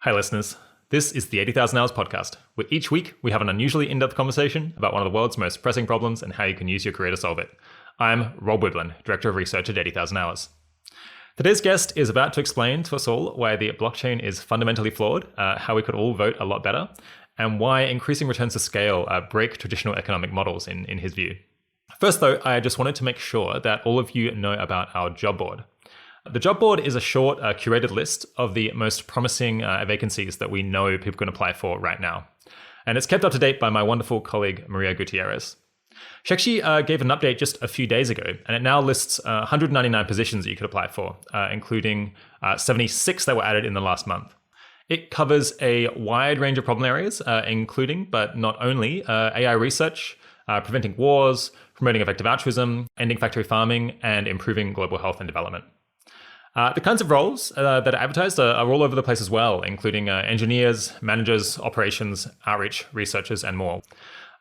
Hi, listeners. This is the 80,000 Hours podcast, where each week we have an unusually in-depth conversation about one of the world's most pressing problems and how you can use your career to solve it. I'm Rob Wiblin, Director of Research at 80,000 Hours. Today's guest is about to explain to us all why the blockchain is fundamentally flawed, how we could all vote a lot better, and why increasing returns to scale break traditional economic models in his view. First, though, I just wanted to make sure that all of you know about our job board. The job board is a short, curated list of the most promising vacancies that we know people can apply for right now. And it's kept up to date by my wonderful colleague, Maria Gutierrez. She actually gave an update just a few days ago, and it now lists 199 positions that you could apply for, including 76 that were added in the last month. It covers a wide range of problem areas, including, but not only, AI research, preventing wars, promoting effective altruism, ending factory farming, and improving global health and development. The kinds of roles that are advertised are all over the place as well, including engineers, managers, operations, outreach, researchers, and more.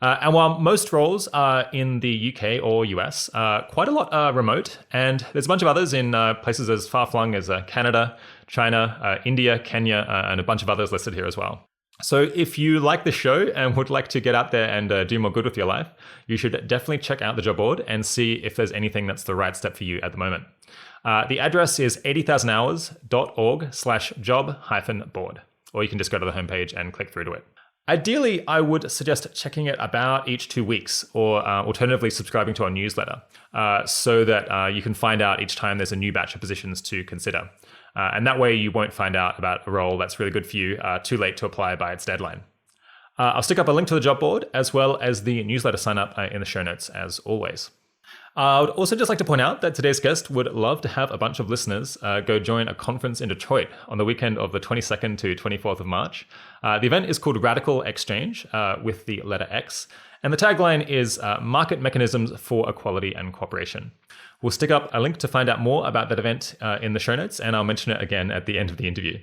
And while most roles are in the UK or US, quite a lot are remote, and there's a bunch of others in places as far-flung as Canada, China, India, Kenya, and a bunch of others listed here as well. So if you like the show and would like to get out there and do more good with your life, you should definitely check out the job board and see if there's anything that's the right step for you at the moment. The address is 80,000hours.org/job-board, or you can just go to the homepage and click through to it. Ideally, I would suggest checking it about each 2 weeks, or alternatively subscribing to our newsletter, so that you can find out each time there's a new batch of positions to consider. And that way you won't find out about a role that's really good for you too late to apply by its deadline. I'll stick up a link to the job board as well as the newsletter sign up in the show notes as always. I would also just like to point out that today's guest would love to have a bunch of listeners go join a conference in Detroit on the weekend of the 22nd to 24th of March. The event is called Radical Exchange with the letter X, and the tagline is Market Mechanisms for Equality and Cooperation. We'll stick up a link to find out more about that event in the show notes, and I'll mention it again at the end of the interview.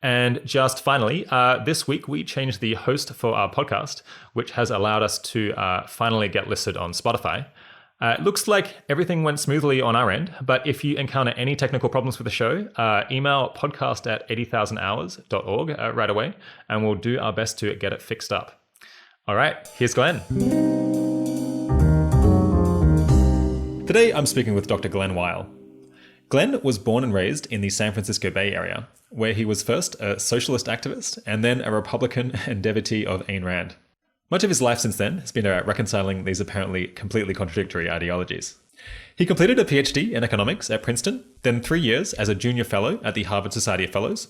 And just finally, this week we changed the host for our podcast, which has allowed us to finally get listed on Spotify. It looks like everything went smoothly on our end, but if you encounter any technical problems with the show, email podcast@80,000hours.org right away, and we'll do our best to get it fixed up. All right, here's Glen. Today, I'm speaking with Dr. Glen Weyl. Glen was born and raised in the San Francisco Bay Area, where he was first a socialist activist and then a Republican and devotee of Ayn Rand. Much of his life since then has been about reconciling these apparently completely contradictory ideologies. He completed a PhD in economics at Princeton, then 3 years as a junior fellow at the Harvard Society of Fellows,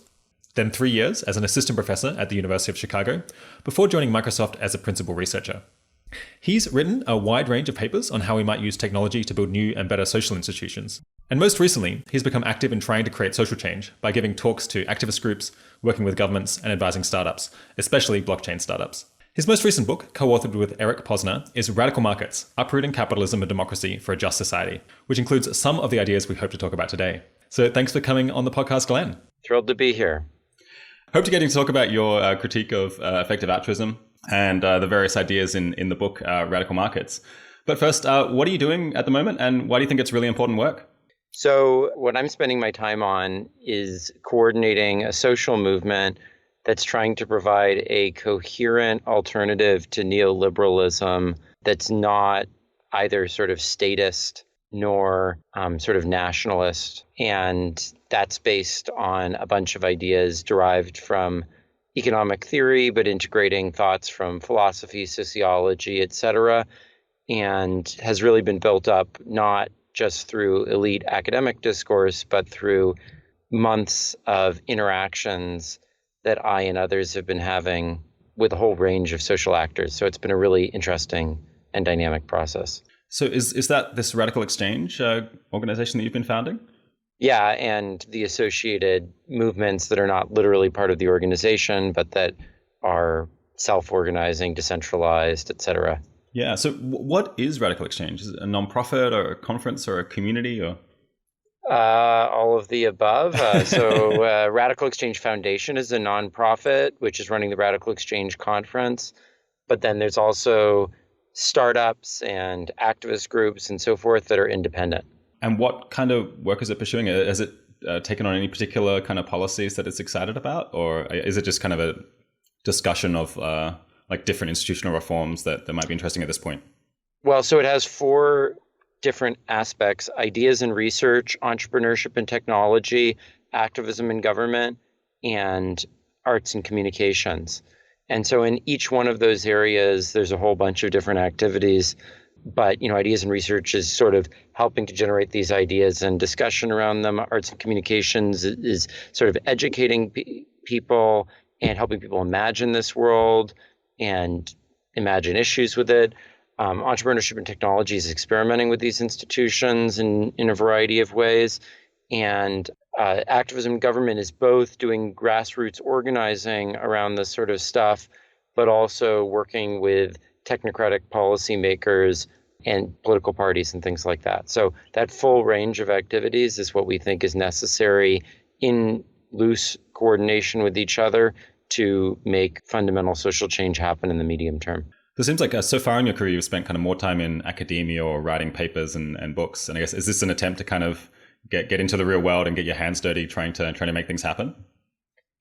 then 3 years as an assistant professor at the University of Chicago, before joining Microsoft as a principal researcher. He's written a wide range of papers on how we might use technology to build new and better social institutions. And most recently, he's become active in trying to create social change by giving talks to activist groups, working with governments, and advising startups, especially blockchain startups. His most recent book, co-authored with Eric Posner, is Radical Markets, Uprooting Capitalism and Democracy for a Just Society, which includes some of the ideas we hope to talk about today. So thanks for coming on the podcast, Glen. Thrilled to be here. Hope to get to talk about your critique of effective altruism and the various ideas in the book, Radical Markets. But first, what are you doing at the moment, and why do you think it's really important work? So what I'm spending my time on is coordinating a social movement that's trying to provide a coherent alternative to neoliberalism that's not either sort of statist nor sort of nationalist. And that's based on a bunch of ideas derived from economic theory, but integrating thoughts from philosophy, sociology, et cetera, and has really been built up not just through elite academic discourse, but through months of interactions that I and others have been having with a whole range of social actors. So it's been a really interesting and dynamic process. So is that this Radical Exchange organization that you've been founding? Yeah, and the associated movements that are not literally part of the organization, but that are self-organizing, decentralized, et cetera. Yeah, so what is Radical Exchange? Is it a nonprofit or a conference or a community or? All of the above. Radical Exchange Foundation is a nonprofit, which is running the Radical Exchange Conference. But then there's also startups and activist groups and so forth that are independent. And what kind of work is it pursuing? Has it taken on any particular kind of policies that it's excited about, or is it just kind of a discussion of like different institutional reforms that might be interesting at this point? Well, so it has four different aspects: ideas and research, entrepreneurship and technology, activism and government, and arts and communications. And so in each one of those areas, there's a whole bunch of different activities. But, ideas and research is sort of helping to generate these ideas and discussion around them. Arts and communications is sort of educating people and helping people imagine this world and imagine issues with it. Entrepreneurship and technology is experimenting with these institutions in a variety of ways. And activism and government is both doing grassroots organizing around this sort of stuff, but also working with technocratic policymakers and political parties and things like that. So that full range of activities is what we think is necessary in loose coordination with each other to make fundamental social change happen in the medium term. So it seems like so far in your career, you've spent kind of more time in academia or writing papers and books. And I guess, is this an attempt to kind of get into the real world and get your hands dirty trying to make things happen?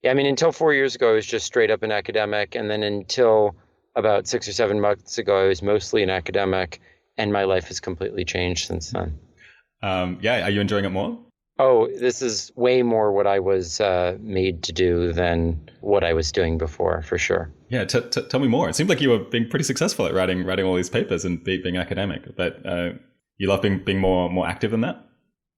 Yeah, I mean, until 4 years ago, I was just straight up an academic. And then until about 6 or 7 months ago, I was mostly an academic. And my life has completely changed since then. Yeah, are you enjoying it more? Oh, this is way more what I was made to do than what I was doing before, for sure. Yeah, tell me more. It seemed like you were being pretty successful at writing all these papers and being academic, but you love being more active than that?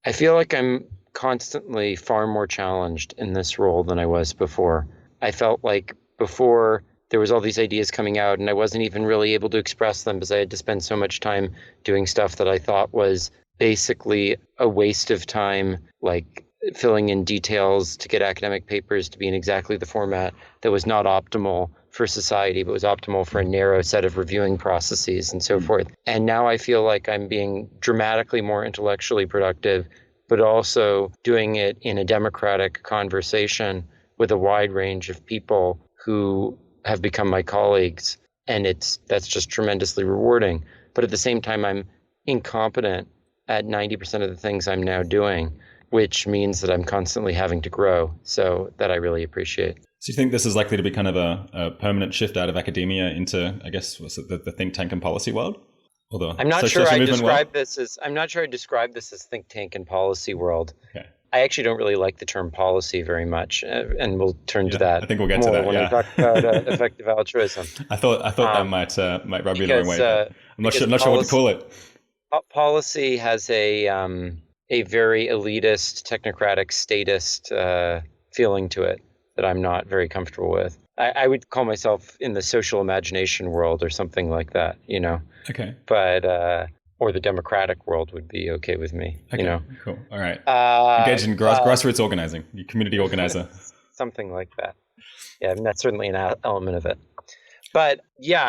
I feel like I'm constantly far more challenged in this role than I was before. I felt like before there was all these ideas coming out and I wasn't even really able to express them because I had to spend so much time doing stuff that I thought was basically a waste of time, like filling in details to get academic papers to be in exactly the format that was not optimal for society, but was optimal for a narrow set of reviewing processes and so forth. And now I feel like I'm being dramatically more intellectually productive, but also doing it in a democratic conversation with a wide range of people who have become my colleagues. And that's just tremendously rewarding. But at the same time, I'm incompetent at 90% of the things I'm now doing, which means that I'm constantly having to grow. So that I really appreciate. So you think this is likely to be kind of a permanent shift out of academia into, I guess, the think tank and policy world? I'm not sure I describe this as think tank and policy world. Okay. I actually don't really like the term policy very much, and we'll turn to that. I think we'll get to that when we talk about effective altruism. I thought that might rub you the wrong way. I'm not sure what to call it. Policy has a very elitist, technocratic, statist feeling to it that I'm not very comfortable with. I would call myself in the social imagination world or something like that, Okay. But or the democratic world would be okay with me, Okay, cool. All right. Engaged in grassroots organizing, you community organizer. Something like that. Yeah, and that's certainly an element of it. But yeah,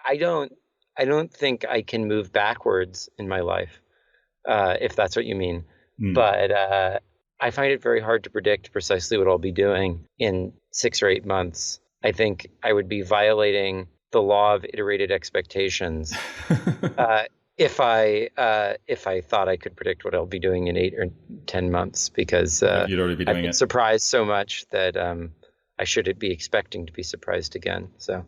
I don't think I can move backwards in my life, if that's what you mean. But I find it very hard to predict precisely what I'll be doing in 6 or 8 months. I think I would be violating the law of iterated expectations if I thought I could predict what I'll be doing in 8 or 10 months, because you'd already be doing I've been surprised so much that I should be expecting to be surprised again. So.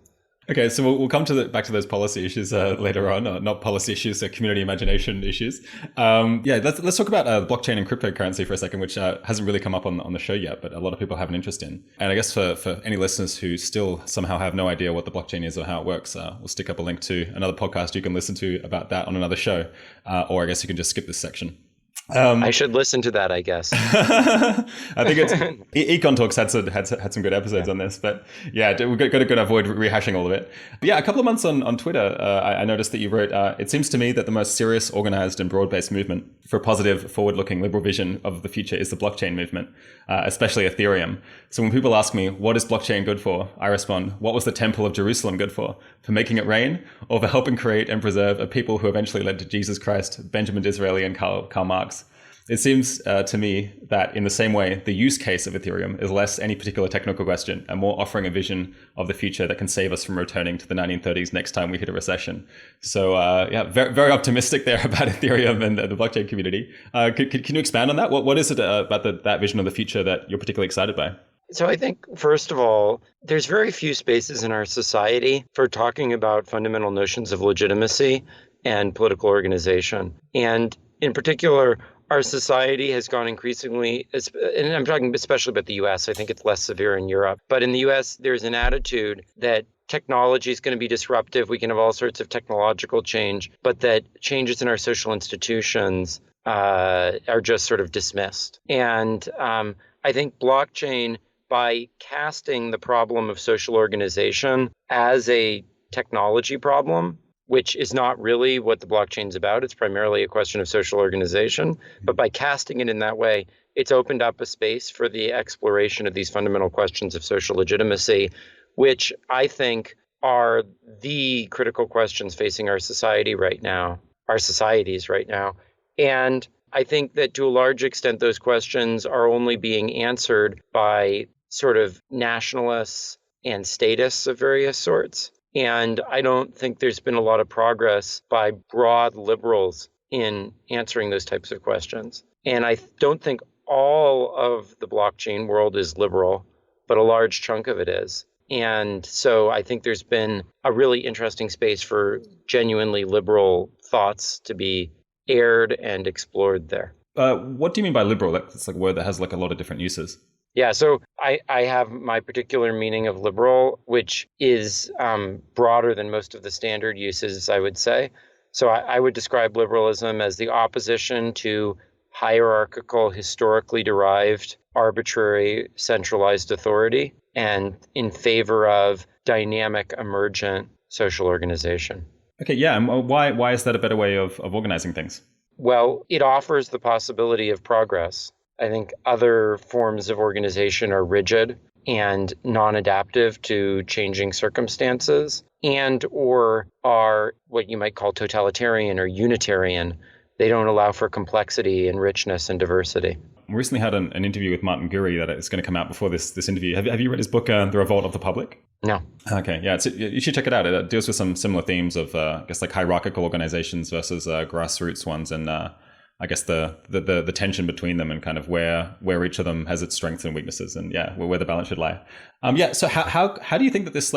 Okay, so we'll come back to those policy issues later on. Not policy issues, community imagination issues. Let's talk about blockchain and cryptocurrency for a second, which hasn't really come up on the show yet, but a lot of people have an interest in. And I guess for any listeners who still somehow have no idea what the blockchain is or how it works, we'll stick up a link to another podcast you can listen to about that on another show, or I guess you can just skip this section. I should listen to that, I guess. I think it's Econ Talks had some good episodes on this, but yeah, we've got to avoid rehashing all of it. But yeah, a couple of months on Twitter, I noticed that you wrote, it seems to me that the most serious, organized and broad-based movement for a positive, forward-looking liberal vision of the future is the blockchain movement, especially Ethereum. So when people ask me, what is blockchain good for? I respond, what was the Temple of Jerusalem good for? For making it rain, or for helping create and preserve a people who eventually led to Jesus Christ, Benjamin Disraeli and Karl Marx? It seems to me that in the same way, the use case of Ethereum is less any particular technical question and more offering a vision of the future that can save us from returning to the 1930s next time we hit a recession. So very, very optimistic there about Ethereum and the blockchain community. Can you expand on that? What is it about that vision of the future that you're particularly excited by? So I think, first of all, there's very few spaces in our society for talking about fundamental notions of legitimacy and political organization. And in particular, our society has gone increasingly, and I'm talking especially about the US, I think it's less severe in Europe, but in the US, there's an attitude that technology is going to be disruptive. We can have all sorts of technological change, but that changes in our social institutions are just sort of dismissed. And I think blockchain, by casting the problem of social organization as a technology problem, which is not really what the blockchain's about. It's primarily a question of social organization. But by casting it in that way, it's opened up a space for the exploration of these fundamental questions of social legitimacy, which I think are the critical questions facing our society right now, our societies right now. And I think that to a large extent, those questions are only being answered by sort of nationalists and statists of various sorts. And I don't think there's been a lot of progress by broad liberals in answering those types of questions. And I don't think all of the blockchain world is liberal, but a large chunk of it is. And so I think there's been a really interesting space for genuinely liberal thoughts to be aired and explored there. What do you mean by liberal? That's like a word that has like a lot of different uses. Yeah, so I have my particular meaning of liberal, which is broader than most of the standard uses, I would say. So I would describe liberalism as the opposition to hierarchical, historically derived, arbitrary, centralized authority, and in favor of dynamic, emergent social organization. Okay, yeah, and why is that a better way of organizing things? Well, it offers the possibility of progress. I think other forms of organization are rigid and non-adaptive to changing circumstances and or are what you might call totalitarian or unitarian. They don't allow for complexity and richness and diversity. We recently had an interview with Martin Gurry that is going to come out before this interview. Have you read his book, The Revolt of the Public? No. Okay, yeah, you should check it out. It deals with some similar themes of, I guess, like hierarchical organizations versus grassroots ones, and I guess the tension between them and kind of where each of them has its strengths and weaknesses, and where the balance should lie. So how do you think that this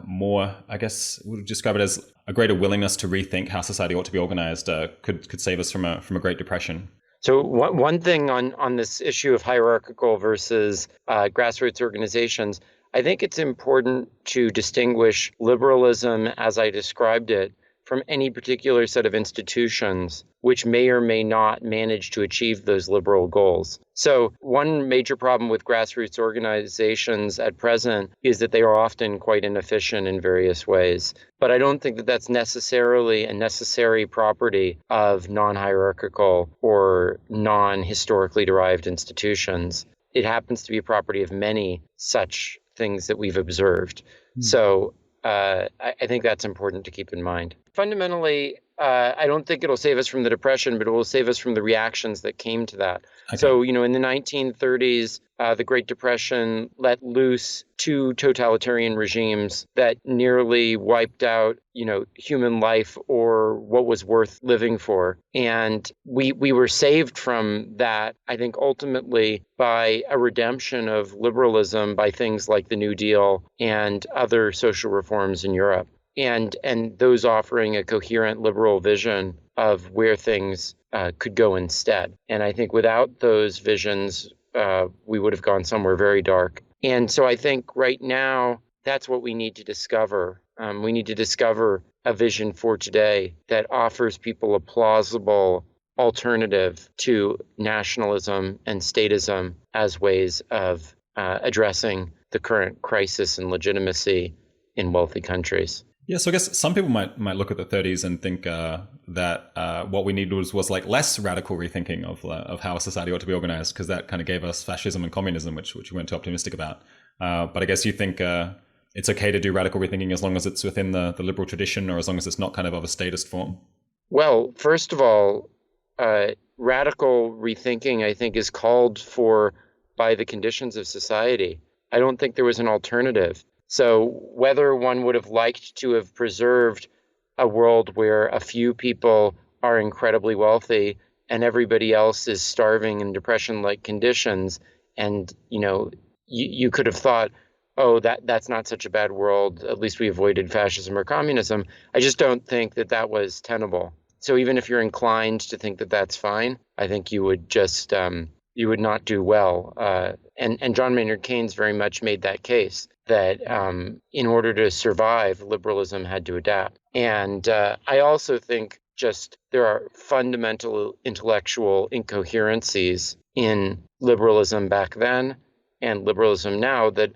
more, I guess, we would describe it as a greater willingness to rethink how society ought to be organized could save us from a Great Depression? So one thing on this issue of hierarchical versus grassroots organizations, I think it's important to distinguish liberalism as I described it from any particular set of institutions which may or may not manage to achieve those liberal goals. So one major problem with grassroots organizations at present is that they are often quite inefficient in various ways. But I don't think that that's necessarily a necessary property of non-hierarchical or non-historically derived institutions. It happens to be a property of many such things that we've observed. So I think that's important to keep in mind. Fundamentally, I don't think it'll save us from the Depression, but it will save us from the reactions that came to that. Okay. So, in the 1930s, the Great Depression let loose two totalitarian regimes that nearly wiped out, human life or what was worth living for. And we were saved from that, I think, ultimately by a redemption of liberalism by things like the New Deal and other social reforms in Europe. And those offering a coherent liberal vision of where things could go instead. And I think without those visions, we would have gone somewhere very dark. And so I think right now, that's what we need to discover. We need to discover a vision for today that offers people a plausible alternative to nationalism and statism as ways of addressing the current crisis in legitimacy in wealthy countries. Yeah, so I guess some people might look at the 30s and think that what we needed was like less radical rethinking of how a society ought to be organized, because that kind of gave us fascism and communism, which we weren't too optimistic about. But I guess you think it's okay to do radical rethinking as long as it's within the liberal tradition, or as long as it's not kind of a statist form? Well, first of all, radical rethinking, I think, is called for by the conditions of society. I don't think there was an alternative. So whether one would have liked to have preserved a world where a few people are incredibly wealthy and everybody else is starving in depression-like conditions, and you could have thought, oh, that's not such a bad world. At least we avoided fascism or communism. I just don't think that was tenable. So even if you're inclined to think that that's fine, I think you would just you would not do well. And John Maynard Keynes very much made that case that in order to survive, liberalism had to adapt. And I also think just there are fundamental intellectual incoherencies in liberalism back then and liberalism now that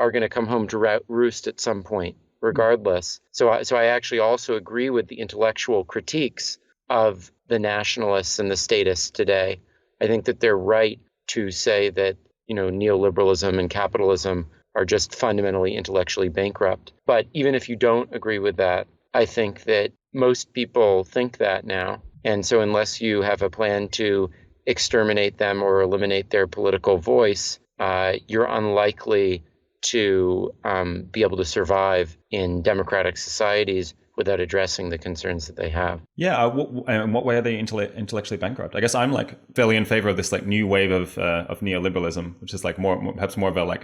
are going to come home to roost at some point, regardless. So I actually also agree with the intellectual critiques of the nationalists and the statists today. I think that they're right to say that, neoliberalism and capitalism are just fundamentally intellectually bankrupt. But even if you don't agree with that, I think that most people think that now. And so unless you have a plan to exterminate them or eliminate their political voice, you're unlikely to be able to survive in democratic societies without addressing the concerns that they have. Yeah, in what way are they intellectually bankrupt? I guess I'm fairly in favor of this new wave of neoliberalism, which is perhaps more of a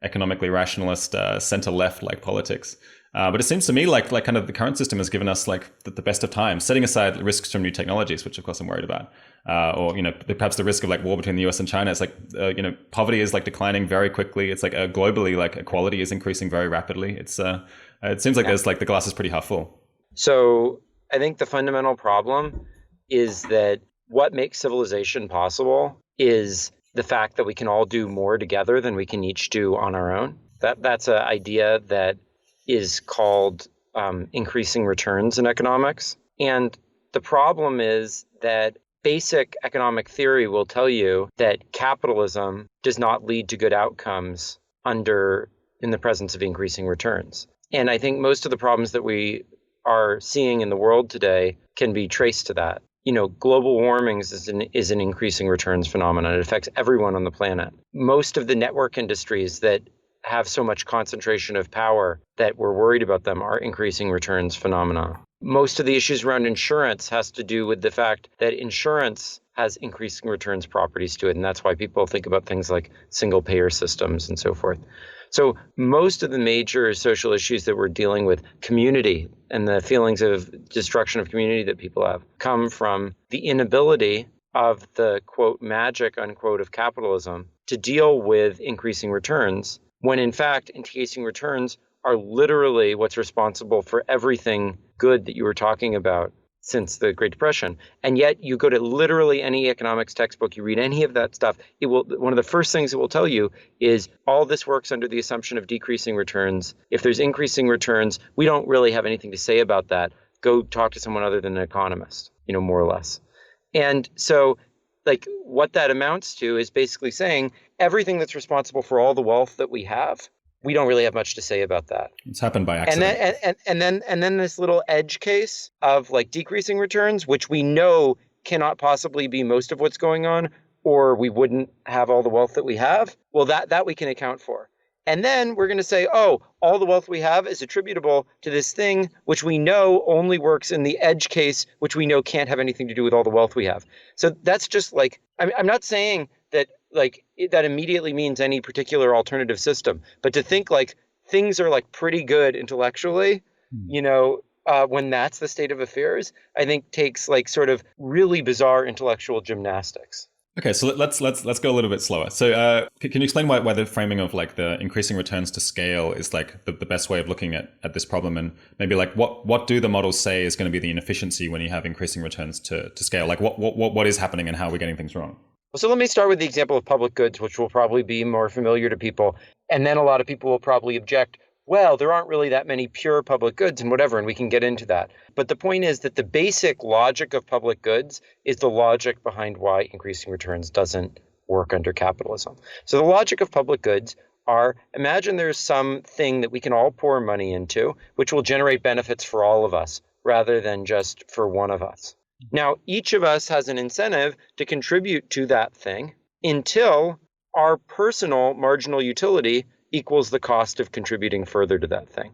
economically rationalist center-left politics. But it seems to me like kind of the current system has given us the best of times, setting aside risks from new technologies, which of course I'm worried about, or perhaps the risk of war between the US and China. It's poverty is declining very quickly. It's globally equality is increasing very rapidly. It's it seems like there's the glass is pretty half full. So I think the fundamental problem is that what makes civilization possible is the fact that we can all do more together than we can each do on our own. That's an idea that is called increasing returns in economics. And the problem is that basic economic theory will tell you that capitalism does not lead to good outcomes in the presence of increasing returns. And I think most of the problems that we are seeing in the world today can be traced to that. Global warming is an increasing returns phenomenon. It affects everyone on the planet. Most of the network industries that have so much concentration of power that we're worried about them are increasing returns phenomena. Most of the issues around insurance has to do with the fact that insurance has increasing returns properties to it. And that's why people think about things like single payer systems and so forth. So most of the major social issues that we're dealing with, community and the feelings of destruction of community that people have, come from the inability of the, quote, magic, unquote, of capitalism to deal with increasing returns, when in fact, increasing returns are literally what's responsible for everything good that you were talking about since the Great Depression. And yet you go to literally any economics textbook, you read any of that stuff, one of the first things it will tell you is all this works under the assumption of decreasing returns. If there's increasing returns, we don't really have anything to say about that. Go talk to someone other than an economist, more or less. And so what that amounts to is basically saying everything that's responsible for all the wealth that we have, we don't really have much to say about that. It's happened by accident. And then this little edge case of decreasing returns, which we know cannot possibly be most of what's going on, or we wouldn't have all the wealth that we have. Well, that we can account for. And then we're going to say, oh, all the wealth we have is attributable to this thing, which we know only works in the edge case, which we know can't have anything to do with all the wealth we have. So that's just I'm not saying that that immediately means any particular alternative system, but to think things are pretty good intellectually, when that's the state of affairs, I think takes sort of really bizarre intellectual gymnastics. Okay, so let's go a little bit slower. So can you explain why the framing of the increasing returns to scale is the best way of looking at this problem, and maybe what do the models say is going to be the inefficiency when you have increasing returns to scale? What is happening and how are we getting things wrong? So let me start with the example of public goods, which will probably be more familiar to people. And then a lot of people will probably object, well, there aren't really that many pure public goods and whatever, and we can get into that. But the point is that the basic logic of public goods is the logic behind why increasing returns doesn't work under capitalism. So the logic of public goods are, imagine there's something that we can all pour money into, which will generate benefits for all of us rather than just for one of us. Now, each of us has an incentive to contribute to that thing until our personal marginal utility equals the cost of contributing further to that thing.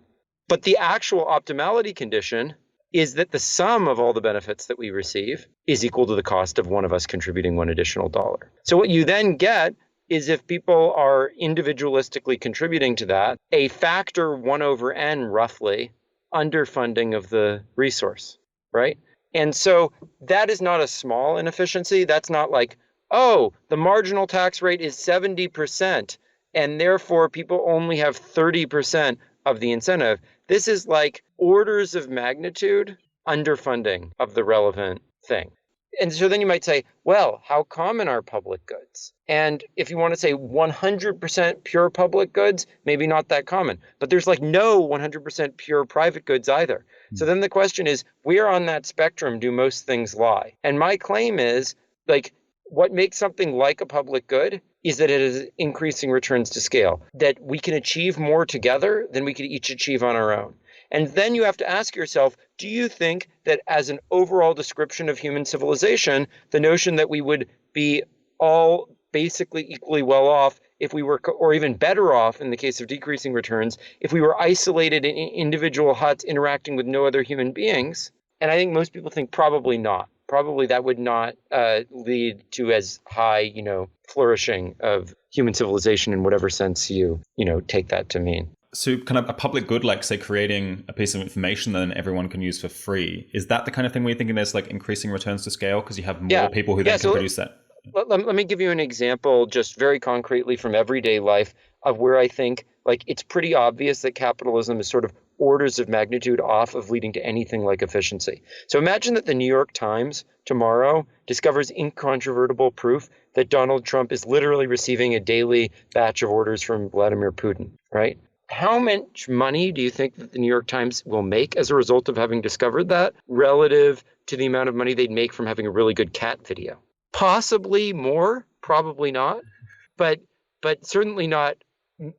But the actual optimality condition is that the sum of all the benefits that we receive is equal to the cost of one of us contributing one additional dollar. So what you then get is, if people are individualistically contributing to that, a factor 1 over n roughly underfunding of the resource, right? And so that is not a small inefficiency. That's not like, oh, the marginal tax rate is 70%, and therefore people only have 30% of the incentive. This is like orders of magnitude underfunding of the relevant thing. And so then you might say, well, how common are public goods? And if you want to say 100% pure public goods, maybe not that common. But there's like no 100% pure private goods either. So then the question is, where on that spectrum do most things lie? And my claim is, like, what makes something like a public good is that it is increasing returns to scale, that we can achieve more together than we could each achieve on our own. And then you have to ask yourself, do you think that as an overall description of human civilization, the notion that we would be all basically equally well off if we were, or even better off in the case of decreasing returns, if we were isolated in individual huts interacting with no other human beings? And I think most people think probably not. Probably that would not lead to as high, flourishing of human civilization in whatever sense you take that to mean. So kind of a public good, like say creating a piece of information that then everyone can use for free. Is that the kind of thing where you're thinking there's like increasing returns to scale because you have more people who then can produce that? Let me give you an example just very concretely from everyday life of where I think like it's pretty obvious that capitalism is sort of orders of magnitude off of leading to anything like efficiency. So imagine that the New York Times tomorrow discovers incontrovertible proof that Donald Trump is literally receiving a daily batch of orders from Vladimir Putin, right? How much money do you think that the New York Times will make as a result of having discovered that relative to the amount of money they'd make from having a really good cat video? Possibly more, probably not, but certainly not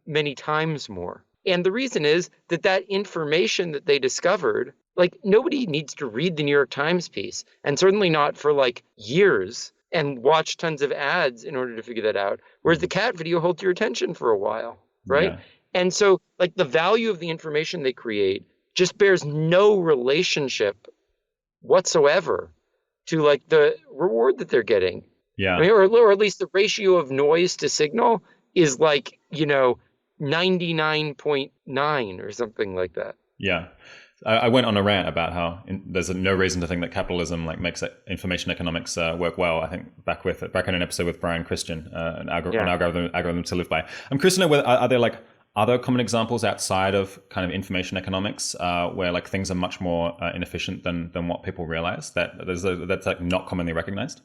many times more. And the reason is that information that they discovered, like nobody needs to read the New York Times piece, and certainly not for like years and watch tons of ads in order to figure that out. Whereas the cat video holds your attention for a while, right? Yeah. And so like the value of the information they create just bears no relationship whatsoever to like the reward that they're getting. Yeah. I mean, or at least the ratio of noise to signal is like, 99.9 or something like that. Yeah. I went on a rant about how there's no reason to think that capitalism like makes information economics work well. I think back in an episode with Brian Christian, an algorithm to live by. I'm curious to know whether are there like other common examples outside of kind of information economics where like things are much more inefficient than what people realize that's like not commonly recognized?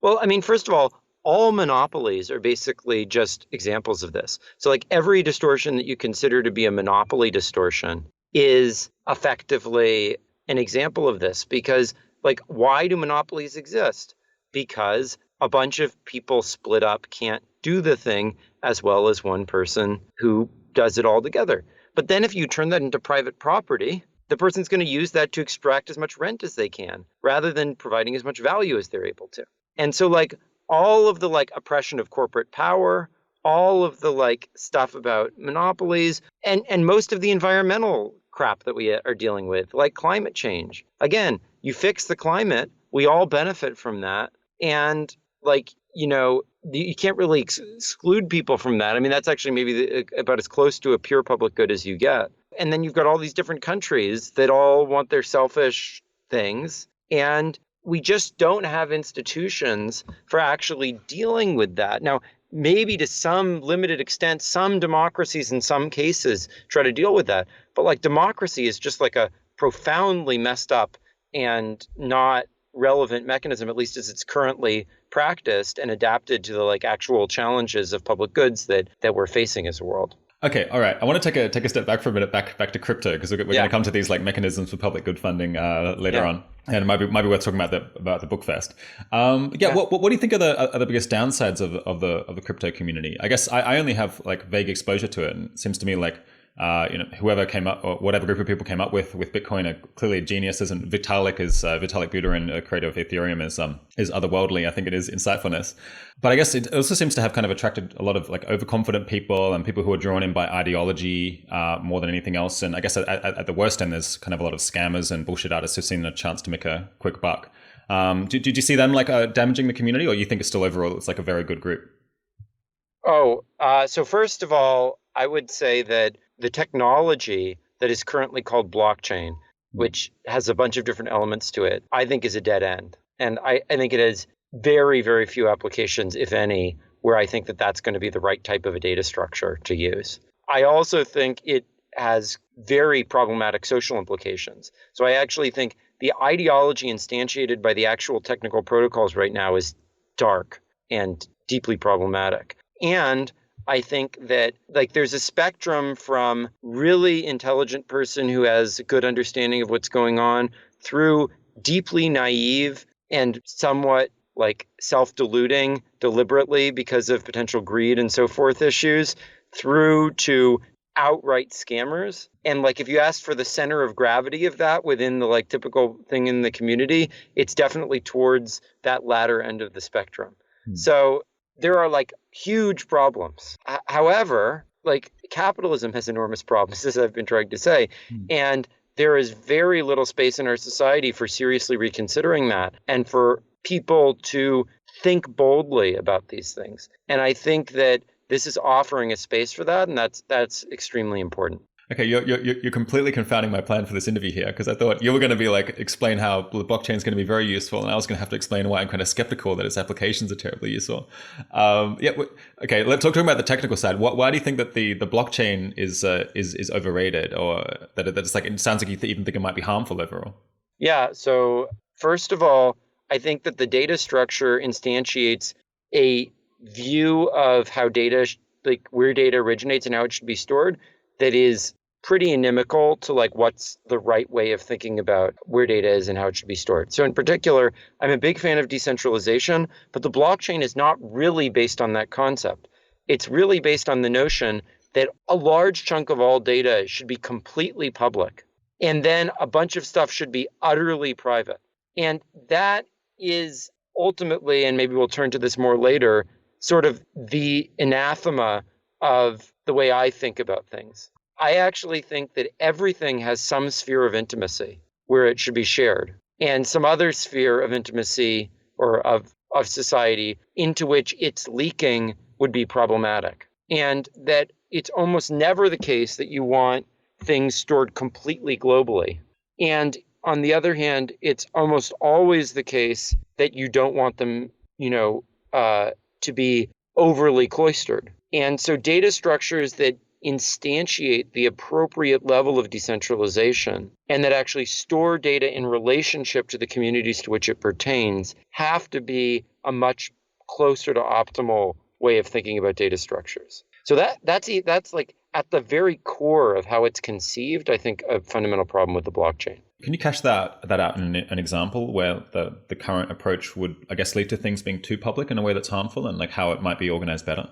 Well, I mean, first of all monopolies are basically just examples of this. So like every distortion that you consider to be a monopoly distortion is effectively an example of this, because like, why do monopolies exist? Because a bunch of people split up can't do the thing as well as one person who does it all together. But then if you turn that into private property, the person's going to use that to extract as much rent as they can, rather than providing as much value as they're able to. And so like all of the like oppression of corporate power, all of the like stuff about monopolies, and most of the environmental crap that we are dealing with, like climate change. Again, you fix the climate, we all benefit from that. And like, you can't really exclude people from that. I mean, that's actually maybe about as close to a pure public good as you get. And then you've got all these different countries that all want their selfish things. And we just don't have institutions for actually dealing with that. Now, maybe to some limited extent, some democracies in some cases try to deal with that. But like democracy is just like a profoundly messed up and not relevant mechanism, at least as it's currently practiced and adapted to the like actual challenges of public goods that we're facing as a world. Okay, all right. I want to take a step back for a minute, back to crypto, because we're going to come to these like mechanisms for public good funding later on, and it might be worth talking about the book first. What do you think are the biggest downsides of the crypto community? I guess I only have like vague exposure to it, and it seems to me like whoever came up, or whatever group of people came up with Bitcoin are clearly geniuses, and Vitalik Buterin, a creator of Ethereum, is otherworldly. I think it is insightfulness, but I guess it also seems to have kind of attracted a lot of like overconfident people and people who are drawn in by ideology more than anything else. And I guess at the worst end, there's kind of a lot of scammers and bullshit artists who've seen a chance to make a quick buck. Did you see them like damaging the community, or you think it's still overall it's like a very good group? So first of all, I would say that the technology that is currently called blockchain, which has a bunch of different elements to it, I think is a dead end. And I think it has very, very few applications, if any, where I think that that's going to be the right type of a data structure to use. I also think it has very problematic social implications. So I actually think the ideology instantiated by the actual technical protocols right now is dark and deeply problematic. And I think that like there's a spectrum from really intelligent person who has a good understanding of what's going on through deeply naive and somewhat like self-deluding deliberately because of potential greed and so forth issues, through to outright scammers. And like if you ask for the center of gravity of that within the like typical thing in the community, it's definitely towards that latter end of the spectrum. So there are like huge problems. However, like capitalism has enormous problems, as I've been trying to say. And there is very little space in our society for seriously reconsidering that and for people to think boldly about these things. And I think that this is offering a space for that, and that's extremely important. Okay, you're completely confounding my plan for this interview here, because I thought you were going to be like explain how the blockchain is going to be very useful, and I was going to have to explain why I'm kind of skeptical that its applications are terribly useful. Okay, let's talk about the technical side. Why do you think that the blockchain is overrated, or that it's like it sounds like you even think it might be harmful overall? Yeah. So first of all, I think that the data structure instantiates a view of how data, like where data originates and how it should be stored, that is pretty inimical to like what's the right way of thinking about where data is and how it should be stored. So in particular, I'm a big fan of decentralization, but the blockchain is not really based on that concept. It's really based on the notion that a large chunk of all data should be completely public, and then a bunch of stuff should be utterly private. And that is ultimately, and maybe we'll turn to this more later, sort of the anathema of the way I think about things. I actually think that everything has some sphere of intimacy where it should be shared, and some other sphere of intimacy or of society into which it's leaking would be problematic. And that it's almost never the case that you want things stored completely globally. And on the other hand, it's almost always the case that you don't want them, to be overly cloistered. And so data structures that instantiate the appropriate level of decentralization and that actually store data in relationship to the communities to which it pertains have to be a much closer to optimal way of thinking about data structures. So that's like at the very core of how it's conceived, I think, a fundamental problem with the blockchain. Can you cash that out in an example where the current approach would, I guess, lead to things being too public in a way that's harmful, and like how it might be organized better?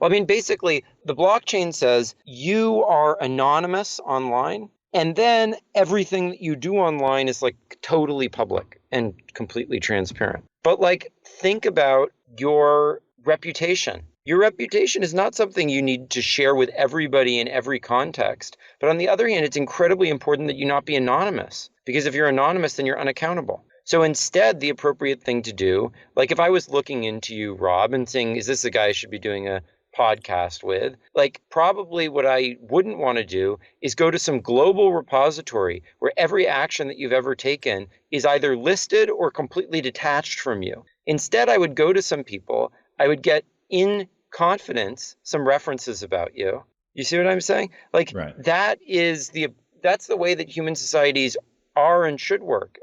Well, I mean, basically, the blockchain says you are anonymous online, and then everything that you do online is like totally public and completely transparent. But like, think about your reputation. Your reputation is not something you need to share with everybody in every context. But on the other hand, it's incredibly important that you not be anonymous, because if you're anonymous, then you're unaccountable. So instead, the appropriate thing to do, like if I was looking into you, Rob, and saying, is this a guy I should be doing a podcast with? Like probably what I wouldn't want to do is go to some global repository where every action that you've ever taken is either listed or completely detached from you. Instead, I would go to some people, I would get in confidence some references about you. You see what I'm saying? Like right. That's the way that human societies are and should work.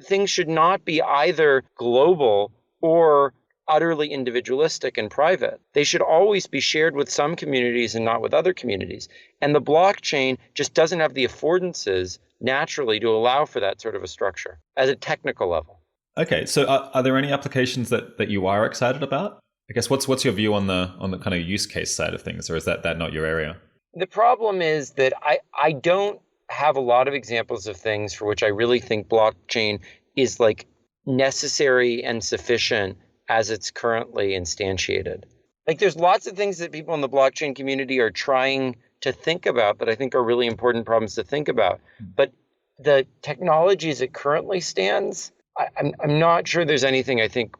Things should not be either global or utterly individualistic and private. They should always be shared with some communities and not with other communities. And the blockchain just doesn't have the affordances naturally to allow for that sort of a structure at a technical level. Okay, so are there any applications that you are excited about? I guess what's your view on the kind of use case side of things, or is that not your area? The problem is that I don't have a lot of examples of things for which I really think blockchain is like necessary and sufficient as it's currently instantiated. Like there's lots of things that people in the blockchain community are trying to think about that I think are really important problems to think about. But the technology as it currently stands, I'm not sure there's anything I think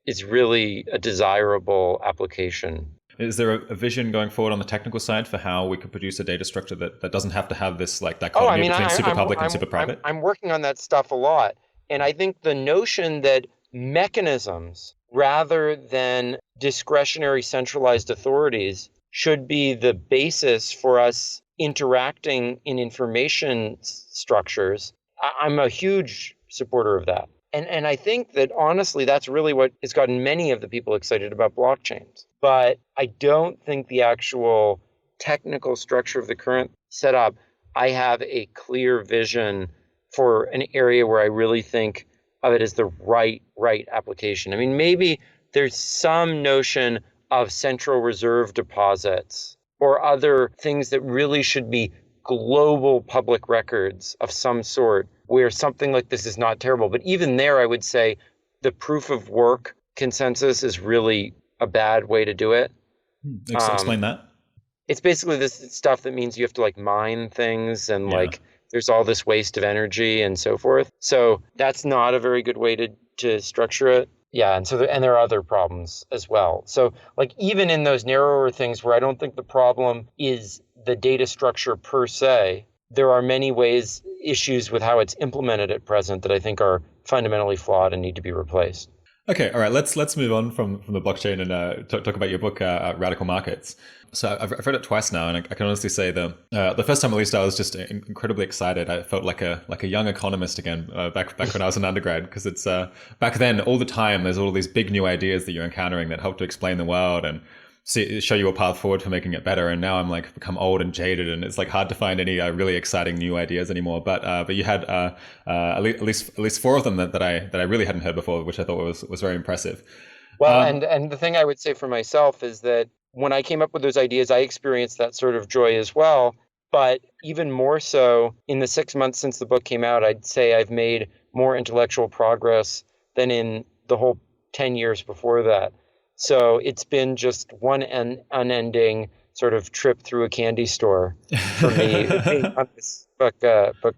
is really a desirable application. Is there a vision going forward on the technical side for how we could produce a data structure that doesn't have to have this like dichotomy between super public and super private? I'm working on that stuff a lot. And I think the notion that mechanisms rather than discretionary centralized authorities should be the basis for us interacting in information structures, I'm a huge supporter of that. And I think that honestly, that's really what has gotten many of the people excited about blockchains. But I don't think the actual technical structure of the current setup, I have a clear vision for an area where I really think of it as the right application. I mean, maybe there's some notion of central reserve deposits or other things that really should be global public records of some sort where something like this is not terrible. But even there, I would say the proof of work consensus is really a bad way to do it. Explain that. It's basically this stuff that means you have to like mine things and like there's all this waste of energy and so forth. So that's not a very good way to structure it. Yeah, and so and there are other problems as well. So like even in those narrower things where I don't think the problem is the data structure per se, there are many issues with how it's implemented at present that I think are fundamentally flawed and need to be replaced. Okay, all right. Let's move on from the blockchain and talk about your book, Radical Markets. So I've read it twice now, and I can honestly say the first time at least I was just incredibly excited. I felt like a young economist again back when I was an undergrad, because it's back then all the time there's all these big new ideas that you're encountering that help to explain the world and show you a path forward for making it better. And now I'm like become old and jaded, and it's like hard to find any really exciting new ideas anymore. But you had at least four of them that I really hadn't heard before, which I thought was very impressive. Well, and the thing I would say for myself is that when I came up with those ideas, I experienced that sort of joy as well. But even more so in the 6 months since the book came out, I'd say I've made more intellectual progress than in the whole 10 years before that. So it's been just one unending sort of trip through a candy store for me on this book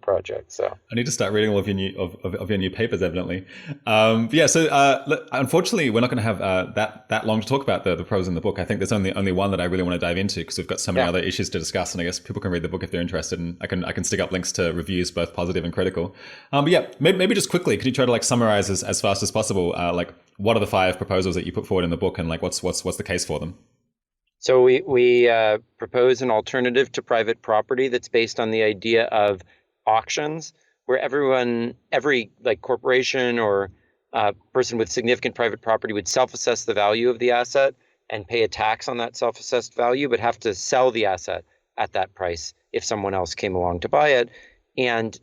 project. So I need to start reading all of your new papers, evidently. So unfortunately, we're not going to have that long to talk about the pros in the book. I think there's only one that I really want to dive into, because we've got so many other issues to discuss, and I guess people can read the book if they're interested. And I can stick up links to reviews, both positive and critical. Maybe just quickly, could you try to like summarize as fast as possible, like what are the 5 proposals that you put forward in the book, and like what's the case for them? So we propose an alternative to private property that's based on the idea of auctions, where every like corporation or person with significant private property would self-assess the value of the asset and pay a tax on that self-assessed value, but have to sell the asset at that price if someone else came along to buy it. And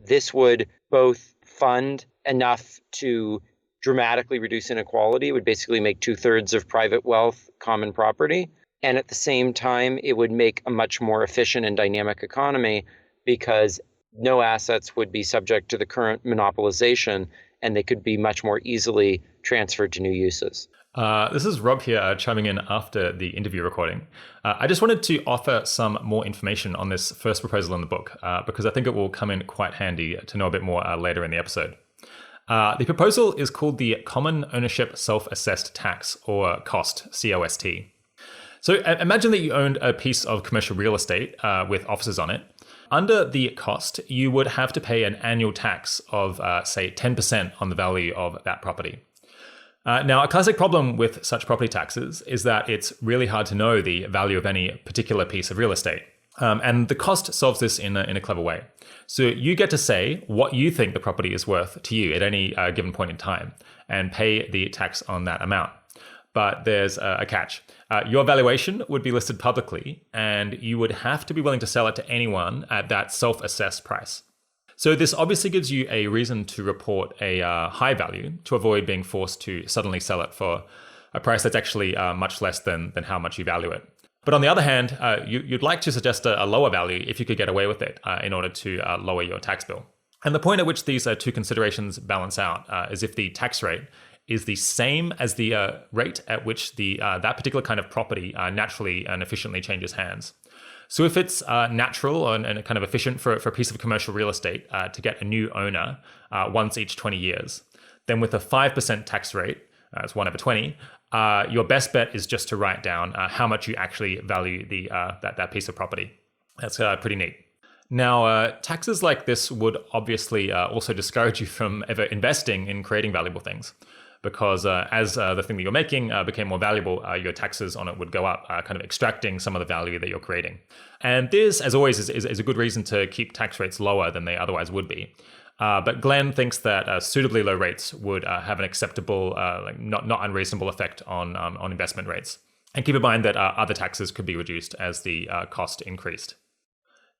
this would both fund enough to dramatically reduce inequality. It would basically make 2/3 of private wealth common property. And at the same time, it would make a much more efficient and dynamic economy, because no assets would be subject to the current monopolization, and they could be much more easily transferred to new uses. This is Rob here, chiming in after the interview recording. I just wanted to offer some more information on this first proposal in the book, because I think it will come in quite handy to know a bit more later in the episode. The proposal is called the Common Ownership Self-Assessed Tax, or COST, C-O-S-T. So imagine that you owned a piece of commercial real estate with offices on it. Under the COST, you would have to pay an annual tax of, say, 10% on the value of that property. Now, a classic problem with such property taxes is that it's really hard to know the value of any particular piece of real estate. And the COST solves this in a clever way. So you get to say what you think the property is worth to you at any given point in time and pay the tax on that amount. But there's a catch. Your valuation would be listed publicly, and you would have to be willing to sell it to anyone at that self-assessed price. So this obviously gives you a reason to report a high value to avoid being forced to suddenly sell it for a price that's actually much less than how much you value it. But on the other hand, you'd like to suggest a lower value if you could get away with it in order to lower your tax bill. And the point at which these two considerations balance out is if the tax rate is the same as the rate at which that particular kind of property naturally and efficiently changes hands. So if it's natural and kind of efficient for a piece of commercial real estate to get a new owner once each 20 years, then with a 5% tax rate, it's 1 over 20, your best bet is just to write down how much you actually value that piece of property. That's pretty neat. Now, taxes like this would obviously also discourage you from ever investing in creating valuable things, because as the thing that you're making became more valuable, your taxes on it would go up, kind of extracting some of the value that you're creating. And this, as always, is a good reason to keep tax rates lower than they otherwise would be. But Glen thinks that suitably low rates would have an acceptable, not unreasonable effect on investment rates. And keep in mind that other taxes could be reduced as the cost increased.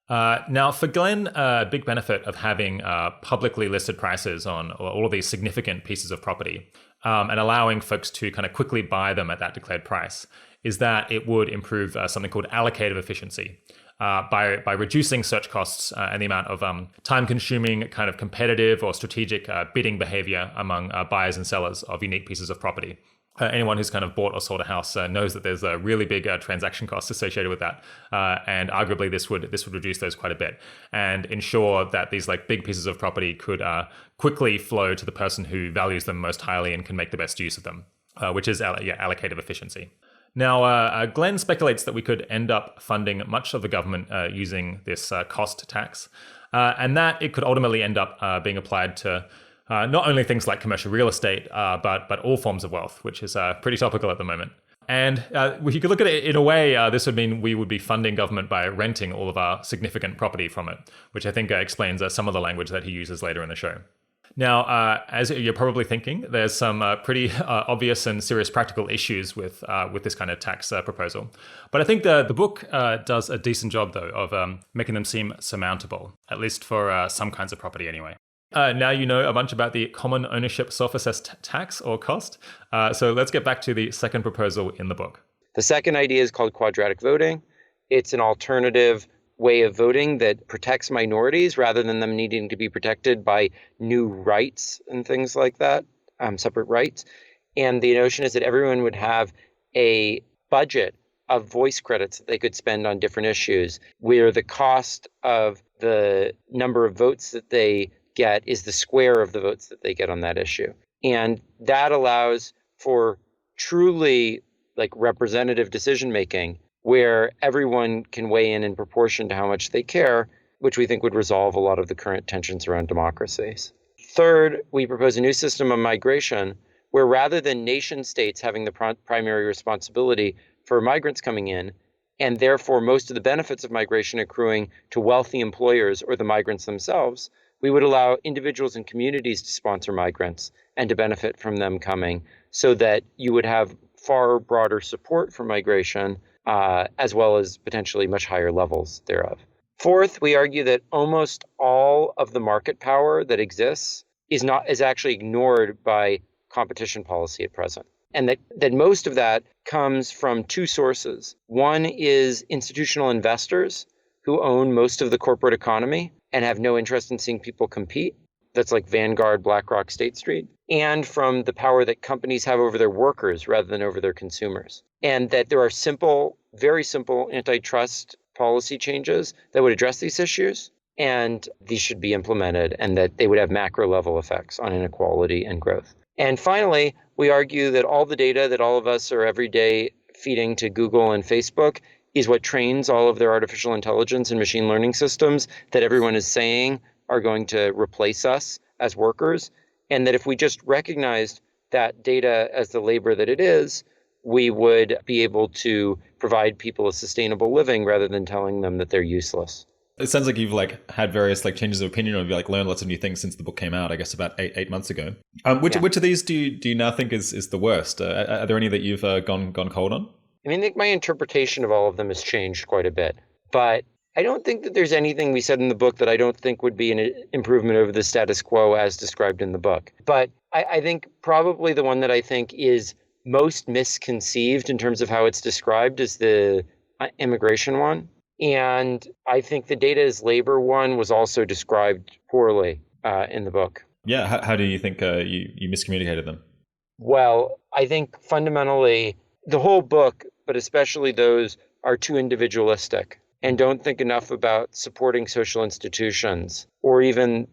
Now, for Glen, a big benefit of having publicly listed prices on all of these significant pieces of property and allowing folks to kind of quickly buy them at that declared price is that it would improve something called allocative efficiency. By reducing search costs and the amount of time-consuming kind of competitive or strategic bidding behavior among buyers and sellers of unique pieces of property. Anyone who's kind of bought or sold a house knows that there's a really big transaction cost associated with that, and arguably this would reduce those quite a bit and ensure that these like big pieces of property could quickly flow to the person who values them most highly and can make the best use of them, which is allocative efficiency. Now, Glen speculates that we could end up funding much of the government using this cost tax, and that it could ultimately end up being applied to not only things like commercial real estate, but all forms of wealth, which is pretty topical at the moment. And you could look at it in a way, this would mean we would be funding government by renting all of our significant property from it, which I think explains some of the language that he uses later in the show. Now, as you're probably thinking, there's some pretty obvious and serious practical issues with this kind of tax proposal. But I think the book does a decent job, though, of making them seem surmountable, at least for some kinds of property anyway. Now you know a bunch about the common ownership self-assessed tax or cost. So let's get back to the second proposal in the book. The second idea is called quadratic voting. It's an alternative way of voting that protects minorities rather than them needing to be protected by new rights and things like that, separate rights. And the notion is that everyone would have a budget of voice credits that they could spend on different issues, where the cost of the number of votes that they get is the square of the votes that they get on that issue. And that allows for truly like representative decision making, where everyone can weigh in proportion to how much they care, which we think would resolve a lot of the current tensions around democracies. Third, we propose a new system of migration where rather than nation states having the primary responsibility for migrants coming in, and therefore most of the benefits of migration accruing to wealthy employers or the migrants themselves, we would allow individuals and communities to sponsor migrants and to benefit from them coming, so that you would have far broader support for migration, as well as potentially much higher levels thereof. Fourth, we argue that almost all of the market power that exists is actually ignored by competition policy at present. And that most of that comes from two sources. One is institutional investors who own most of the corporate economy and have no interest in seeing people compete. That's like Vanguard, BlackRock, State Street. And from the power that companies have over their workers rather than over their consumers. And that there are simple, very simple antitrust policy changes that would address these issues. And these should be implemented, and that they would have macro level effects on inequality and growth. And finally, we argue that all the data that all of us are every day feeding to Google and Facebook is what trains all of their artificial intelligence and machine learning systems that everyone is saying are going to replace us as workers. And that if we just recognized that data as the labor that it is, we would be able to provide people a sustainable living rather than telling them that they're useless. It sounds like you've had various changes of opinion, or you've learned lots of new things since the book came out, I guess about eight months ago. Which of these do you now think is the worst? Are there any that you've gone cold on? I think my interpretation of all of them has changed quite a bit, but I don't think that there's anything we said in the book that I don't think would be an improvement over the status quo as described in the book. But I think probably the one that I think is most misconceived in terms of how it's described is the immigration one. And I think the data is labor one was also described poorly in the book. Yeah, how do you think you miscommunicated them? Well, I think fundamentally the whole book, but especially those, are too individualistic and don't think enough about supporting social institutions, or even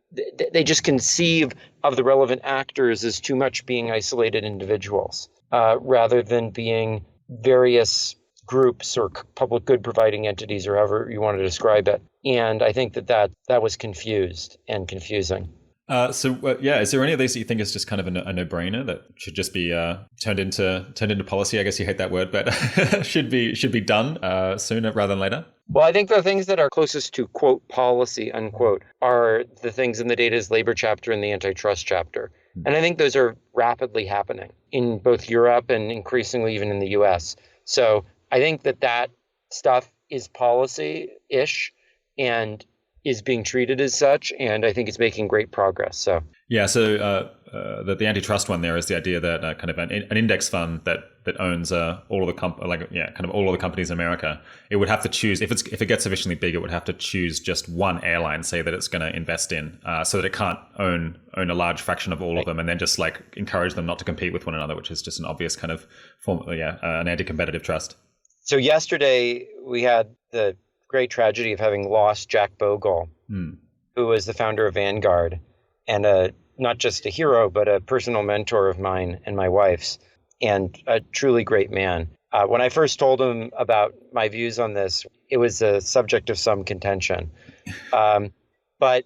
they just conceive of the relevant actors as too much being isolated individuals rather than being various groups or public good providing entities, or however you want to describe it. And I think that was confused and confusing. Is there any of these that you think is just kind of a no-brainer that should just be turned into policy? I guess you hate that word, but should be done sooner rather than later? Well, I think the things that are closest to, quote, policy, unquote, are the things in the data is labor chapter and the antitrust chapter. And I think those are rapidly happening in both Europe and increasingly even in the US. So I think that stuff is policy-ish and is being treated as such, and I think it's making great progress. So the antitrust one there is the idea that kind of an index fund that owns all of the all of the companies in America, it would have to choose if it gets sufficiently big, it would have to choose just one airline, say that it's going to invest in, so that it can't own a large fraction of all of them, and then just like encourage them not to compete with one another, which is just an obvious kind of form, an anti-competitive trust. So yesterday we had the great tragedy of having lost Jack Bogle, who was the founder of Vanguard and not just a hero, but a personal mentor of mine and my wife's, and a truly great man. When I first told him about my views on this, it was a subject of some contention. But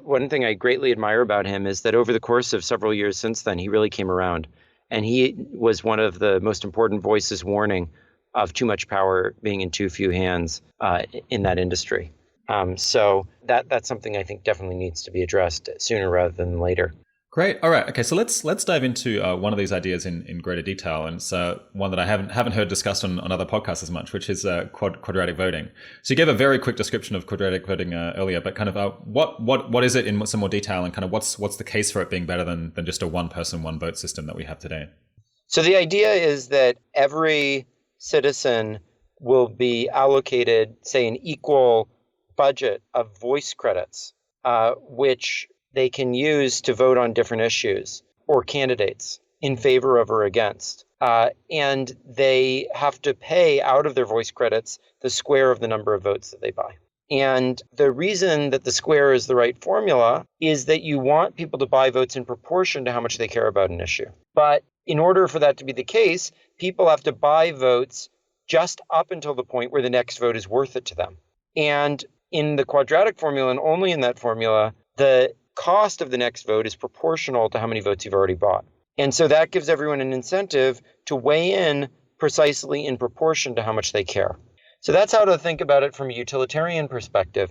one thing I greatly admire about him is that over the course of several years since then, he really came around. And he was one of the most important voices warning of too much power being in too few hands in that industry. So that's something I think definitely needs to be addressed sooner rather than later. Great. All right. Okay. So let's dive into one of these ideas in greater detail, and it's one that I haven't heard discussed on other podcasts as much, which is quadratic voting. So you gave a very quick description of quadratic voting earlier, but kind of what is it in some more detail, and kind of what's the case for it being better than just a one person one vote system that we have today? So the idea is that every citizen will be allocated, say, an equal budget of voice credits, which they can use to vote on different issues or candidates in favor of or against. And they have to pay out of their voice credits the square of the number of votes that they buy. And the reason that the square is the right formula is that you want people to buy votes in proportion to how much they care about an issue. But in order for that to be the case, people have to buy votes just up until the point where the next vote is worth it to them. And in the quadratic formula, and only in that formula, the cost of the next vote is proportional to how many votes you've already bought. And so that gives everyone an incentive to weigh in precisely in proportion to how much they care. So that's how to think about it from a utilitarian perspective.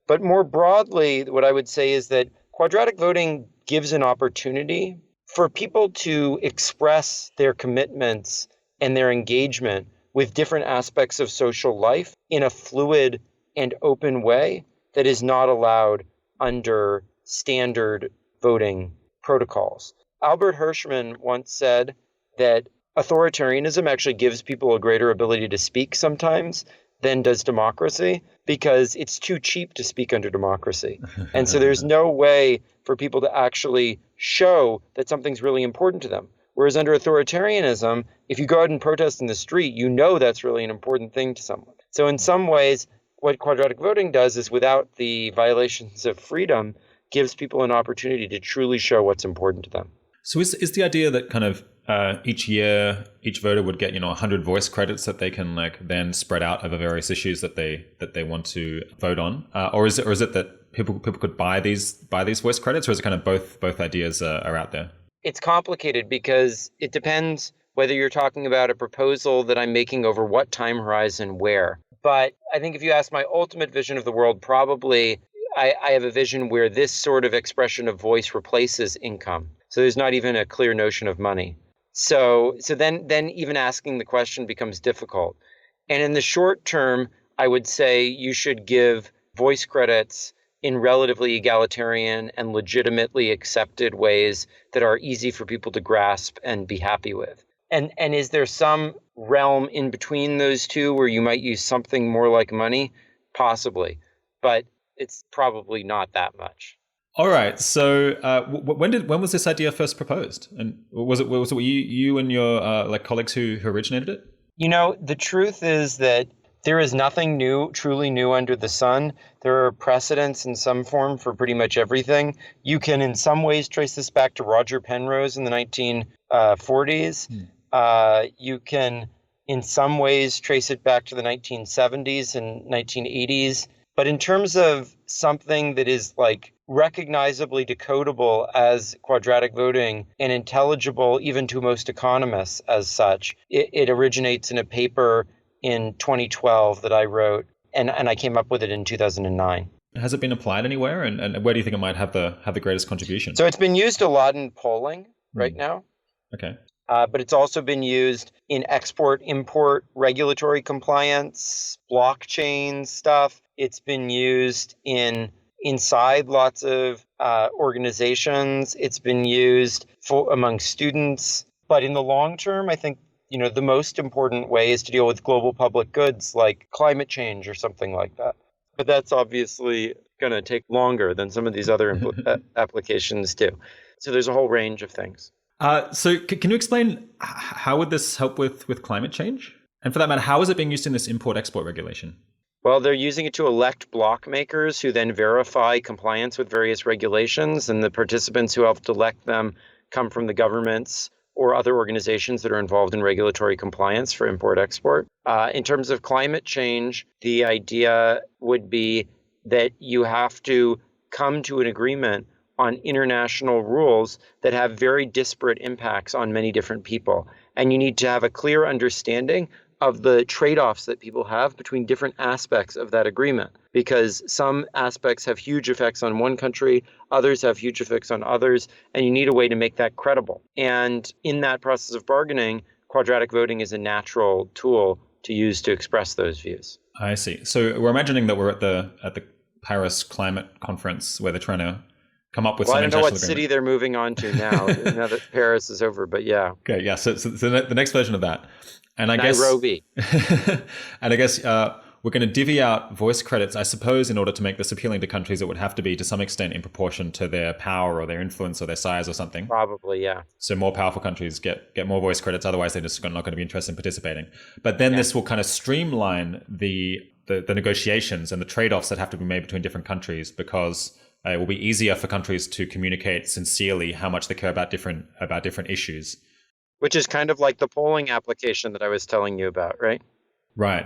But more broadly, what I would say is that quadratic voting gives an opportunity for people to express their commitments and their engagement with different aspects of social life in a fluid and open way that is not allowed under standard voting protocols. Albert Hirschman once said that authoritarianism actually gives people a greater ability to speak sometimes than does democracy, because it's too cheap to speak under democracy. And so there's no way for people to actually show that something's really important to them. Whereas under authoritarianism, if you go out and protest in the street, you know that's really an important thing to someone. So in some ways, what quadratic voting does is, without the violations of freedom, gives people an opportunity to truly show what's important to them. So is the idea that kind of each year, each voter would get 100 voice credits that they can then spread out over various issues that they want to vote on, or is it that people could buy these voice credits, or is it kind of both ideas are out there? It's complicated because it depends whether you're talking about a proposal that I'm making over what time horizon where. But I think if you ask my ultimate vision of the world, probably I have a vision where this sort of expression of voice replaces income. So there's not even a clear notion of money. So then even asking the question becomes difficult. And in the short term, I would say you should give voice credits in relatively egalitarian and legitimately accepted ways that are easy for people to grasp and be happy with. And is there some realm in between those two where you might use something more like money? Possibly, but it's probably not that much. All right. So when was this idea first proposed? And was it you and your colleagues who originated it? The truth is that there is nothing truly new under the sun. There are precedents in some form for pretty much everything. You can in some ways trace this back to Roger Penrose in the 1940s. You can in some ways trace it back to the 1970s and 1980s. But in terms of something that is like recognizably decodable as quadratic voting and intelligible even to most economists as such, it originates in a paper in 2012 that I wrote, and I came up with it in 2009. Has it been applied anywhere, and where do you think it might have the greatest contribution? So it's been used a lot in polling right now. Okay. But it's also been used in export-import regulatory compliance, blockchain stuff. It's been used inside lots of organizations. It's been used among students. But in the long term, I think the most important way is to deal with global public goods like climate change or something like that. But that's obviously going to take longer than some of these other applications do. So there's a whole range of things. So can you explain how would this help with climate change? And for that matter, how is it being used in this import-export regulation? Well, they're using it to elect block makers who then verify compliance with various regulations, and the participants who helped elect them come from the governments or other organizations that are involved in regulatory compliance for import-export. In terms of climate change, the idea would be that you have to come to an agreement on international rules that have very disparate impacts on many different people. And you need to have a clear understanding of the trade-offs that people have between different aspects of that agreement, because some aspects have huge effects on one country, others have huge effects on others, and you need a way to make that credible. And in that process of bargaining, quadratic voting is a natural tool to use to express those views. I see. So we're imagining that we're at the Paris climate conference where they're trying to come up with some international agreement. I don't know what city they're moving on to now, now that Paris is over, but yeah. Okay, yeah. So the next version of that. And Nairobi. And I guess we're going to divvy out voice credits, I suppose, in order to make this appealing to countries. It would have to be to some extent in proportion to their power or their influence or their size or something. Probably, yeah. So more powerful countries get more voice credits. Otherwise, they're just not going to be interested in participating. But then this will kind of streamline the negotiations and the trade-offs that have to be made between different countries, because it will be easier for countries to communicate sincerely how much they care about different issues. Which is kind of like the polling application that I was telling you about, right? Right.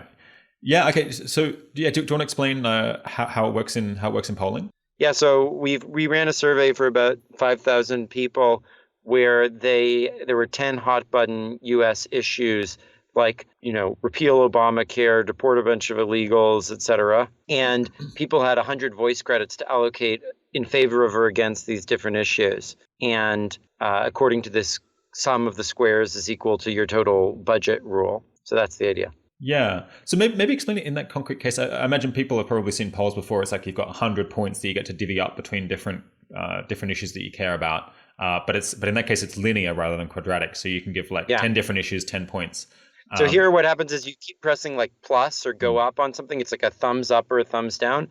Yeah. Okay. So, yeah, do you want to explain how it works in polling? Yeah. So we ran a survey for about 5,000 people where there were 10 hot button U.S. issues like repeal Obamacare, deport a bunch of illegals, et cetera. And people had 100 voice credits to allocate in favor of or against these different issues. And according to this, sum of the squares is equal to your total budget rule. So that's the idea. Yeah. So maybe explain it in that concrete case. I imagine people have probably seen polls before. It's like you've got 100 points that you get to divvy up between different issues that you care about. But in that case, it's linear rather than quadratic. So you can give 10 different issues, 10 points. So here what happens is you keep pressing plus or go up on something. It's like a thumbs up or a thumbs down.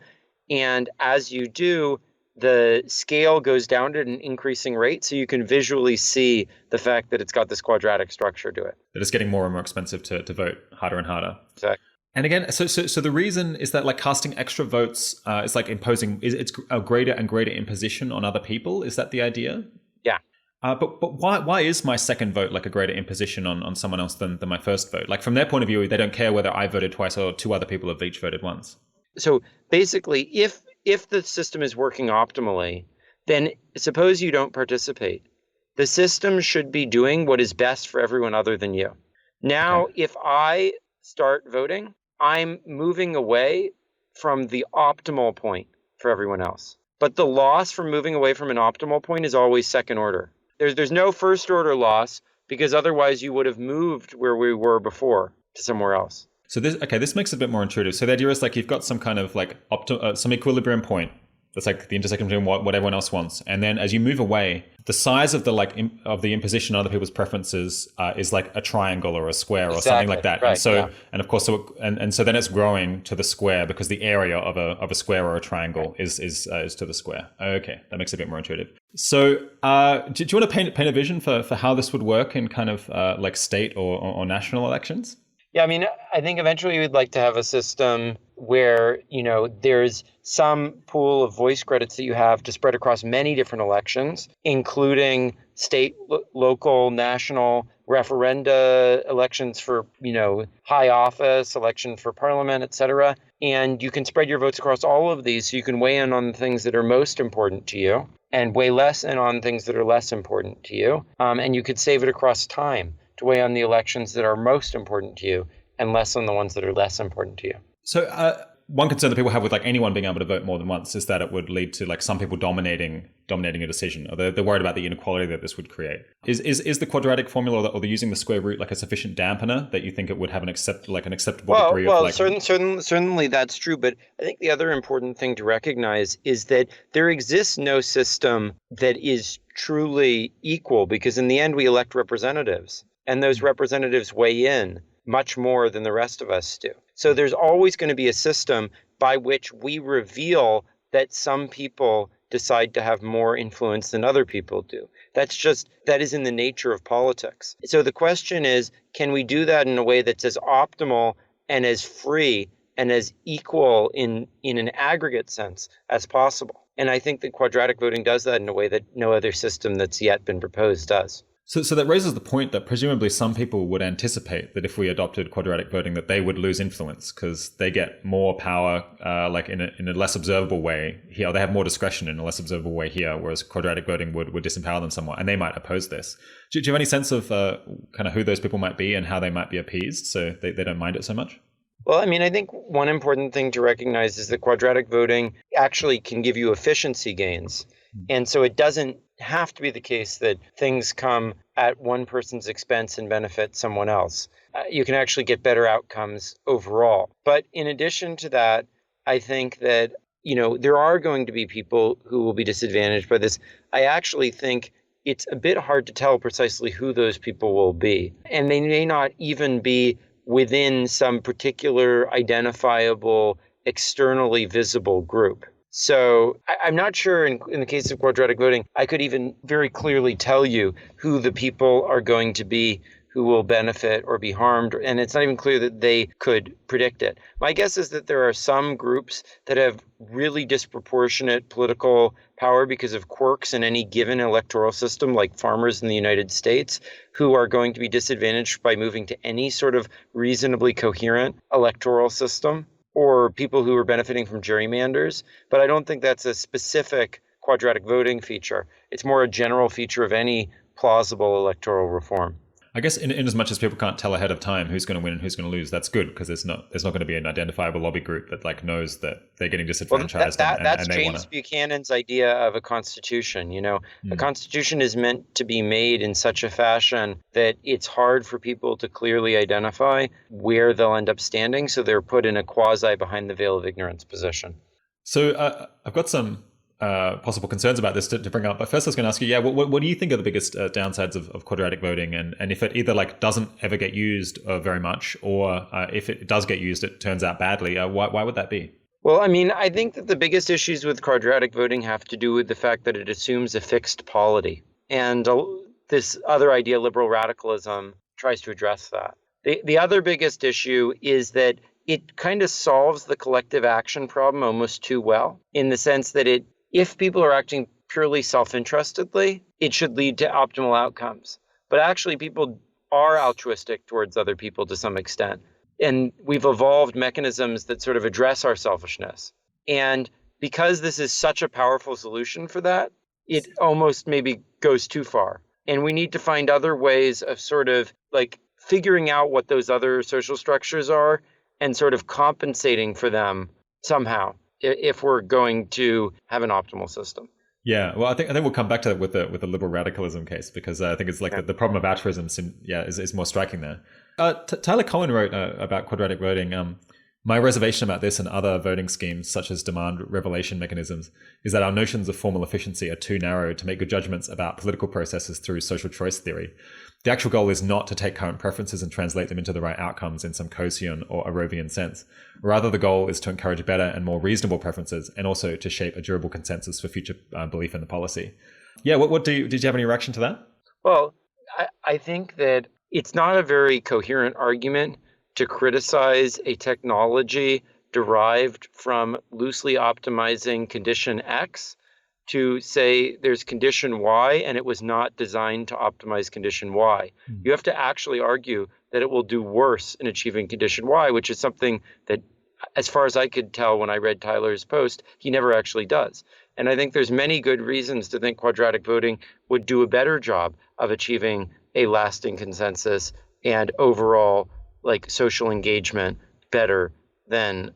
And as you do, the scale goes down at an increasing rate, so you can visually see the fact that it's got this quadratic structure to it. That it's getting more and more expensive to vote harder and harder. Exactly. And again, so the reason is that casting extra votes is imposing, it's a greater and greater imposition on other people. Is that the idea? Yeah. But why is my second vote a greater imposition on someone else than my first vote? From their point of view, they don't care whether I voted twice or two other people have each voted once. So basically, if the system is working optimally, then suppose you don't participate. The system should be doing what is best for everyone other than you. Now, If I start voting, I'm moving away from the optimal point for everyone else. But the loss from moving away from an optimal point is always second order. There's no first order loss, because otherwise you would have moved where we were before to somewhere else. So this makes it a bit more intuitive. So the idea is you've got some kind of some equilibrium point, That's like the intersection between what everyone else wants. And then as you move away, the size of the of the imposition on other people's preferences is like a triangle or a square or something like that. Right, and so, and of course, so then it's growing to the square because the area of a square or a triangle is to the square. Okay, that makes it a bit more intuitive. So, do you want to paint a vision for how this would work in kind of like state or national elections? Yeah, I mean, I think eventually we'd like to have a system where, there's some pool of voice credits that you have to spread across many different elections, including state, local, national, referenda, elections for, high office, election for parliament, et cetera. And you can spread your votes across all of these so you can weigh in on the things that are most important to you and weigh less in on things that are less important to you. And you could save it across time to weigh on the elections that are most important to you and less on the ones that are less important to you. So one concern that people have with like anyone being able to vote more than once is that it would lead to like some people dominating a decision, or they're worried about the inequality that this would create. Is the quadratic formula or the using the square root like a sufficient dampener that you think it would have an acceptable degree of like... Certainly that's true. But I think the other important thing to recognize is that there exists no system that is truly equal, because in the end we elect representatives, and those representatives weigh in much more than the rest of us do. So there's always going to be a system by which we reveal that some people decide to have more influence than other people do. That is in the nature of politics. So the question is, can we do that in a way that's as optimal and as free and as equal in an aggregate sense as possible? And I think that quadratic voting does that in a way that no other system that's yet been proposed does. So that raises the point that presumably some people would anticipate that if we adopted quadratic voting, that they would lose influence because they get more power, like in a less observable way here. They have more discretion in a less observable way here, whereas quadratic voting would disempower them somewhat, and they might oppose this. Do you have any sense of kind of who those people might be and how they might be appeased so they don't mind it so much? Well, I mean, I think one important thing to recognize is that quadratic voting actually can give you efficiency gains. And so it doesn't have to be the case that things come at one person's expense and benefit someone else. You can actually get better outcomes overall. But in addition to that, I think that, there are going to be people who will be disadvantaged by this. I actually think it's a bit hard to tell precisely who those people will be. And they may not even be within some particular identifiable, externally visible group. So I'm not sure in the case of quadratic voting, I could even very clearly tell you who the people are going to be who will benefit or be harmed. And it's not even clear that they could predict it. My guess is that there are some groups that have really disproportionate political power because of quirks in any given electoral system, like farmers in the United States, who are going to be disadvantaged by moving to any sort of reasonably coherent electoral system, or people who are benefiting from gerrymanders. But I don't think that's a specific quadratic voting feature. It's more a general feature of any plausible electoral reform. I guess in as much as people can't tell ahead of time who's going to win and who's going to lose, that's good because there's not going to be an identifiable lobby group that like knows that they're getting disadvantaged. Well, that's and James Buchanan's idea of a constitution. A constitution is meant to be made in such a fashion that it's hard for people to clearly identify where they'll end up standing. So they're put in a quasi behind the veil of ignorance position. So I've got some possible concerns about this to bring up. But first I was going to ask you, what do you think are the biggest downsides of quadratic voting? And if it either like doesn't ever get used very much, or if it does get used, it turns out badly, why would that be? Well, I mean, I think that the biggest issues with quadratic voting have to do with the fact that it assumes a fixed polity. And this other idea, liberal radicalism, tries to address that. The other biggest issue is that it kind of solves the collective action problem almost too well, in the sense that if people are acting purely self-interestedly, it should lead to optimal outcomes. But actually, people are altruistic towards other people to some extent. And we've evolved mechanisms that sort of address our selfishness. And because this is such a powerful solution for that, it almost maybe goes too far. And we need to find other ways of sort of like figuring out what those other social structures are and sort of compensating for them somehow, if we're going to have an optimal system. Yeah, well, I think we'll come back to that with the liberal radicalism case, because I think it's like the problem of altruism is more striking there. Tyler Cohen wrote about quadratic voting. My reservation about this and other voting schemes, such as demand revelation mechanisms, is that our notions of formal efficiency are too narrow to make good judgments about political processes through social choice theory. The actual goal is not to take current preferences and translate them into the right outcomes in some Coasian or Arovian sense. Rather, the goal is to encourage better and more reasonable preferences and also to shape a durable consensus for future belief in the policy. Yeah, did you have any reaction to that? Well, I think that it's not a very coherent argument to criticize a technology derived from loosely optimizing condition X to say there's condition Y and it was not designed to optimize condition Y. You have to actually argue that it will do worse in achieving condition Y, which is something that, as far as I could tell when I read Tyler's post, he never actually does. And I think there's many good reasons to think quadratic voting would do a better job of achieving a lasting consensus and overall social engagement better than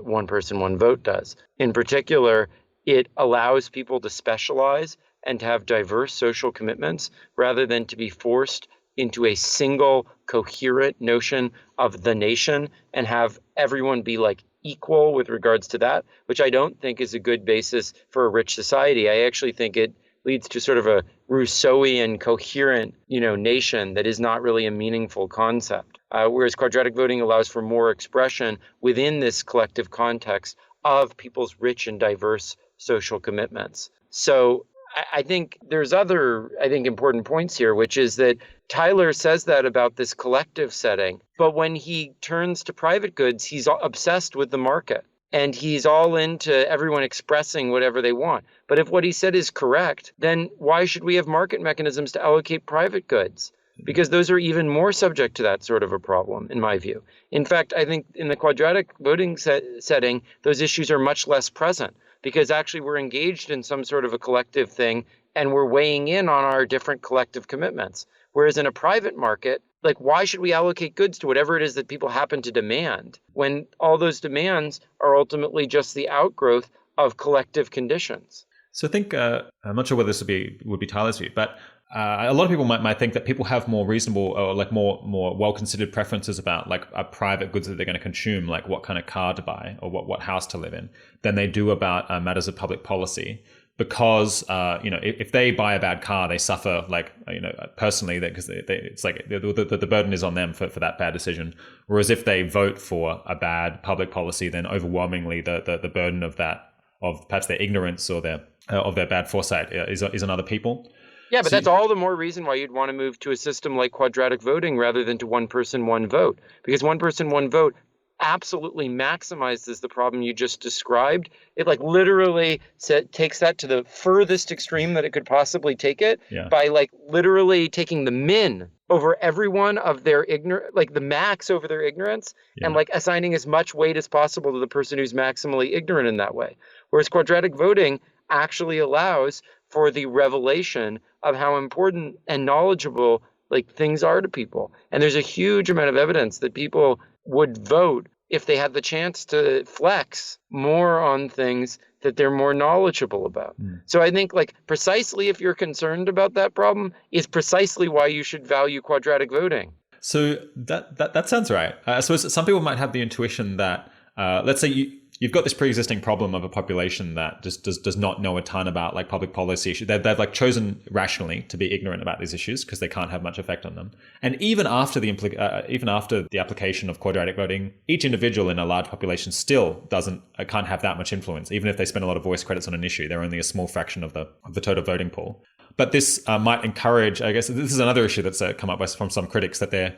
one person, one vote does. In particular, it allows people to specialize and to have diverse social commitments rather than to be forced into a single coherent notion of the nation and have everyone be equal with regards to that, which I don't think is a good basis for a rich society. I actually think it leads to sort of a Rousseauian coherent, nation that is not really a meaningful concept. Whereas quadratic voting allows for more expression within this collective context of people's rich and diverse social commitments. So I think there's other, important points here, which is that Tyler says that about this collective setting, but when he turns to private goods, he's obsessed with the market. And he's all into everyone expressing whatever they want. But if what he said is correct, then why should we have market mechanisms to allocate private goods? Because those are even more subject to that sort of a problem, in my view. In fact, I think in the quadratic voting setting, those issues are much less present because actually we're engaged in some sort of a collective thing and we're weighing in on our different collective commitments. Whereas in a private market, why should we allocate goods to whatever it is that people happen to demand when all those demands are ultimately just the outgrowth of collective conditions? So I think, I'm not sure whether this would be Tyler's view, but a lot of people might think that people have more reasonable or more well-considered preferences about private goods that they're going to consume, like what kind of car to buy or what house to live in, than they do about matters of public policy. Because if they buy a bad car, they suffer personally because it's the burden is on them for that bad decision. Whereas if they vote for a bad public policy, then overwhelmingly the burden of perhaps their ignorance or of their bad foresight is on other people. Yeah, but that's all the more reason why you'd want to move to a system like quadratic voting rather than to one person, one vote. Because one person, one vote absolutely maximizes the problem you just described. It literally takes that to the furthest extreme that it could possibly take it by literally taking the min over everyone of their the max over their ignorance and assigning as much weight as possible to the person who's maximally ignorant in that way. Whereas quadratic voting actually allows for the revelation of how important and knowledgeable things are to people. And there's a huge amount of evidence that people would vote if they had the chance to flex more on things that they're more knowledgeable about. So I think precisely if you're concerned about that problem is precisely why you should value quadratic voting. So that sounds right. I suppose some people might have the intuition that let's say you've got this pre-existing problem of a population that just does not know a ton about public policy issues. They've chosen rationally to be ignorant about these issues because they can't have much effect on them. And even after the application of quadratic voting, each individual in a large population still can't have that much influence. Even if they spend a lot of voice credits on an issue, they're only a small fraction of the total voting pool. But this might encourage, I guess, this is another issue that's come up from some critics, that they're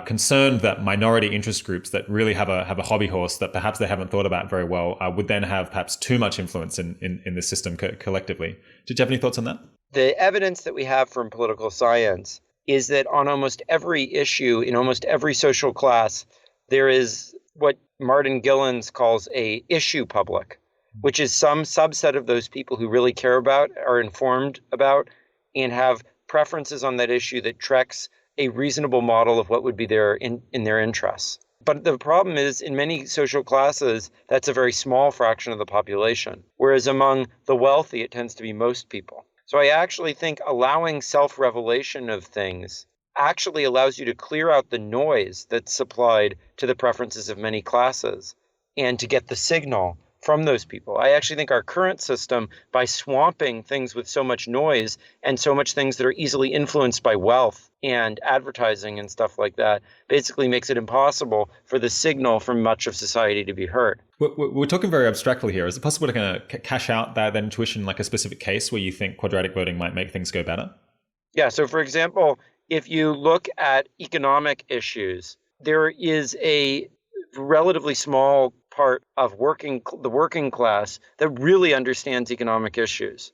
concerned that minority interest groups that really have a hobby horse that perhaps they haven't thought about very well would then have perhaps too much influence in this system collectively. Did you have any thoughts on that? The evidence that we have from political science is that on almost every issue, in almost every social class, there is what Martin Gillens calls a issue public, which is some subset of those people who really care about, are informed about, and have preferences on that issue that treks a reasonable model of what would be in their interests. But the problem is, in many social classes, that's a very small fraction of the population, whereas among the wealthy, it tends to be most people. So I actually think allowing self-revelation of things actually allows you to clear out the noise that's supplied to the preferences of many classes and to get the signal from those people. I actually think our current system, by swamping things with so much noise and so much things that are easily influenced by wealth and advertising and stuff like that, basically makes it impossible for the signal from much of society to be heard. We're talking very abstractly here. Is it possible to kind of cash out that intuition, like a specific case where you think quadratic voting might make things go better? Yeah, so for example, if you look at economic issues, there is a relatively small part of the working class that really understands economic issues.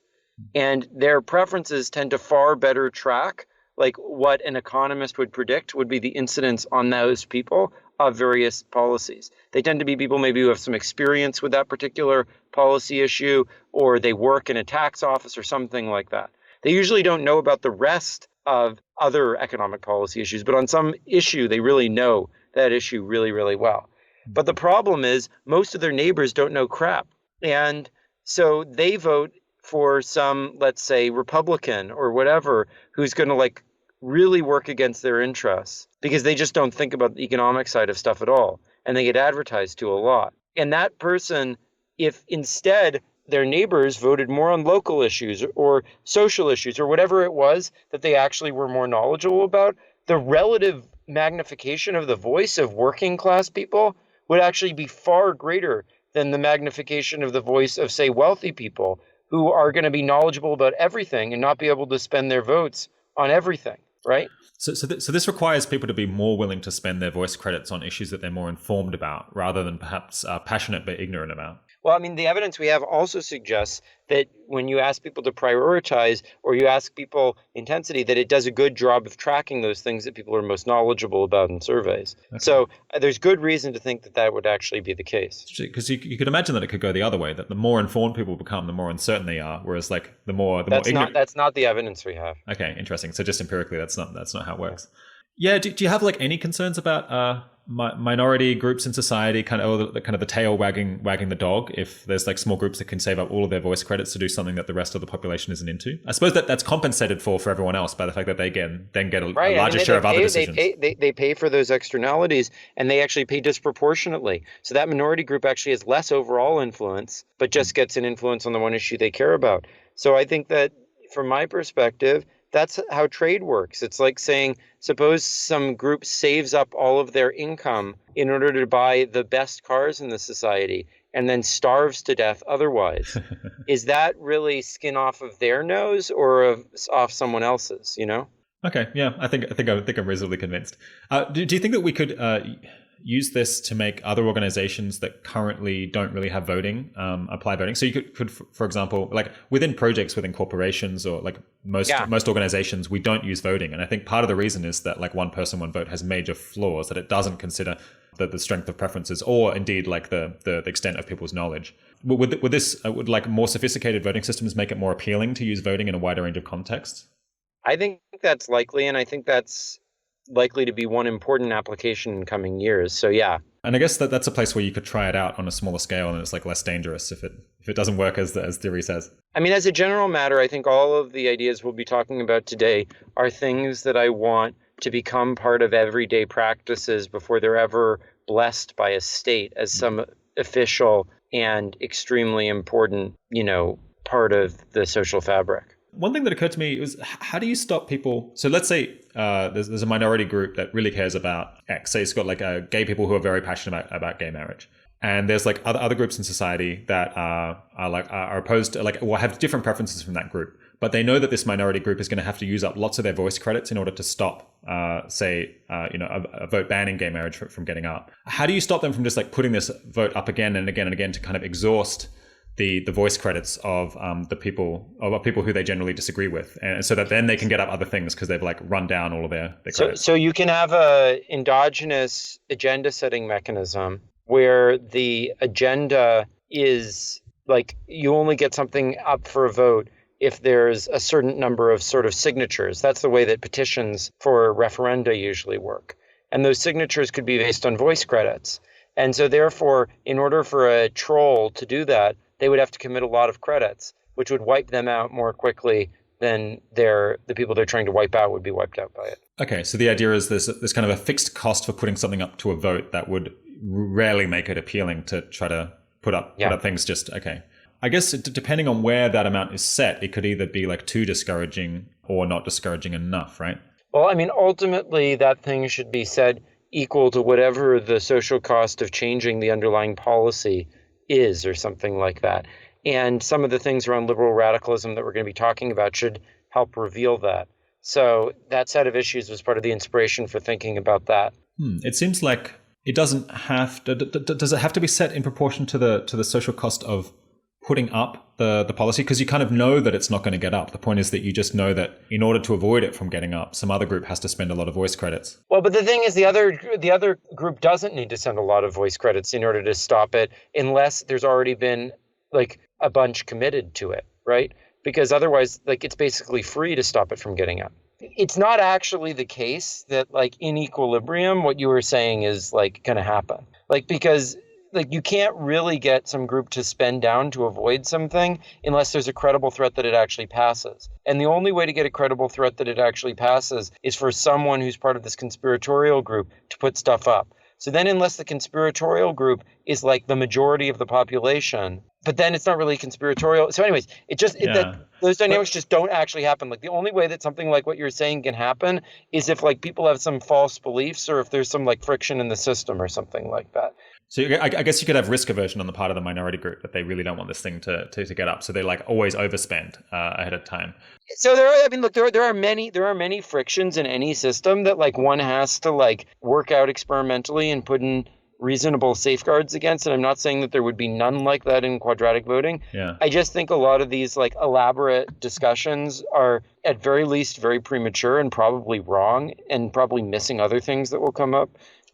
And their preferences tend to far better track like what an economist would predict would be the incidence on those people of various policies. They tend to be people maybe who have some experience with that particular policy issue, or they work in a tax office or something like that. They usually don't know about the rest of other economic policy issues, but on some issue, they really know that issue really, really well. But the problem is most of their neighbors don't know crap. And so they vote for some, let's say, Republican or whatever, who's going to like really work against their interests because they just don't think about the economic side of stuff at all. And they get advertised to a lot. And that person, if instead their neighbors voted more on local issues or social issues or whatever it was that they actually were more knowledgeable about, the relative magnification of the voice of working class people would actually be far greater than the magnification of the voice of, say, wealthy people who are going to be knowledgeable about everything and not be able to spend their votes on everything, right? So this requires people to be more willing to spend their voice credits on issues that they're more informed about rather than perhaps passionate but ignorant about. Well, I mean, the evidence we have also suggests that when you ask people to prioritize or you ask people intensity, that it does a good job of tracking those things that people are most knowledgeable about in surveys. Okay. So there's good reason to think that that would actually be the case. Because you could imagine that it could go the other way, that the more informed people become, the more uncertain they are, whereas like the more ignorant. That's not the evidence we have. Okay, interesting. So just empirically, that's not how it works. Yeah. Do you have like any concerns about minority groups in society, kind of the tail wagging the dog, if there's like small groups that can save up all of their voice credits to do something that the rest of the population isn't into? I suppose that's compensated for everyone else by the fact that they then get a larger share of other decisions. They pay for those externalities, and they actually pay disproportionately. So that minority group actually has less overall influence, but just gets an influence on the one issue they care about. So I think that from my perspective, that's how trade works. It's like saying, suppose some group saves up all of their income in order to buy the best cars in the society and then starves to death otherwise. Is that really skin off of their nose or off someone else's, you know? Okay, yeah, I think I'm reasonably convinced. Do you think that we could use this to make other organizations that currently don't really have voting apply voting? So you could, for example, like within projects, within corporations, or like most organizations, we don't use voting. And I think part of the reason is that like one person, one vote has major flaws, that it doesn't consider the strength of preferences or indeed like the extent of people's knowledge. Would like more sophisticated voting systems make it more appealing to use voting in a wider range of contexts? I think that's likely, and I think that's likely to be one important application in coming years. So yeah. And I guess that's a place where you could try it out on a smaller scale, and it's like less dangerous if it doesn't work as theory says. I mean, as a general matter, I think all of the ideas we'll be talking about today are things that I want to become part of everyday practices before they're ever blessed by a state as some official and extremely important, part of the social fabric. One thing that occurred to me was, how do you stop people? So let's say there's a minority group that really cares about X. Say it's got like gay people who are very passionate about gay marriage, and there's like other groups in society that are opposed to, like, or have different preferences from that group. But they know that this minority group is going to have to use up lots of their voice credits in order to stop, a vote banning gay marriage from getting up. How do you stop them from just like putting this vote up again and again and again to kind of exhaust the voice credits of people who they generally disagree with, and so that then they can get up other things because they've like run down all of their credits? So you can have a endogenous agenda setting mechanism where the agenda is like you only get something up for a vote if there's a certain number of sort of signatures. That's the way that petitions for referenda usually work. And those signatures could be based on voice credits. And so therefore, in order for a troll to do that, they would have to commit a lot of credits, which would wipe them out more quickly then the people they're trying to wipe out would be wiped out by it. Okay, so the idea is there's kind of a fixed cost for putting something up to a vote that would rarely make it appealing to try to put up things just, okay. I guess depending on where that amount is set, it could either be like too discouraging or not discouraging enough, right? Well, I mean, ultimately, that thing should be set equal to whatever the social cost of changing the underlying policy is, or something like that. And some of the things around liberal radicalism that we're going to be talking about should help reveal that. So that set of issues was part of the inspiration for thinking about that. It seems like it doesn't have to, does it have to be set in proportion to the social cost of putting up the policy? Because you kind of know that it's not going to get up. The point is that you just know that in order to avoid it from getting up, some other group has to spend a lot of voice credits. Well, but the thing is, the other group doesn't need to send a lot of voice credits in order to stop it, unless there's already been like a bunch committed to it, right? Because otherwise, like, it's basically free to stop it from getting up. It's not actually the case that, like, in equilibrium, what you were saying is like going to happen. Like, because like, you can't really get some group to spend down to avoid something unless there's a credible threat that it actually passes. And the only way to get a credible threat that it actually passes is for someone who's part of this conspiratorial group to put stuff up. So then, unless the conspiratorial group is like the majority of the population, but then it's not really conspiratorial. So anyways, those dynamics just don't actually happen. Like, the only way that something like what you're saying can happen is if like people have some false beliefs, or if there's some like friction in the system or something like that. So I guess you could have risk aversion on the part of the minority group, that they really don't want this thing to get up. So they like always overspend ahead of time. So there are many frictions in any system that like one has to like work out experimentally and put in reasonable safeguards against. And I'm not saying that there would be none like that in quadratic voting. Yeah. I just think a lot of these like elaborate discussions are at very least very premature and probably wrong, and probably missing other things that will come up.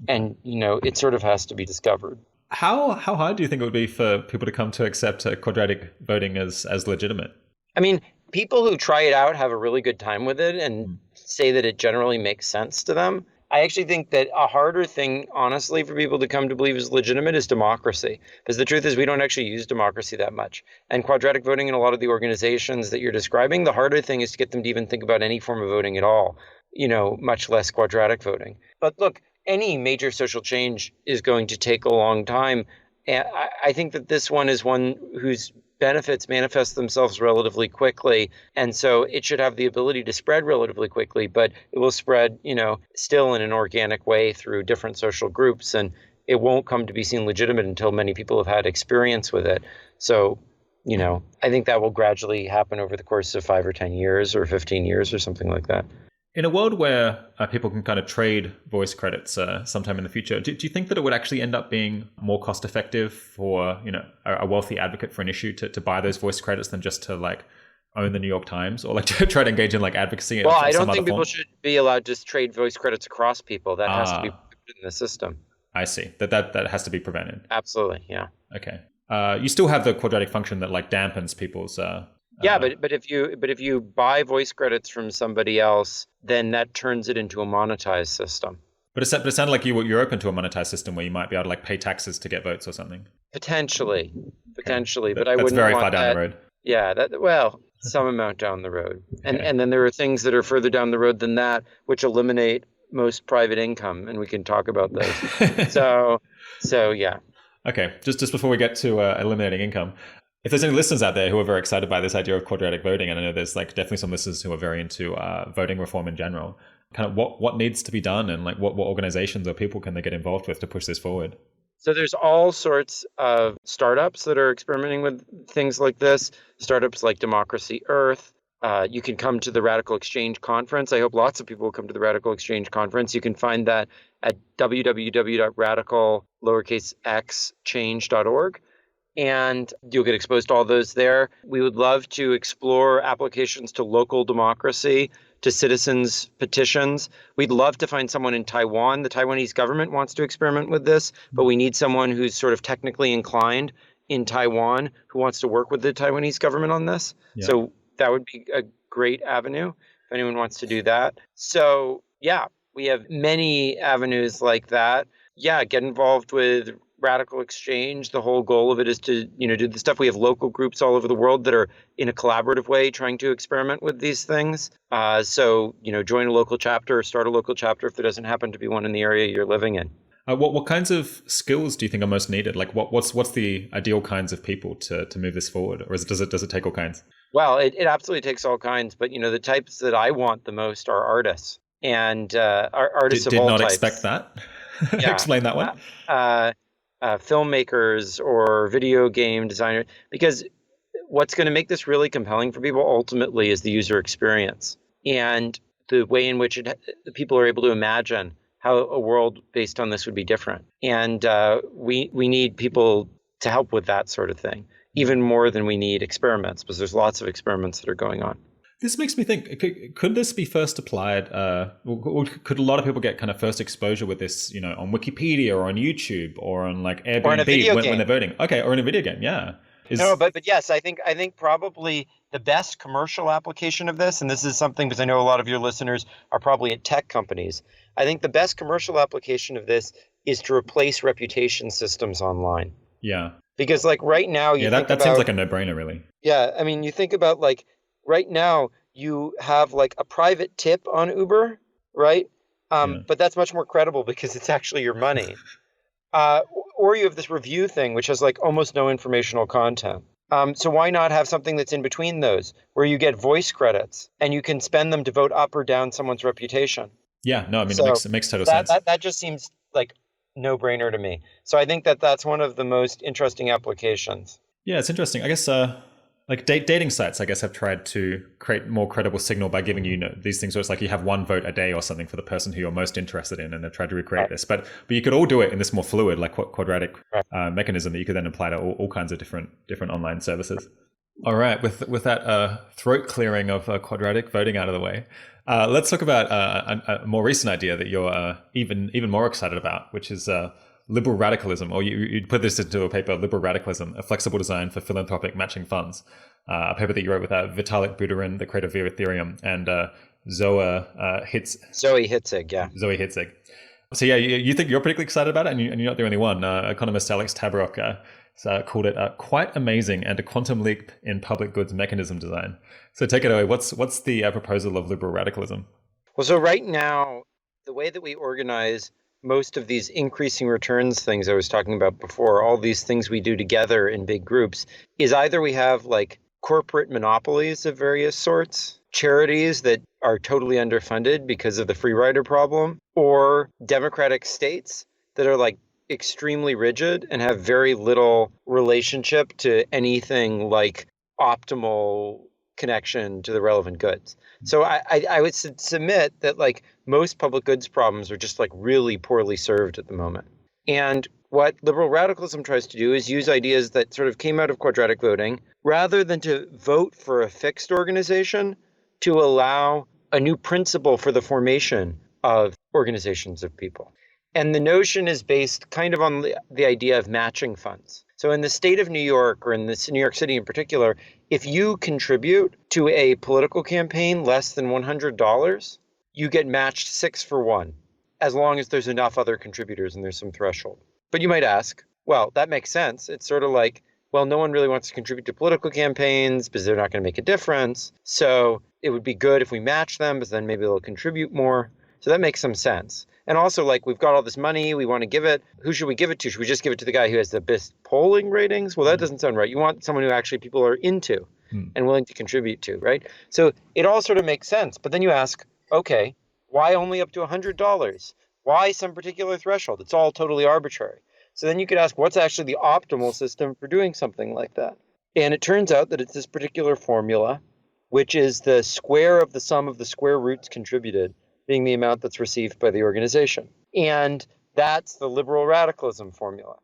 And, you know, it sort of has to be discovered. How hard do you think it would be for people to come to accept quadratic voting as legitimate? I mean, people who try it out have a really good time with it and say that it generally makes sense to them. I actually think that a harder thing, honestly, for people to come to believe is legitimate is democracy. Because the truth is, we don't actually use democracy that much. And quadratic voting in a lot of the organizations that you're describing, the harder thing is to get them to even think about any form of voting at all, you know, much less quadratic voting. But look, any major social change is going to take a long time. And I think that this one is one whose benefits manifest themselves relatively quickly. And so it should have the ability to spread relatively quickly, but it will spread, you know, still in an organic way through different social groups. And it won't come to be seen legitimate until many people have had experience with it. So, you know, I think that will gradually happen over the course of 5 or 10 years or 15 years or something like that. In a world where people can kind of trade voice credits sometime in the future, do you think that it would actually end up being more cost effective for, you know, a wealthy advocate for an issue to buy those voice credits than just to like own the New York Times, or like to try to engage in like advocacy? Well, I don't think people should be allowed to trade voice credits across people. That has to be in the system. I see. That has to be prevented. Absolutely, yeah. Okay. You still have the quadratic function that like dampens people's yeah, but if you buy voice credits from somebody else, then that turns it into a monetized system. But it sounded like you're open to a monetized system where you might be able to like pay taxes to get votes or something. Potentially, okay. But I wouldn't. That's very want far down that. the road. Yeah, some amount down the road, and Okay. and then there are things that are further down the road than that, which eliminate most private income, and we can talk about those. so yeah. Okay, just before we get to eliminating income. If there's any listeners out there who are very excited by this idea of quadratic voting, and I know there's like definitely some listeners who are very into voting reform in general, kind of what needs to be done, and like what organizations or people can they get involved with to push this forward? So there's all sorts of startups that are experimenting with things like this. Startups like Democracy Earth. You can come to the Radical Exchange Conference. I hope lots of people will come to the Radical Exchange Conference. You can find that at www.radical-x-change.org. And you'll get exposed to all those there. We would love to explore applications to local democracy, to citizens' petitions. We'd love to find someone in Taiwan. The Taiwanese government wants to experiment with this, but we need someone who's sort of technically inclined in Taiwan who wants to work with the Taiwanese government on this. Yeah. So that would be a great avenue if anyone wants to do that. So yeah, we have many avenues like that. Yeah, get involved with radical exchange. The whole goal of it is to, do the stuff. We have local groups all over the world that are in a collaborative way trying to experiment with these things. So, join a local chapter or start a local chapter if there doesn't happen to be one in the area you're living in. What kinds of skills do you think are most needed? Like what's the ideal kinds of people to move this forward, or does it take all kinds? Well, it absolutely takes all kinds, but the types that I want the most are artists and artists of all types. Did not expect that. Yeah. Explain that one. Filmmakers or video game designers, because what's going to make this really compelling for people ultimately is the user experience and the way in which people are able to imagine how a world based on this would be different. And we need people to help with that sort of thing, even more than we need experiments, because there's lots of experiments that are going on. This makes me think, could this be first applied, or could a lot of people get kind of first exposure with this, on Wikipedia or on YouTube or on like Airbnb when they're voting? Okay, or in a video game, yeah. No, but yes, I think probably the best commercial application of this, and this is something because I know a lot of your listeners are probably at tech companies. I think the best commercial application of this is to replace reputation systems online. Yeah. Because like right now, that seems like a no-brainer, really. Yeah, I mean, you think about like right now, you have like a private tip on Uber, right? But that's much more credible because it's actually your money. Or you have this review thing, which has like almost no informational content. So why not have something that's in between those, where you get voice credits and you can spend them to vote up or down someone's reputation? Yeah, no, I mean, it makes total sense. That just seems like no-brainer to me. So I think that's one of the most interesting applications. Yeah, it's interesting. I guess like dating sites, I guess, have tried to create more credible signal by giving you these things where it's like you have one vote a day or something for the person who you're most interested in, and they've tried to recreate this. But you could all do it in this more fluid, like quadratic mechanism that you could then apply to all kinds of different online services. All right, with that throat clearing of quadratic voting out of the way, let's talk about a more recent idea that you're even more excited about, which is liberal radicalism, or you put this into a paper, Liberal Radicalism, a flexible design for philanthropic matching funds, a paper that you wrote with Vitalik Buterin, the creator of Ethereum, and Zoe Hitzig, yeah. Zoe Hitzig. So yeah, you think you're particularly excited about it, and you're not the only one. Economist Alex Tabarrok called it quite amazing and a quantum leap in public goods mechanism design. So take it away. What's the proposal of liberal radicalism? Well, so right now, the way that we organize most of these increasing returns things I was talking about before, all these things we do together in big groups, is either we have like corporate monopolies of various sorts, charities that are totally underfunded because of the free rider problem, or democratic states that are like extremely rigid and have very little relationship to anything like optimal connection to the relevant goods. So I would submit that like most public goods problems are just like really poorly served at the moment. And what liberal radicalism tries to do is use ideas that sort of came out of quadratic voting, rather than to vote for a fixed organization, to allow a new principle for the formation of organizations of people. And the notion is based kind of on the idea of matching funds. So in the state of New York, or in this New York City in particular, if you contribute to a political campaign less than $100, you get matched 6 for 1, as long as there's enough other contributors and there's some threshold. But you might ask, well, that makes sense. It's sort of like, well, no one really wants to contribute to political campaigns because they're not going to make a difference. So it would be good if we match them, because then maybe they'll contribute more. So that makes some sense. And also, like, we've got all this money, we want to give it. Who should we give it to? Should we just give it to the guy who has the best polling ratings? Well, that doesn't sound right. You want someone who actually people are into and willing to contribute to, right? So it all sort of makes sense. But then you ask, okay, why only up to $100? Why some particular threshold? It's all totally arbitrary. So then you could ask, what's actually the optimal system for doing something like that? And it turns out that it's this particular formula, which is the square of the sum of the square roots contributed being the amount that's received by the organization. And that's the liberal radicalism formula.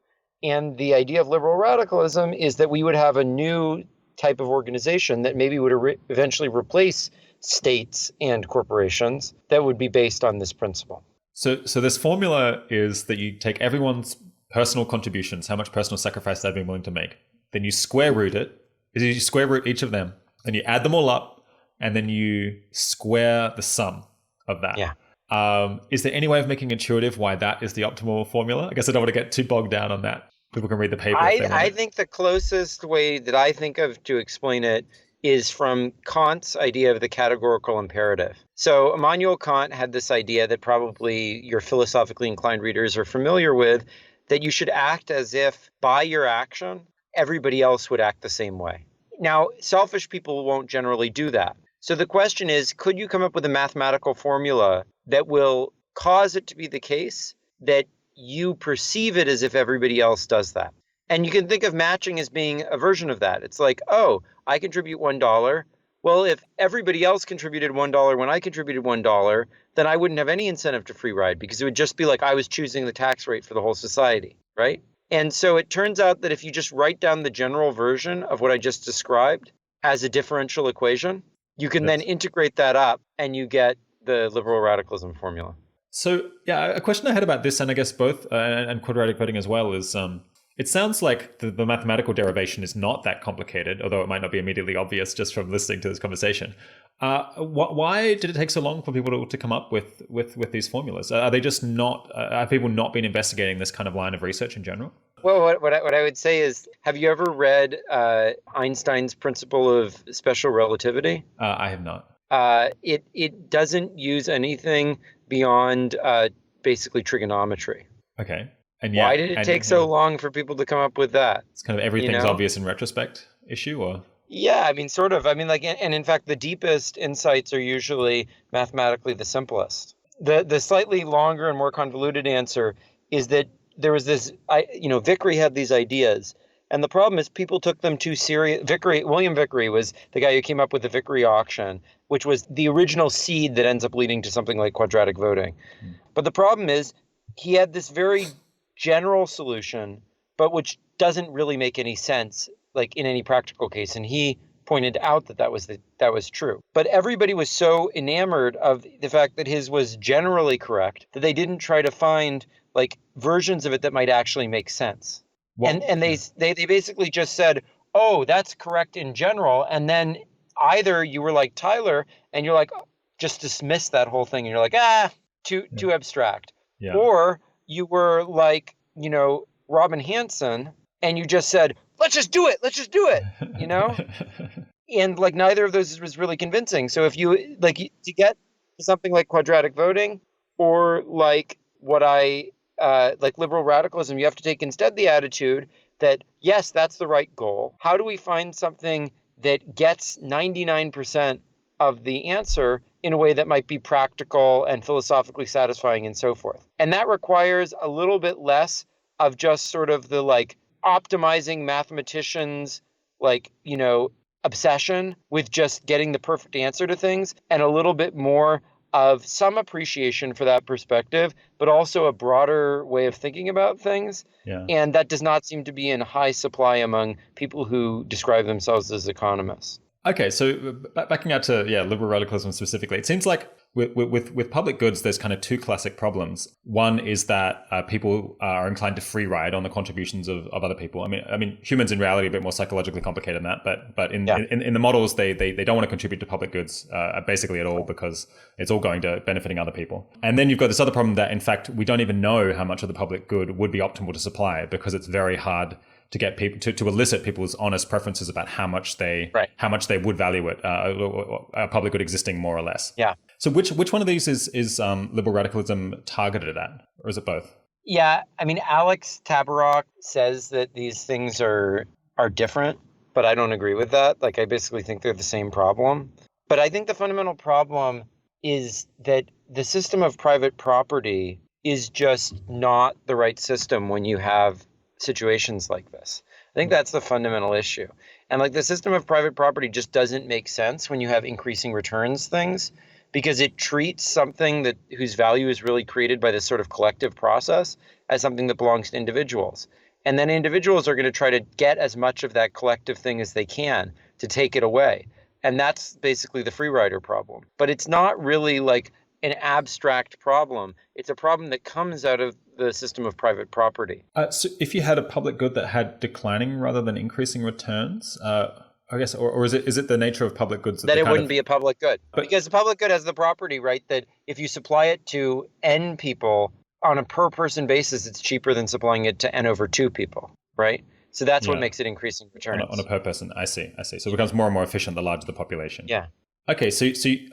And the idea of liberal radicalism is that we would have a new type of organization that maybe would eventually replace states and corporations that would be based on this principle. So this formula is that you take everyone's personal contributions, how much personal sacrifice they've been willing to make. Then you square root it. You square root each of them. Then you add them all up, and then you square the sum of that. Yeah. Is there any way of making intuitive why that is the optimal formula? I guess I don't want to get too bogged down on that. People can read the paper. I think the closest way that I think of to explain it is from Kant's idea of the categorical imperative. So Immanuel Kant had this idea that probably your philosophically inclined readers are familiar with, that you should act as if by your action, everybody else would act the same way. Now, selfish people won't generally do that. So the question is, could you come up with a mathematical formula that will cause it to be the case that you perceive it as if everybody else does that? And you can think of matching as being a version of that. It's like, oh, I contribute $1. Well, if everybody else contributed $1 when I contributed $1, then I wouldn't have any incentive to free ride, because it would just be like I was choosing the tax rate for the whole society, right? And so it turns out that if you just write down the general version of what I just described as a differential equation, you can then integrate that up and you get the liberal radicalism formula. So, yeah, a question I had about this, and I guess both and quadratic voting as well, is it sounds like the mathematical derivation is not that complicated, although it might not be immediately obvious just from listening to this conversation. Why did it take so long for people to come up with these formulas? Are they just not? Have people not been investigating this kind of line of research in general? Well, what I would say is, have you ever read Einstein's principle of special relativity? I have not. It doesn't use anything beyond basically trigonometry. Okay. And why did it take so long for people to come up with that? It's kind of everything's obvious in retrospect issue, or? Yeah, I mean, sort of. I mean, like, and in fact, the deepest insights are usually mathematically the simplest. The slightly longer and more convoluted answer is that there was this, Vickrey had these ideas. And the problem is people took them too serious. William Vickrey was the guy who came up with the Vickrey auction, which was the original seed that ends up leading to something like quadratic voting. But the problem is he had this very general solution, but which doesn't really make any sense, like in any practical case. And he pointed out that was true. But everybody was so enamored of the fact that his was generally correct that they didn't try to find like versions of it that might actually make sense. And they basically just said, oh, that's correct in general. And then either you were like Tyler and you're like, just dismiss that whole thing. And you're like, too abstract. Yeah. Or you were like, Robin Hanson, and you just said, let's just do it, And like neither of those was really convincing. So if you like to get something like quadratic voting or like what like liberal radicalism, you have to take instead the attitude that, yes, that's the right goal. How do we find something that gets 99% of the answer in a way that might be practical and philosophically satisfying and so forth? And that requires a little bit less of just sort of the like optimizing mathematicians, like, obsession with just getting the perfect answer to things, and a little bit more of some appreciation for that perspective, but also a broader way of thinking about things. Yeah. And that does not seem to be in high supply among people who describe themselves as economists. Okay, so backing out to liberal radicalism specifically, it seems like with public goods, there's kind of two classic problems. One is that people are inclined to free ride on the contributions of other people. I mean, humans in reality are a bit more psychologically complicated than that, but in the models, they don't want to contribute to public goods basically at all, because it's all going to benefiting other people. And then you've got this other problem that, in fact, we don't even know how much of the public good would be optimal to supply, because it's very hard to get people to elicit people's honest preferences about how much they would value it, a public good existing more or less. Yeah. So which one of these is liberal radicalism targeted at, or is it both? Yeah, I mean, Alex Tabarrok says that these things are different, but I don't agree with that. Like, I basically think they're the same problem. But I think the fundamental problem is that the system of private property is just not the right system when you have situations like this. I think that's the fundamental issue. And like the system of private property just doesn't make sense when you have increasing returns things, because it treats something whose value is really created by this sort of collective process as something that belongs to individuals. And then individuals are going to try to get as much of that collective thing as they can to take it away. And that's basically the free rider problem. But it's not really like an abstract problem. It's a problem that comes out of the system of private property. So if you had a public good that had declining rather than increasing returns, I guess, or is it the nature of public goods that it wouldn't be a public good? Because the public good has the property, right, that if you supply it to N people on a per person basis, it's cheaper than supplying it to N over 2 people. right? So that's what Yeah. makes it increasing returns. On a per person. I see. So it becomes more and more efficient the larger the population. Yeah. Okay, so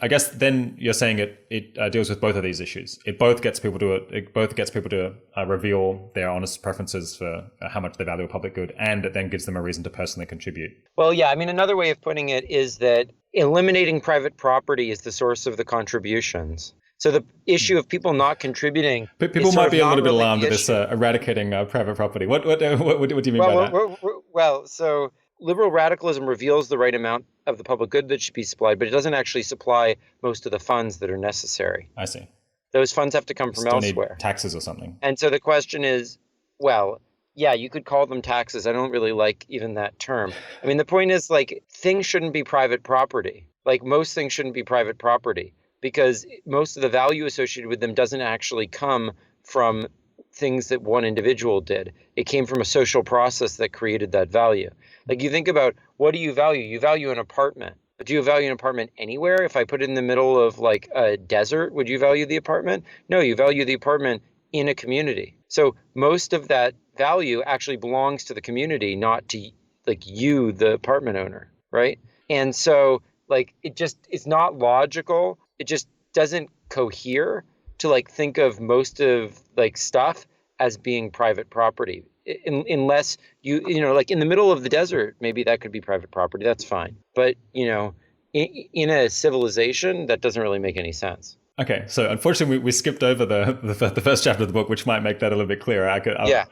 I guess then you're saying it deals with both of these issues. It both gets people to reveal their honest preferences for how much they value a public good, and it then gives them a reason to personally contribute. Well, yeah, I mean, another way of putting it is that eliminating private property is the source of the contributions. So the issue of people not contributing, People might be a little bit alarmed at this eradicating private property. What do you mean by that? Well, so liberal radicalism reveals the right amount of the public good that should be supplied, but it doesn't actually supply most of the funds that are necessary. I see. Those funds have to come from elsewhere. Need taxes or something. And so the question is, well, yeah, you could call them taxes. I don't really like even that term. I mean, the point is, like, things shouldn't be private property. Like, most things shouldn't be private property because most of the value associated with them doesn't actually come from things that one individual did. It came from a social process that created that value. Like, you think about, what do you value? You value an apartment. But do you value an apartment anywhere? If I put it in the middle of like a desert, would you value the apartment? No, you value the apartment in a community. So most of that value actually belongs to the community, not to like you, the apartment owner, right? And so like it's not logical. It just doesn't cohere to like think of most of like stuff as being private property. Unless you know, like in the middle of the desert, maybe that could be private property. That's fine. But, you know, in a civilization, that doesn't really make any sense. Okay, so unfortunately, we skipped over the first chapter of the book, which might make that a little bit clearer.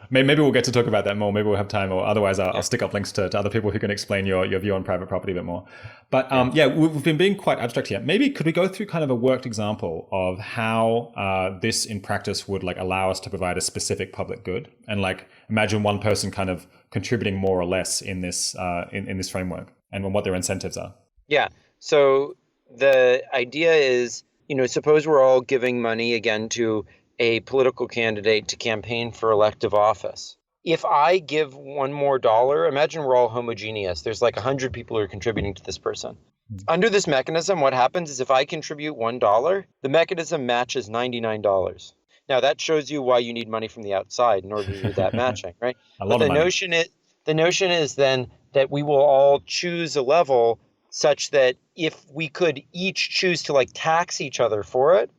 Maybe we'll get to talk about that more. Maybe we'll have time, or otherwise I'll stick up links to other people who can explain your view on private property a bit more. But we've been being quite abstract here. Maybe could we go through kind of a worked example of how this in practice would like allow us to provide a specific public good, and like imagine one person kind of contributing more or less in this in this framework, and what their incentives are. Yeah. So the idea is, you know, suppose we're all giving money again to a political candidate to campaign for elective office. If I give $1 more, imagine we're all homogeneous. There's like 100 people who are contributing to this person. Under this mechanism, what happens is if I contribute $1, the mechanism matches $99. Now that shows you why you need money from the outside in order to do that matching, right? But the notion is then that we will all choose a level such that if we could each choose to like tax each other for it,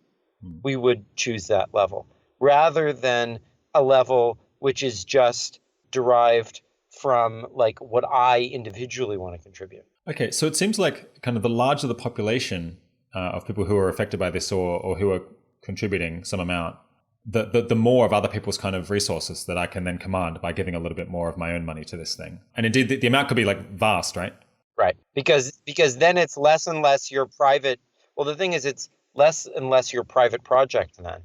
we would choose that level rather than a level which is just derived from like what I individually want to contribute. Okay, so it seems like kind of the larger the population of people who are affected by this or who are contributing some amount, the more of other people's kind of resources that I can then command by giving a little bit more of my own money to this thing. And indeed, the amount could be like vast, right? Right. Because then it's less and less your private. Well, the thing is, it's less and less your private project then.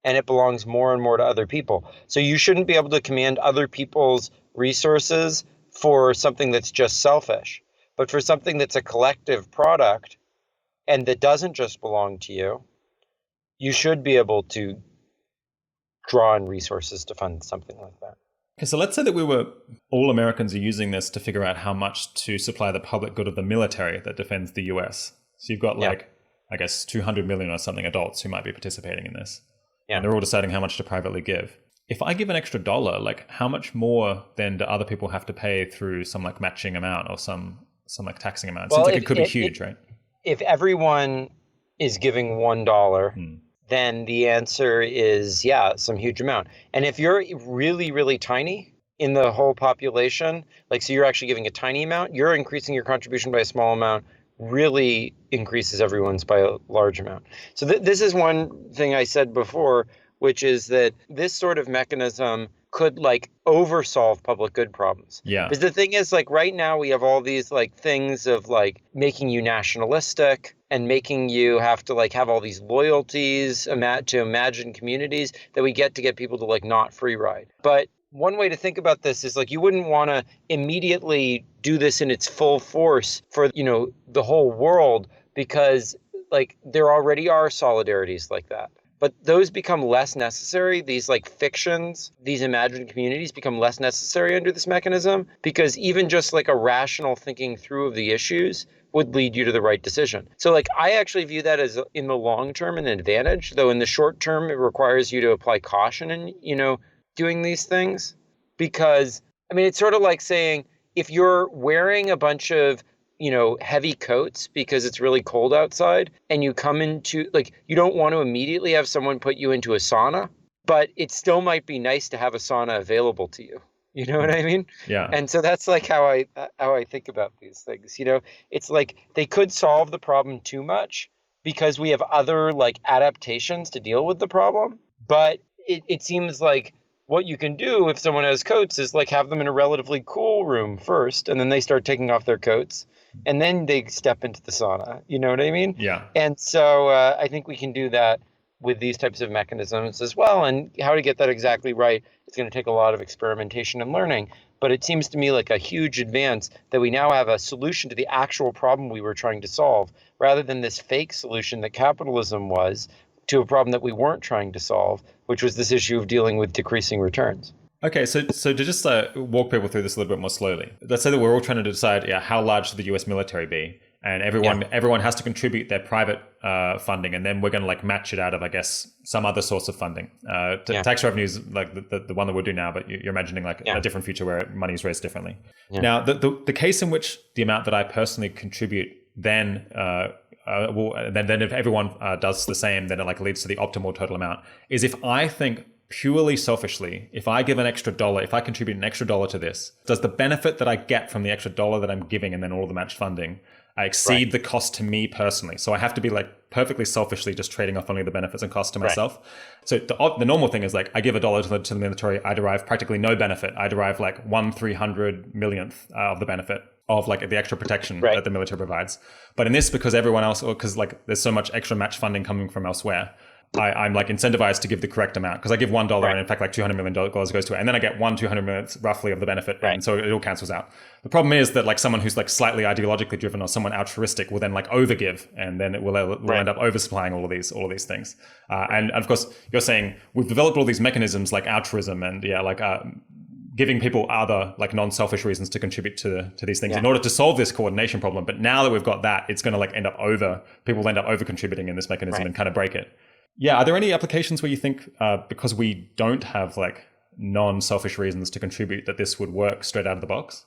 And it belongs more and more to other people. So you shouldn't be able to command other people's resources for something that's just selfish, but for something that's a collective product and that doesn't just belong to you, you should be able to draw on resources to fund something like that. Okay, so let's say that all Americans are using this to figure out how much to supply the public good of the military that defends the US. So you've got I guess 200 million or something adults who might be participating in this. Yeah. And they're all deciding how much to privately give. If I give an extra $1, like how much more then do other people have to pay through some like matching amount or some like taxing amount? It seems like it could be huge, right? If everyone is giving $1, then the answer is, some huge amount. And if you're really, really tiny in the whole population, like, so you're actually giving a tiny amount, you're increasing your contribution by a small amount, really increases everyone's by a large amount. So this is one thing I said before, which is that this sort of mechanism could like oversolve public good problems. Yeah. Because the thing is, like, right now we have all these like things of like making you nationalistic and making you have to like have all these loyalties to imagine communities that we get to get people to like not free ride. But one way to think about this is like you wouldn't want to immediately do this in its full force for, you know, the whole world, because like there already are solidarities like that. But those become less necessary. These like fictions, these imagined communities become less necessary under this mechanism, because even just like a rational thinking through of the issues would lead you to the right decision. So like I actually view that as in the long term an advantage, though in the short term it requires you to apply caution in, you know, doing these things, because I mean, it's sort of like saying if you're wearing a bunch of, heavy coats because it's really cold outside and you come into like, you don't want to immediately have someone put you into a sauna, but it still might be nice to have a sauna available to you. You know what I mean? Yeah. And so that's like how I think about these things. It's like they could solve the problem too much because we have other like adaptations to deal with the problem. But it seems like what you can do if someone has coats is like have them in a relatively cool room first, and then they start taking off their coats, and then they step into the sauna. You know what I mean? Yeah. And so I think we can do that with these types of mechanisms as well. And how to get that exactly right, it's going to take a lot of experimentation and learning. But it seems to me like a huge advance that we now have a solution to the actual problem we were trying to solve, rather than this fake solution that capitalism was to a problem that we weren't trying to solve, which was this issue of dealing with decreasing returns. Okay, so to just walk people through this a little bit more slowly, let's say that we're all trying to decide, how large should the US military be? And everyone has to contribute their private funding, and then we're going to like match it out of, I guess, some other source of funding. Tax revenues, like the one that we'll do now, but you're imagining like a different future where money is raised differently. Yeah. Now, the case in which the amount that I personally contribute then then if everyone does the same, then it like leads to the optimal total amount, is if I think purely selfishly, if I give an extra dollar, if I contribute an extra dollar to this, does the benefit that I get from the extra dollar that I'm giving and then all the matched funding exceed the cost to me personally? So I have to be like perfectly selfishly just trading off only the benefits and costs to myself. So the normal thing is like I give $1 to the military, I derive practically no benefit. I derive like 1/300 millionth of the benefit of like the extra protection that the military provides. But in this, because everyone else, or because like there's so much extra match funding coming from elsewhere, I'm like incentivized to give the correct amount, because I give $1 and in fact like $200 million goes to it, and then I get 200 millionth roughly of the benefit, and so it all cancels out. The problem is that like someone who's like slightly ideologically driven or someone altruistic will then like overgive, and then it will end up oversupplying all of these things. And of course, you're saying we've developed all these mechanisms like altruism and giving people other like non-selfish reasons to contribute to these things in order to solve this coordination problem. But now that we've got that, it's going to like people will end up over contributing in this mechanism and kind of break it. Yeah. Are there any applications where you think because we don't have like non-selfish reasons to contribute that this would work straight out of the box?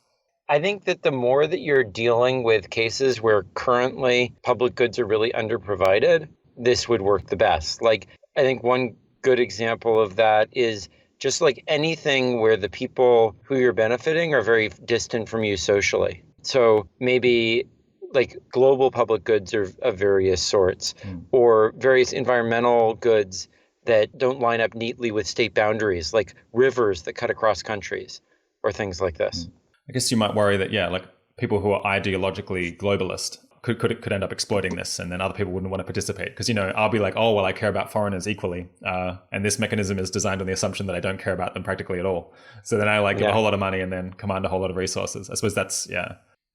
I think that the more that you're dealing with cases where currently public goods are really underprovided, this would work the best. Like, I think one good example of that is just like anything where the people who you're benefiting are very distant from you socially. So maybe like global public goods of various sorts, or various environmental goods that don't line up neatly with state boundaries, like rivers that cut across countries or things like this. I guess you might worry that, like people who are ideologically globalist could end up exploiting this, and then other people wouldn't want to participate because, I'll be like, oh, well, I care about foreigners equally. And this mechanism is designed on the assumption that I don't care about them practically at all. So then I give a whole lot of money and then command a whole lot of resources. I suppose that's,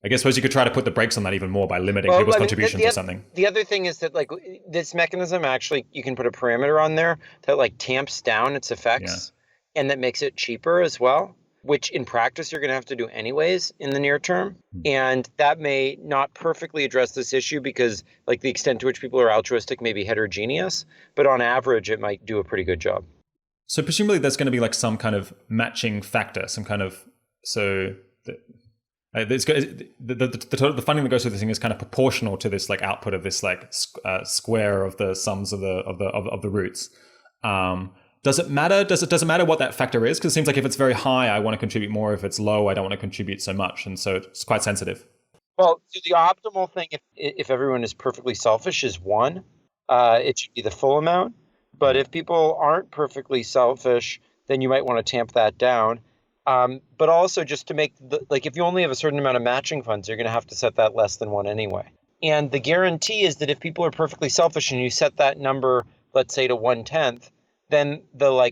I suppose you could try to put the brakes on that even more by limiting people's contributions or something. The other thing is that like this mechanism, actually, you can put a parameter on there that like tamps down its effects and that makes it cheaper as well, which in practice you're going to have to do anyways in the near term. And that may not perfectly address this issue because like the extent to which people are altruistic may be heterogeneous, but on average, it might do a pretty good job. So presumably there's going to be like some kind of matching factor, some kind of, the funding that goes through this thing is kind of proportional to this like output of this like square of the sums of the roots. Does it matter? Does it matter what that factor is? Because it seems like if it's very high, I want to contribute more. If it's low, I don't want to contribute so much, and so it's quite sensitive. Well, so the optimal thing, if everyone is perfectly selfish, is 1. It should be the full amount. But if people aren't perfectly selfish, then you might want to tamp that down. But also just to make if you only have a certain amount of matching funds, you're going to have to set that less than 1 anyway. And the guarantee is that if people are perfectly selfish and you set that number, let's say to 1/10, then the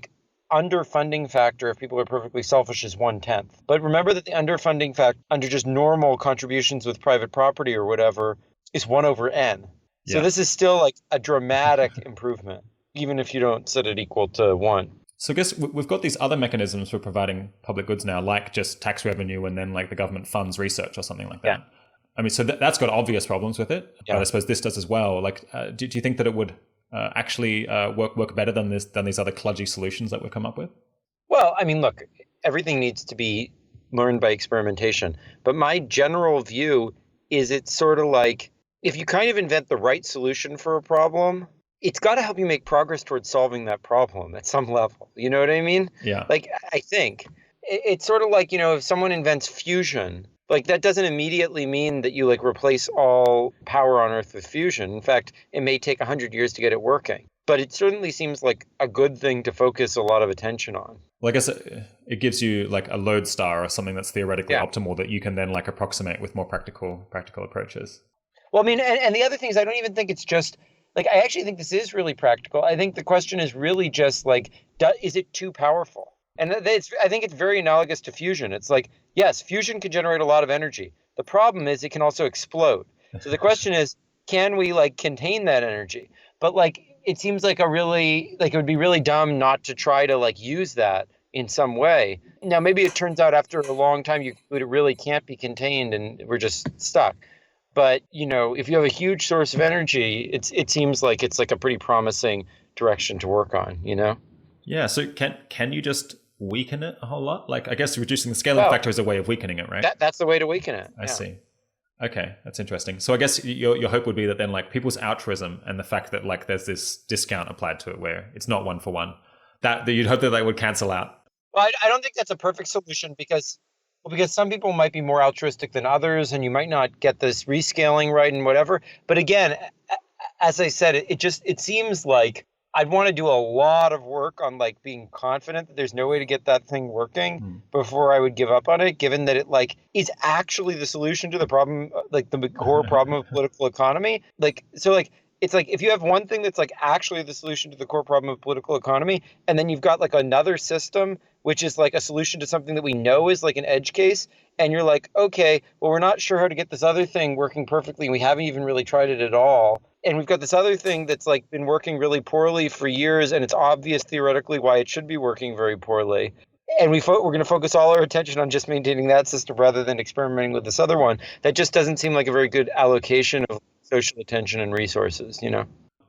underfunding factor, if people are perfectly selfish, is 1/10. But remember that the underfunding factor under just normal contributions with private property or whatever is 1/n. So this is still like a dramatic improvement, even if you don't set it equal to 1. So I guess we've got these other mechanisms for providing public goods now, like just tax revenue and then like the government funds research or something like that. Yeah. I mean, so that's got obvious problems with it, but I suppose this does as well. Like, do you think that it would actually work better than these other kludgy solutions that we've come up with? Well, I mean, look, everything needs to be learned by experimentation. But my general view is it's sort of like if you kind of invent the right solution for a problem, it's got to help you make progress towards solving that problem at some level. You know what I mean? Yeah. Like, I think it's sort of like, if someone invents fusion, like that doesn't immediately mean that you like replace all power on Earth with fusion. In fact, it may take 100 years to get it working. But it certainly seems like a good thing to focus a lot of attention on. Well, I guess it gives you like a lodestar or something that's theoretically optimal that you can then like approximate with more practical approaches. Well, I mean, and the other thing is I don't even think it's just like, I actually think this is really practical. I think the question is really just like, is it too powerful? And I think it's very analogous to fusion. It's like, yes, fusion can generate a lot of energy. The problem is it can also explode. So the question is, can we like contain that energy? But like, it seems like it would be really dumb not to try to like use that in some way. Now, maybe it turns out after a long time, you conclude it really can't be contained and we're just stuck. But, if you have a huge source of energy, it seems like it's like a pretty promising direction to work on, Yeah. So can you just weaken it a whole lot? Like, I guess reducing the scaling factor is a way of weakening it, right? That's the way to weaken it. I see. Okay, that's interesting. So I guess your hope would be that then like people's altruism and the fact that like there's this discount applied to it where it's not one for one, that you'd hope that they would cancel out. Well, I don't think that's a perfect solution because some people might be more altruistic than others, and you might not get this rescaling right and whatever. But again, as I said, it seems like I'd want to do a lot of work on like being confident that there's no way to get that thing working before I would give up on it, given that it like is actually the solution to the problem, like the core problem of political economy. Like, so like, it's like if you have one thing that's like actually the solution to the core problem of political economy, and then you've got like another system which is like a solution to something that we know is like an edge case, and you're like, okay, well, we're not sure how to get this other thing working perfectly, and we haven't even really tried it at all. And we've got this other thing that's like been working really poorly for years, and it's obvious theoretically why it should be working very poorly. And we're going to focus all our attention on just maintaining that system rather than experimenting with this other one. That just doesn't seem like a very good allocation of social attention and resources,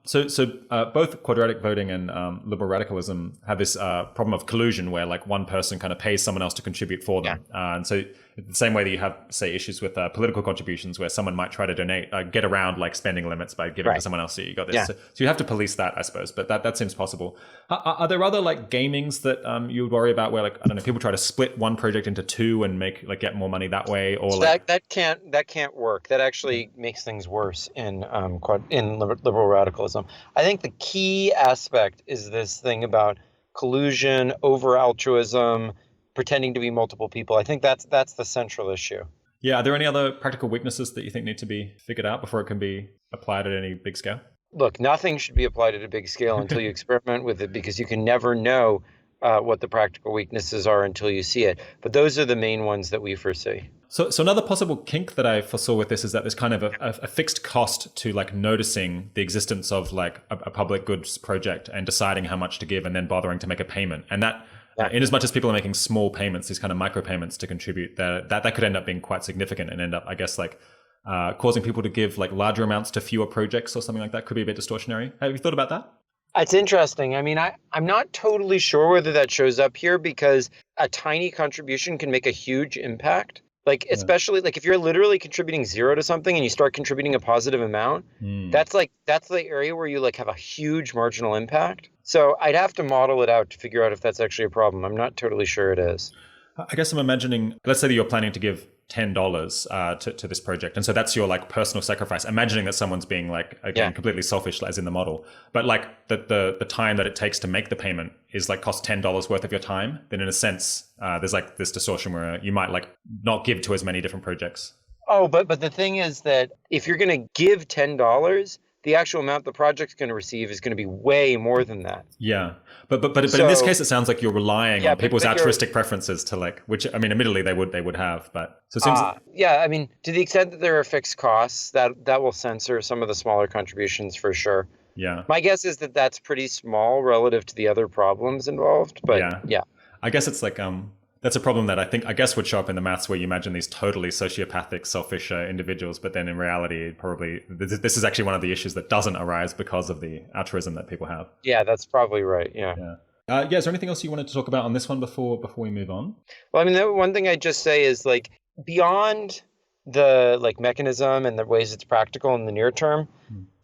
So both quadratic voting and liberal radicalism have this problem of collusion where like one person kind of pays someone else to contribute for them. And so the same way that you have, say, issues with political contributions where someone might try to donate, get around like spending limits by giving to someone else. So you got this. Yeah. So you have to police that, I suppose, but that seems possible. Are there other like gamings that you would worry about where like, I don't know, people try to split one project into two and make like get more money that way? Or so like that can't work. That actually makes things worse in liberal radicalism. I think the key aspect is this thing about collusion, over altruism, pretending to be multiple people. I think that's the central issue. Yeah. Are there any other practical weaknesses that you think need to be figured out before it can be applied at any big scale? Look, nothing should be applied at a big scale until you experiment with it, because you can never know what the practical weaknesses are until you see it. But those are the main ones that we foresee. So another possible kink that I foresaw with this is that there's kind of a fixed cost to like noticing the existence of like a public goods project and deciding how much to give and then bothering to make a payment. And that, in as much as people are making small payments, these kind of micropayments to contribute, that could end up being quite significant and end up, I guess, like causing people to give like larger amounts to fewer projects or something like that. Could be a bit distortionary. Have you thought about that? It's interesting. I mean, I'm not totally sure whether that shows up here, because a tiny contribution can make a huge impact. Like, especially like if you're literally contributing zero to something and you start contributing a positive amount, that's the area where you like have a huge marginal impact. So I'd have to model it out to figure out if that's actually a problem. I'm not totally sure it is. I guess I'm imagining, let's say that you're planning to give $10 to this project. And so that's your like personal sacrifice, imagining that someone's being like, again, completely selfish as in the model. But like the time that it takes to make the payment is like cost $10 worth of your time. Then in a sense, there's like this distortion where you might like not give to as many different projects. Oh, but the thing is that if you're going to give $10, the actual amount the project's going to receive is going to be way more than that. Yeah. But in this case, it sounds like you're relying on people's altruistic preferences to like, which, I mean, admittedly they would have, but so it seems I mean, to the extent that there are fixed costs, that will censor some of the smaller contributions for sure. Yeah. My guess is that that's pretty small relative to the other problems involved, but yeah. I guess it's like, that's a problem that I guess would show up in the maths where you imagine these totally sociopathic, selfish individuals, but then in reality, probably this is actually one of the issues that doesn't arise because of the altruism that people have. Yeah, that's probably right. Yeah. Yeah, is there anything else you wanted to talk about on this one before we move on? Well, I mean, the one thing I'd just say is like beyond the like mechanism and the ways it's practical in the near term,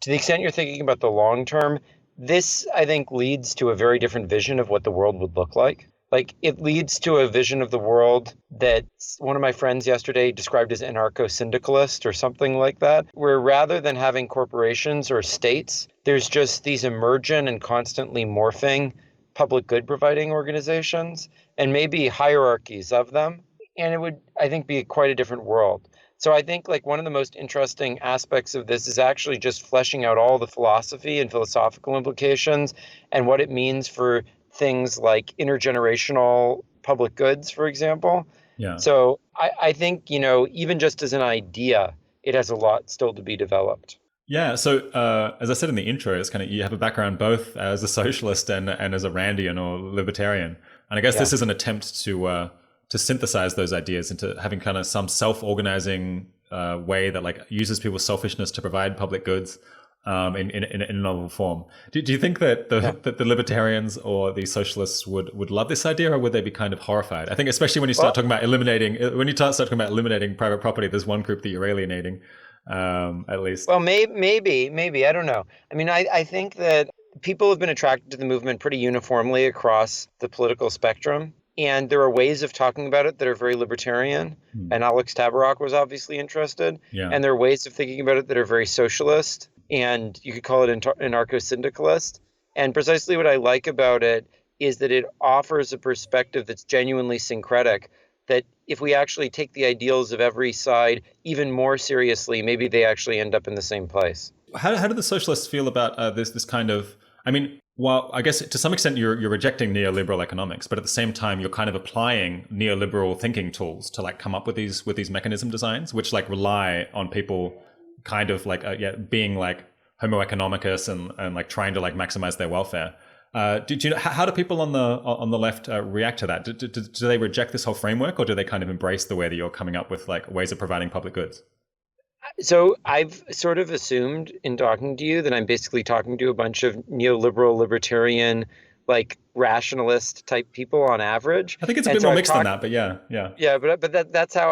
to the extent you're thinking about the long term, this I think leads to a very different vision of what the world would look like. Like it leads to a vision of the world that one of my friends yesterday described as anarcho-syndicalist or something like that, where rather than having corporations or states, there's just these emergent and constantly morphing public good providing organizations and maybe hierarchies of them. And it would, I think, be quite a different world. So I think like one of the most interesting aspects of this is actually just fleshing out all the philosophy and philosophical implications and what it means for things like intergenerational public goods, for example. Yeah. So I think, even just as an idea, it has a lot still to be developed. Yeah. So as I said in the intro, it's kind of you have a background both as a socialist and as a Randian or libertarian, and I guess this is an attempt to synthesize those ideas into having kind of some self-organizing way that like uses people's selfishness to provide public goods in a novel form. Do you think that the libertarians or the socialists would love this idea, or would they be kind of horrified? I think especially when you start talking about eliminating private property, there's one group that you're alienating, at least. Well, maybe I don't know. I mean, I think that people have been attracted to the movement pretty uniformly across the political spectrum. And there are ways of talking about it that are very libertarian. And Alex Tabarrok was obviously interested. Yeah. And there are ways of thinking about it that are very socialist. And you could call it anarcho-syndicalist. And precisely what I like about it is that it offers a perspective that's genuinely syncretic, that if we actually take the ideals of every side even more seriously, maybe they actually end up in the same place. How do the socialists feel about this kind of, I mean, well, I guess to some extent you're rejecting neoliberal economics, but at the same time you're kind of applying neoliberal thinking tools to like come up with these mechanism designs, which like rely on people kind of like being like homo economicus and like trying to like maximize their welfare. How do people on the left react to that? Do they reject this whole framework, or do they kind of embrace the way that you're coming up with like ways of providing public goods? So I've sort of assumed in talking to you that I'm basically talking to a bunch of neoliberal, libertarian, like rationalist type people on average. I think it's a bit more mixed than that, but yeah. Yeah, but that's how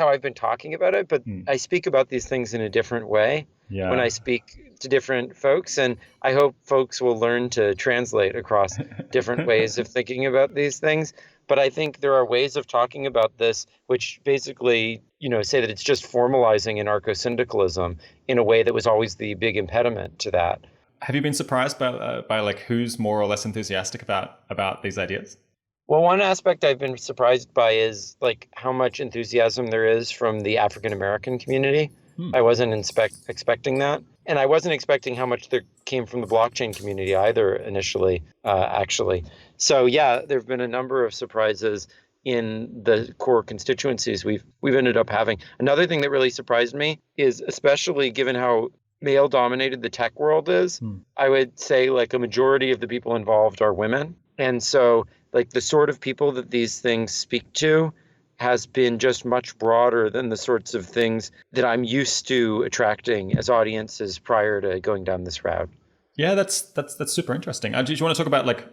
I've been talking about it. But I speak about these things in a different way when I speak to different folks, and I hope folks will learn to translate across different ways of thinking about these things. But I think there are ways of talking about this which basically, say that it's just formalizing anarcho-syndicalism in a way that was always the big impediment to that. Have you been surprised by like who's more or less enthusiastic about these ideas? Well, one aspect I've been surprised by is like how much enthusiasm there is from the African American community. I wasn't expecting that. And I wasn't expecting how much there came from the blockchain community either initially, actually. So yeah, there have been a number of surprises in the core constituencies we've ended up having. Another thing that really surprised me is, especially given how male dominated the tech world is, I would say like a majority of the people involved are women. And so like the sort of people that these things speak to has been just much broader than the sorts of things that I'm used to attracting as audiences prior to going down this route. Yeah, that's super interesting. Do you want to talk about like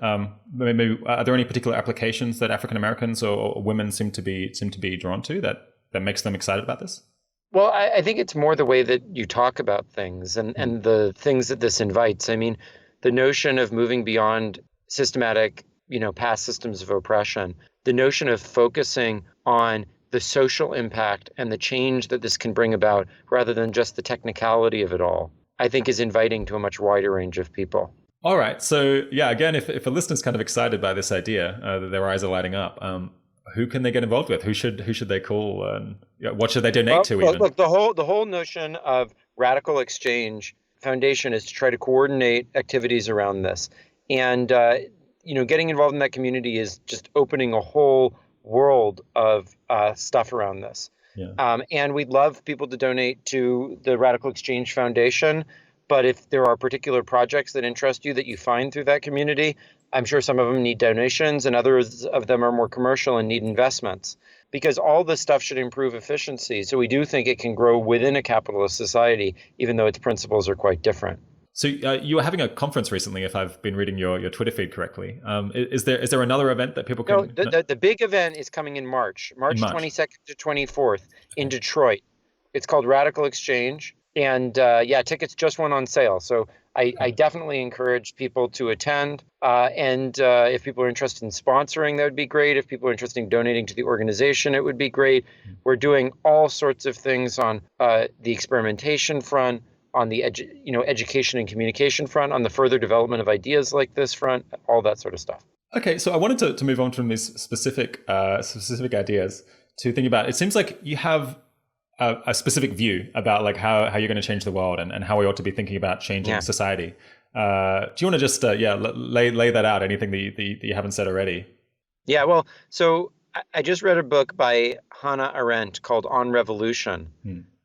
maybe are there any particular applications that African Americans or women seem to be drawn to that makes them excited about this? Well, I think it's more the way that you talk about things and the things that this invites. I mean, the notion of moving beyond systematic, past systems of oppression, the notion of focusing on the social impact and the change that this can bring about rather than just the technicality of it all, I think is inviting to a much wider range of people. All right. So yeah, again, if a listener's kind of excited by this idea, their eyes are lighting up, who can they get involved with? Who should they call? And what should they donate to even? Look, the whole notion of Radical Exchange Foundation is to try to coordinate activities around this. And, getting involved in that community is just opening a whole world of stuff around this. Yeah. And we'd love people to donate to the Radical Exchange Foundation. But if there are particular projects that interest you that you find through that community, I'm sure some of them need donations and others of them are more commercial and need investments. Because all this stuff should improve efficiency. So we do think it can grow within a capitalist society, even though its principles are quite different. So you were having a conference recently, if I've been reading your Twitter feed correctly. Is there another event that people can? No, the big event is coming in March, March 22nd to 24th in Detroit. It's called Radical Exchange. And tickets just went on sale. So I definitely encourage people to attend. And if people are interested in sponsoring, that would be great. If people are interested in donating to the organization, it would be great. We're doing all sorts of things on the experimentation front, on the education and communication front, on the further development of ideas like this front, all that sort of stuff. Okay, so I wanted to move on from these specific ideas to think about. It seems like you have a specific view about like how you're going to change the world and how we ought to be thinking about changing society. Do you want to just lay that out? Anything that you haven't said already? Yeah, well, so I just read a book by Hannah Arendt called On Revolution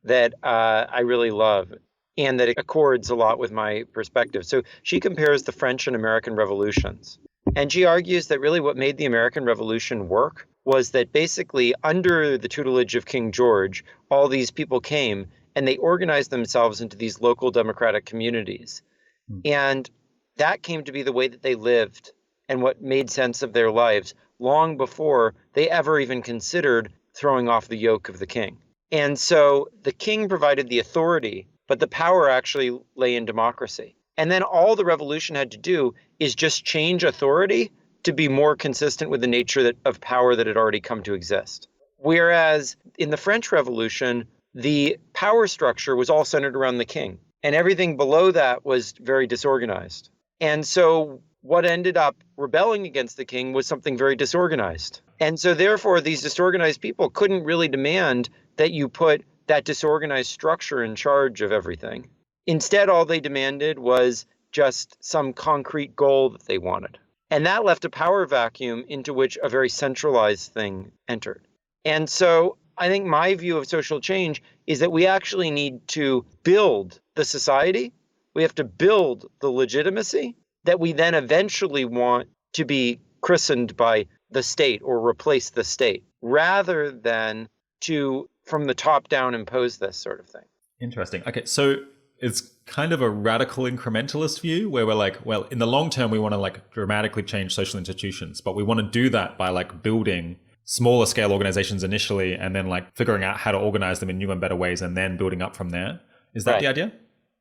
that I really love, and that it accords a lot with my perspective. So she compares the French and American revolutions. And she argues that really what made the American Revolution work was that basically under the tutelage of King George, all these people came and they organized themselves into these local democratic communities. And that came to be the way that they lived and what made sense of their lives long before they ever even considered throwing off the yoke of the king. And so the king provided the authority, but the power actually lay in democracy. And then all the revolution had to do is just change authority to be more consistent with the nature of power that had already come to exist. Whereas in the French Revolution, the power structure was all centered around the king, and everything below that was very disorganized. And so what ended up rebelling against the king was something very disorganized. And so therefore, these disorganized people couldn't really demand that you put that disorganized structure in charge of everything. Instead, all they demanded was just some concrete goal that they wanted. And that left a power vacuum into which a very centralized thing entered. And so I think my view of social change is that we actually need to build the society. We have to build the legitimacy that we then eventually want to be christened by the state or replace the state, rather than to, from the top down, impose this sort of thing. Interesting. Okay, so it's kind of a radical incrementalist view where we're like, well, in the long term, we want to like dramatically change social institutions, but we want to do that by like building smaller scale organizations initially and then like figuring out how to organize them in new and better ways and then building up from there. Is that the idea?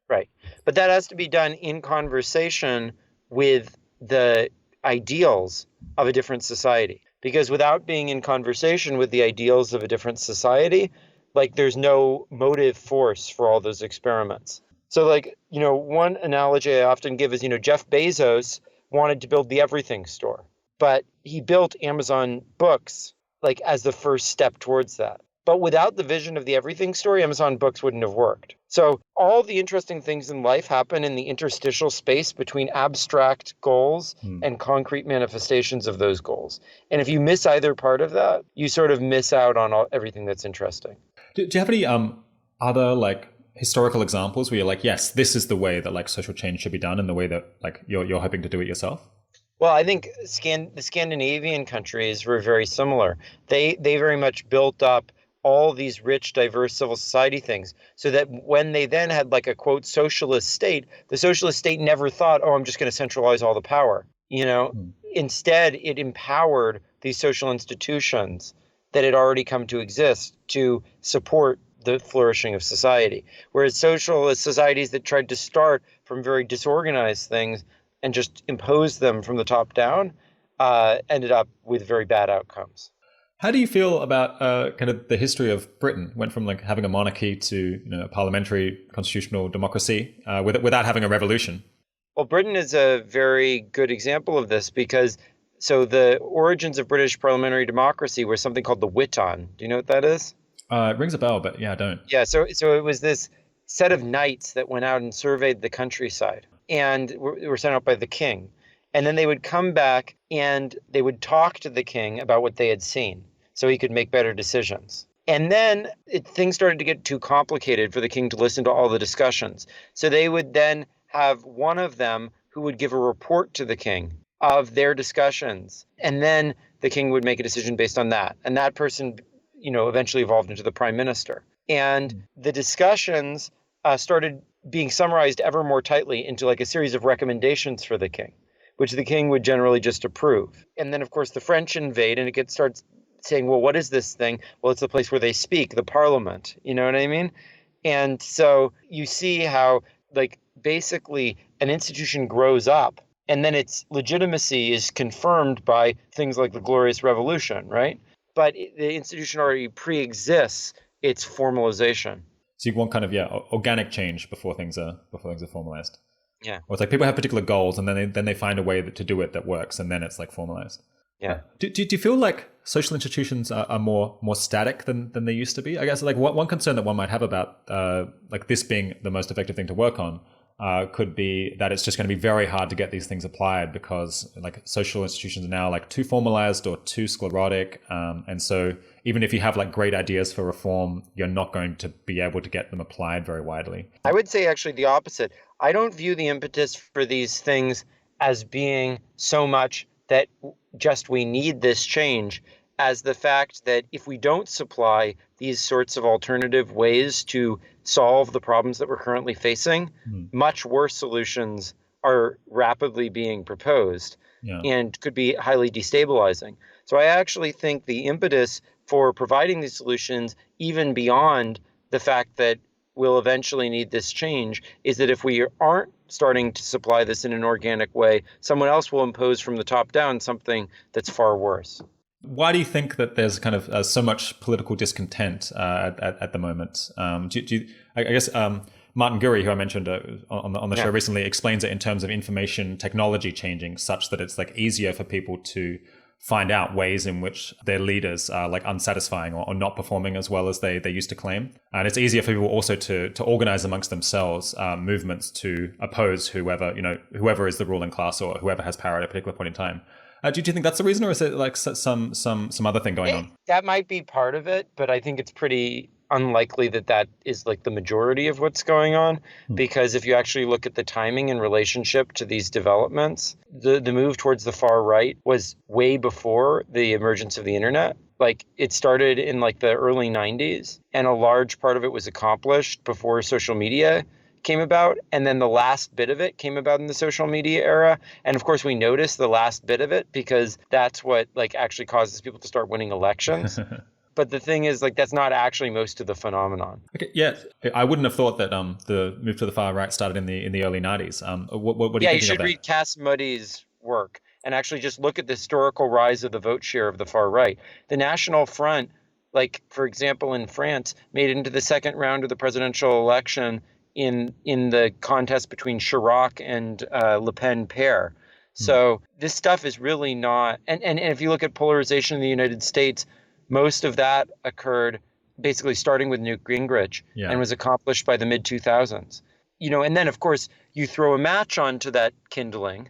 Right. But that has to be done in conversation with the ideals of a different society. Because without being in conversation with the ideals of a different society, like there's no motive force for all those experiments. So like, one analogy I often give is, Jeff Bezos wanted to build the everything store, but he built Amazon Books like as the first step towards that. But without the vision of the everything store, Amazon Books wouldn't have worked. So all the interesting things in life happen in the interstitial space between abstract goals and concrete manifestations of those goals. And if you miss either part of that, you sort of miss out on everything that's interesting. Do you have any other like historical examples where you're like, yes, this is the way that like social change should be done and the way that like you're hoping to do it yourself? Well, I think the Scandinavian countries were very similar. They very much built up all these rich, diverse civil society things so that when they then had like a quote socialist state, the socialist state never thought, oh, I'm just going to centralize all the power. Instead, it empowered these social institutions that had already come to exist to support the flourishing of society. Whereas socialist societies that tried to start from very disorganized things and just impose them from the top down ended up with very bad outcomes. How do you feel about kind of the history of Britain? Went from like having a monarchy to a parliamentary constitutional democracy without having a revolution. Well, Britain is a very good example of this because so the origins of British parliamentary democracy were something called the Witan. Do you know what that is? It rings a bell, but yeah, I don't. Yeah, so it was this set of knights that went out and surveyed the countryside and were sent out by the king. And then they would come back and they would talk to the king about what they had seen so he could make better decisions. And then things started to get too complicated for the king to listen to all the discussions. So they would then have one of them who would give a report to the king of their discussions. And then the king would make a decision based on that. And that person, eventually evolved into the prime minister. And the discussions started being summarized ever more tightly into like a series of recommendations for the king, which the king would generally just approve. And then, of course, the French invade and it starts saying, well, what is this thing? Well, it's the place where they speak, the parliament. You know what I mean? And so you see how, like, basically an institution grows up and then its legitimacy is confirmed by things like the Glorious Revolution, right? But the institution already pre-exists its formalization. So you want kind of organic change before things are formalized. Yeah. Or it's like people have particular goals and then they find a way to do it that works, and then it's like formalized. Yeah. Do you feel like social institutions are more static than they used to be? I guess like one concern that one might have about like this being the most effective thing to work on could be that it's just going to be very hard to get these things applied because like social institutions are now like too formalized or too sclerotic. And so even if you have like great ideas for reform, you're not going to be able to get them applied very widely. I would say actually the opposite. I don't view the impetus for these things as being so much that just we need this change as the fact that if we don't supply these sorts of alternative ways to solve the problems that we're currently facing, much worse solutions are rapidly being proposed and could be highly destabilizing. So I actually think the impetus for providing these solutions, even beyond the fact that we'll eventually need this change, is that if we aren't starting to supply this in an organic way, someone else will impose from the top down something that's far worse. Why do you think that there's kind of so much political discontent at the moment? I guess Martin Gurry, who I mentioned on the show recently, explains it in terms of information technology changing such that it's like easier for people to find out ways in which their leaders are like unsatisfying or not performing as well as they used to claim. And it's easier for people also to organize amongst themselves movements to oppose whoever is the ruling class or whoever has power at a particular point in time. Do you think that's the reason, or is it like some other thing going on? That might be part of it, but I think it's pretty unlikely that is like the majority of what's going on, because if you actually look at the timing in relationship to these developments, the move towards the far right was way before the emergence of the internet. Like it started in like the early 90s, and a large part of it was accomplished before social media came about, and then the last bit of it came about in the social media era. And of course we notice the last bit of it because that's what like actually causes people to start winning elections. But the thing is, like, that's not actually most of the phenomenon. Okay, yeah, I wouldn't have thought that the move to the far right started in the early 90s. What do you think of that? Yeah, you should read Cass Muddy's work and actually just look at the historical rise of the vote share of the far right. The National Front, like, for example, in France, made it into the second round of the presidential election in the contest between Chirac and Le Pen pair. So this stuff is really not, and if you look at polarization in the United States, most of that occurred basically starting with Newt Gingrich and was accomplished by the mid 2000s. And then of course you throw a match onto that kindling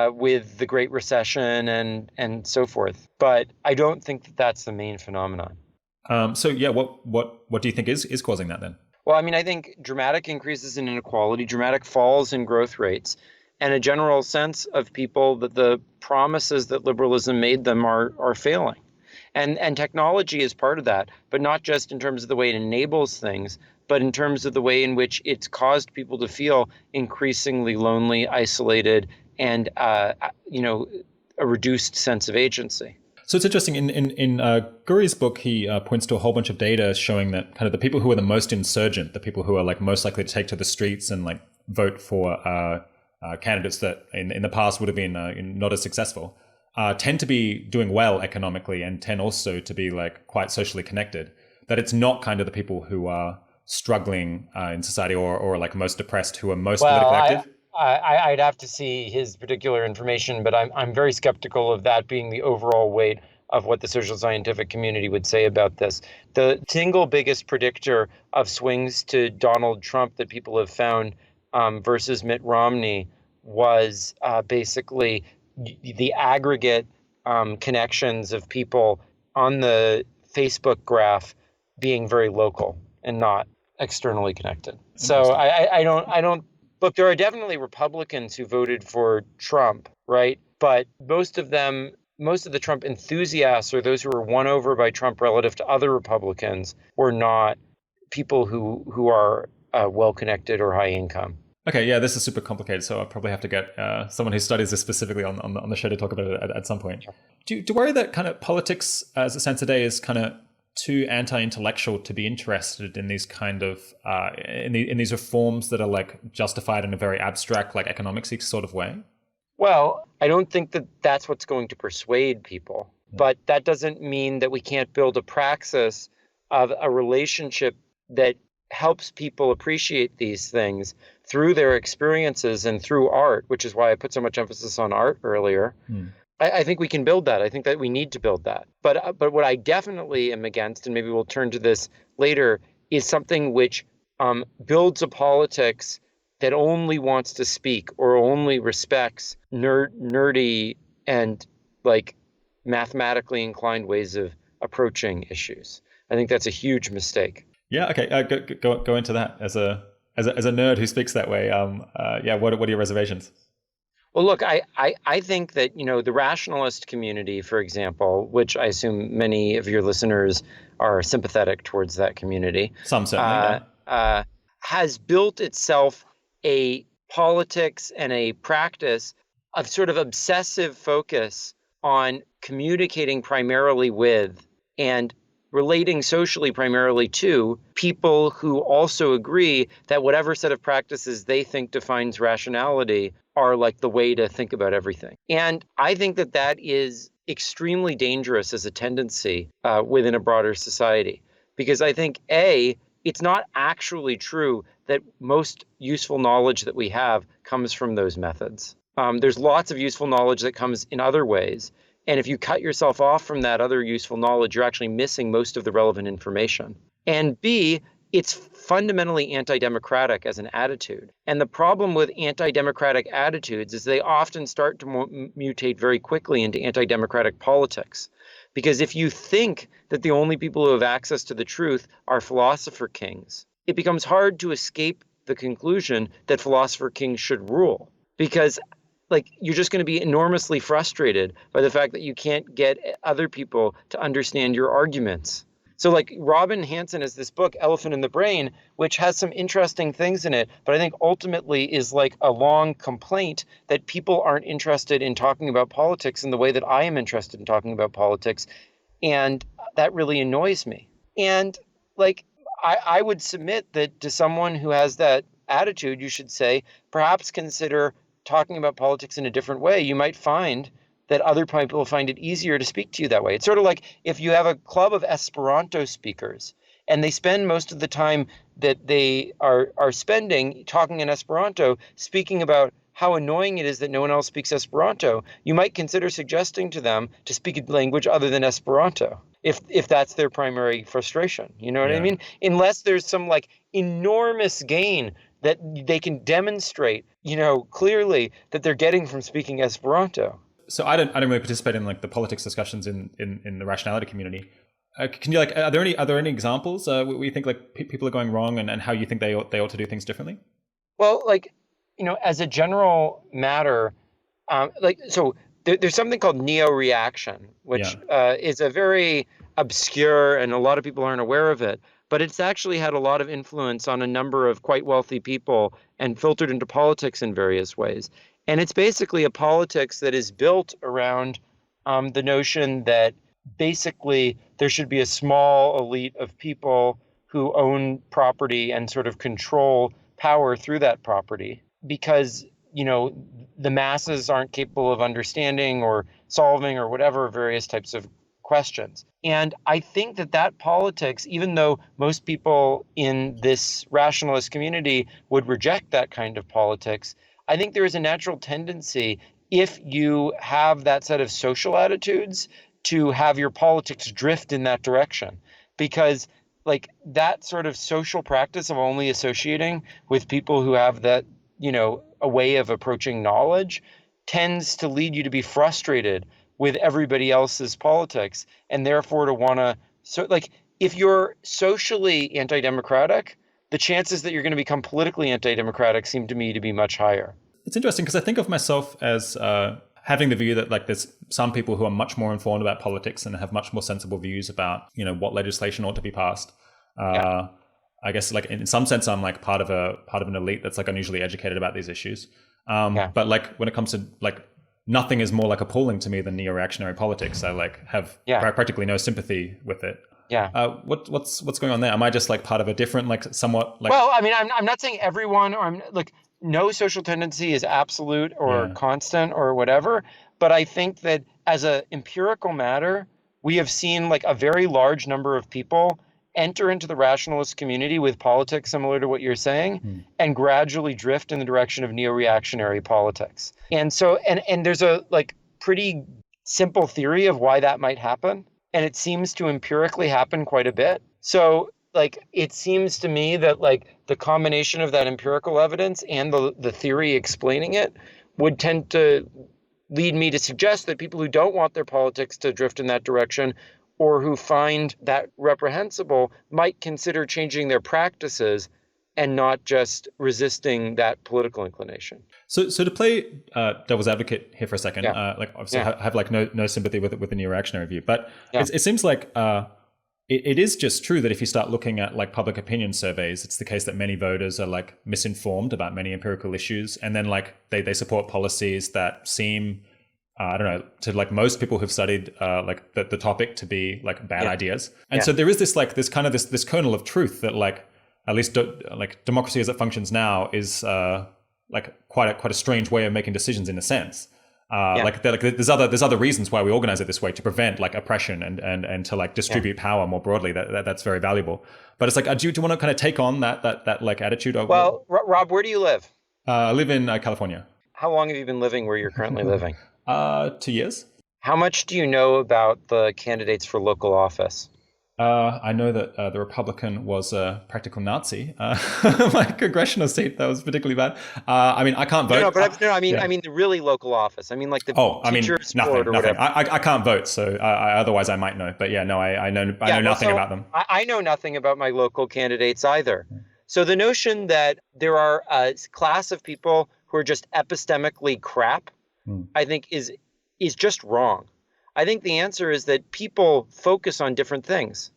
with the Great Recession and so forth. But I don't think that that's the main phenomenon. So yeah, what do you think is causing that then? Well, I mean, I think dramatic increases in inequality, dramatic falls in growth rates, and a general sense of people that the promises that liberalism made them are failing. And technology is part of that, but not just in terms of the way it enables things, but in terms of the way in which it's caused people to feel increasingly lonely, isolated, and a reduced sense of agency. So it's interesting. In Gurry's book, he points to a whole bunch of data showing that kind of the people who are the most insurgent, the people who are like most likely to take to the streets and like vote for candidates that in the past would have been not as successful, tend to be doing well economically and tend also to be like quite socially connected. That it's not kind of the people who are struggling in society or like most depressed who are most politically active. I'd have to see his particular information, but I'm very skeptical of that being the overall weight of what the social scientific community would say about this. The single biggest predictor of swings to Donald Trump that people have found versus Mitt Romney was basically the aggregate connections of people on the Facebook graph being very local and not externally connected. So I don't. Look, there are definitely Republicans who voted for Trump, right? But most of the Trump enthusiasts or those who were won over by Trump relative to other Republicans were not people who are well-connected or high income. Okay, yeah, this is super complicated, so I'll probably have to get someone who studies this specifically on the show to talk about it at some point. Do you worry that kind of politics, as it stands today, is kind of too anti-intellectual to be interested in these kind of in these reforms that are like justified in a very abstract, like economics-y sort of way? Well, I don't think that that's what's going to persuade people, but that doesn't mean that we can't build a praxis of a relationship that helps people appreciate these things through their experiences and through art, which is why I put so much emphasis on art earlier. I think we can build that. I think that we need to build that. But what I definitely am against, and maybe we'll turn to this later, is something which builds a politics that only wants to speak or only respects nerdy and like mathematically inclined ways of approaching issues. I think that's a huge mistake. Yeah. Okay. Go into that as a nerd who speaks that way. Yeah. What are your reservations? Well, look, I think that, the rationalist community, for example, which I assume many of your listeners are sympathetic towards that community. Some certainly, has built itself a politics and a practice of sort of obsessive focus on communicating primarily with and relating socially primarily to people who also agree that whatever set of practices they think defines rationality are like the way to think about everything. And I think that that is extremely dangerous as a tendency within a broader society, because I think, A, it's not actually true that most useful knowledge that we have comes from those methods. There's lots of useful knowledge that comes in other ways. And if you cut yourself off from that other useful knowledge, you're actually missing most of the relevant information. And B, it's fundamentally anti-democratic as an attitude. And the problem with anti-democratic attitudes is they often start to mutate very quickly into anti-democratic politics. Because if you think that the only people who have access to the truth are philosopher kings, it becomes hard to escape the conclusion that philosopher kings should rule. Because you're just going to be enormously frustrated by the fact that you can't get other people to understand your arguments. So Robin Hanson has this book, Elephant in the Brain, which has some interesting things in it, but I think ultimately is like a long complaint that people aren't interested in talking about politics in the way that I am interested in talking about politics. And that really annoys me. And I would submit that to someone who has that attitude, you should say, perhaps consider talking about politics in a different way. You might find that other people find it easier to speak to you that way. It's sort of like if you have a club of Esperanto speakers and they spend most of the time that they are spending talking in Esperanto, speaking about how annoying it is that no one else speaks Esperanto, you might consider suggesting to them to speak a language other than Esperanto, if that's their primary frustration. You know what I mean? Unless there's some enormous gain that they can demonstrate, clearly that they're getting from speaking Esperanto. So I don't really participate in the politics discussions in the rationality community. Can you are there any examples where you think people are going wrong and how you think they ought to do things differently? Well, as a general matter, so there's something called neo-reaction, which is a very obscure and a lot of people aren't aware of it. But it's actually had a lot of influence on a number of quite wealthy people and filtered into politics in various ways. And it's basically a politics that is built around the notion that basically there should be a small elite of people who own property and sort of control power through that property because, the masses aren't capable of understanding or solving or whatever various types of questions. And I think that politics, even though most people in this rationalist community would reject that kind of politics, I think there is a natural tendency, if you have that set of social attitudes, to have your politics drift in that direction. Because that sort of social practice of only associating with people who have that, a way of approaching knowledge tends to lead you to be frustrated with everybody else's politics, and therefore to want to, if you're socially anti-democratic, the chances that you're going to become politically anti-democratic seem to me to be much higher. It's interesting because I think of myself as having the view that there's some people who are much more informed about politics and have much more sensible views about what legislation ought to be passed. I guess like in some sense, I'm like part of an elite that's like unusually educated about these issues. But like when it comes to like nothing is more like appalling to me than neo-reactionary politics. I like have practically no sympathy with it. What's going on there? Am I just like part of a different like somewhat like? Well, I mean, I'm not saying everyone, or I'm like no social tendency is absolute or constant or whatever. But I think that as an empirical matter, we have seen like a very large number of people enter into the rationalist community with politics similar to what you're saying and gradually drift in the direction of neo-reactionary politics. And so, and there's a like pretty simple theory of why that might happen. And it seems to empirically happen quite a bit. So like, it seems to me that like the combination of that empirical evidence and the theory explaining it would tend to lead me to suggest that people who don't want their politics to drift in that direction or who find that reprehensible might consider changing their practices and not just resisting that political inclination. So to play devil's advocate here for a second, like obviously I have like no sympathy with the neo-reactionary view, but it seems like it is just true that if you start looking at like public opinion surveys, it's the case that many voters are like misinformed about many empirical issues, and then like they support policies that seem I don't know, to like most people who've studied like the topic to be like bad ideas. And so there is this like this kind of this kernel of truth that like at least like democracy as it functions now is like quite a strange way of making decisions in a sense. Like there's other reasons why we organize it this way, to prevent like oppression and to like distribute power more broadly. That's very valuable. But it's like, do you want to kind of take on that like attitude? Well, Rob, where do you live? I live in California. How long have you been living where you're currently living? 2 years. How much do you know about the candidates for local office? I know that the Republican was a practical Nazi. My congressional seat, that was particularly bad. I mean, I can't vote. I mean the really local office. I mean, like the teacher's board or nothing. whatever. I can't vote, so otherwise I might know. But yeah, no, I know nothing about them. I know nothing about my local candidates either. So the notion that there are a class of people who are just epistemically crap, I think is just wrong. I think the answer is that people focus on different things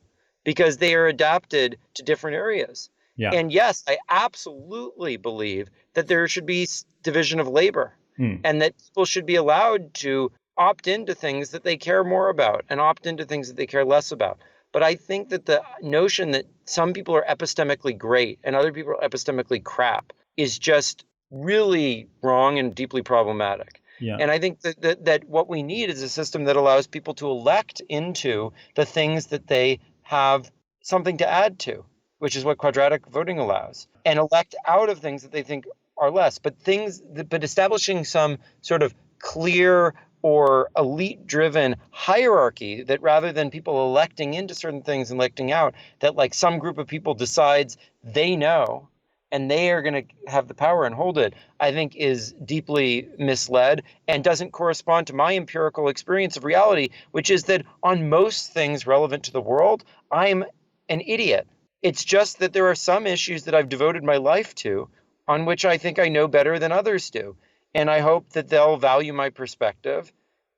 because they are adapted to different areas. Yeah. And yes, I absolutely believe that there should be division of labor and that people should be allowed to opt into things that they care more about and opt into things that they care less about. But I think that the notion that some people are epistemically great and other people are epistemically crap is just really wrong and deeply problematic. Yeah. And I think that what we need is a system that allows people to elect into the things that they have something to add to, which is what quadratic voting allows, and elect out of things that they think are less. But establishing some sort of clear or elite-driven hierarchy that rather than people electing into certain things and electing out, that like some group of people decides they know and they are going to have the power and hold it, I think is deeply misled and doesn't correspond to my empirical experience of reality, which is that on most things relevant to the world, I'm an idiot. It's just that there are some issues that I've devoted my life to on which I think I know better than others do. And I hope that they'll value my perspective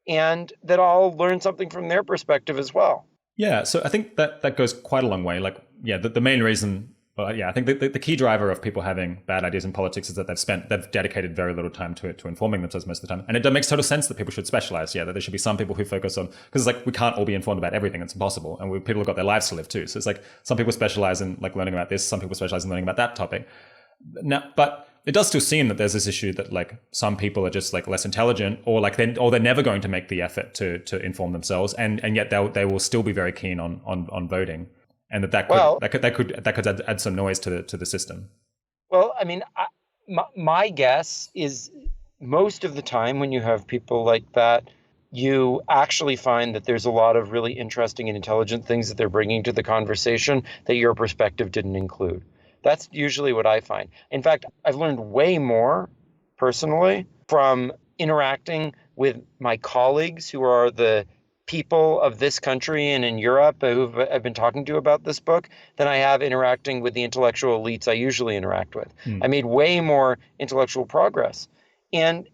and that I'll learn something from their perspective as well. Yeah, so I think that goes quite a long way. Like, yeah, the main reason... Well, yeah, I think the key driver of people having bad ideas in politics is that they've dedicated very little time to informing themselves most of the time. And it makes total sense that people should specialize. Yeah, that there should be some people who focus on, because it's like we can't all be informed about everything. It's impossible. And people have got their lives to live too. So it's like some people specialize in like learning about this, some people specialize in learning about that topic. Now, but it does still seem that there's this issue that like some people are just like less intelligent, or like they're never going to make the effort to inform themselves, and yet they will still be very keen on voting. And that could add some noise to the system. Well, I mean, my guess is most of the time when you have people like that, you actually find that there's a lot of really interesting and intelligent things that they're bringing to the conversation that your perspective didn't include. That's usually what I find. In fact, I've learned way more personally from interacting with my colleagues who are the people of this country and in Europe who I've been talking to about this book than I have interacting with the intellectual elites I usually interact with. I made way more intellectual progress. And,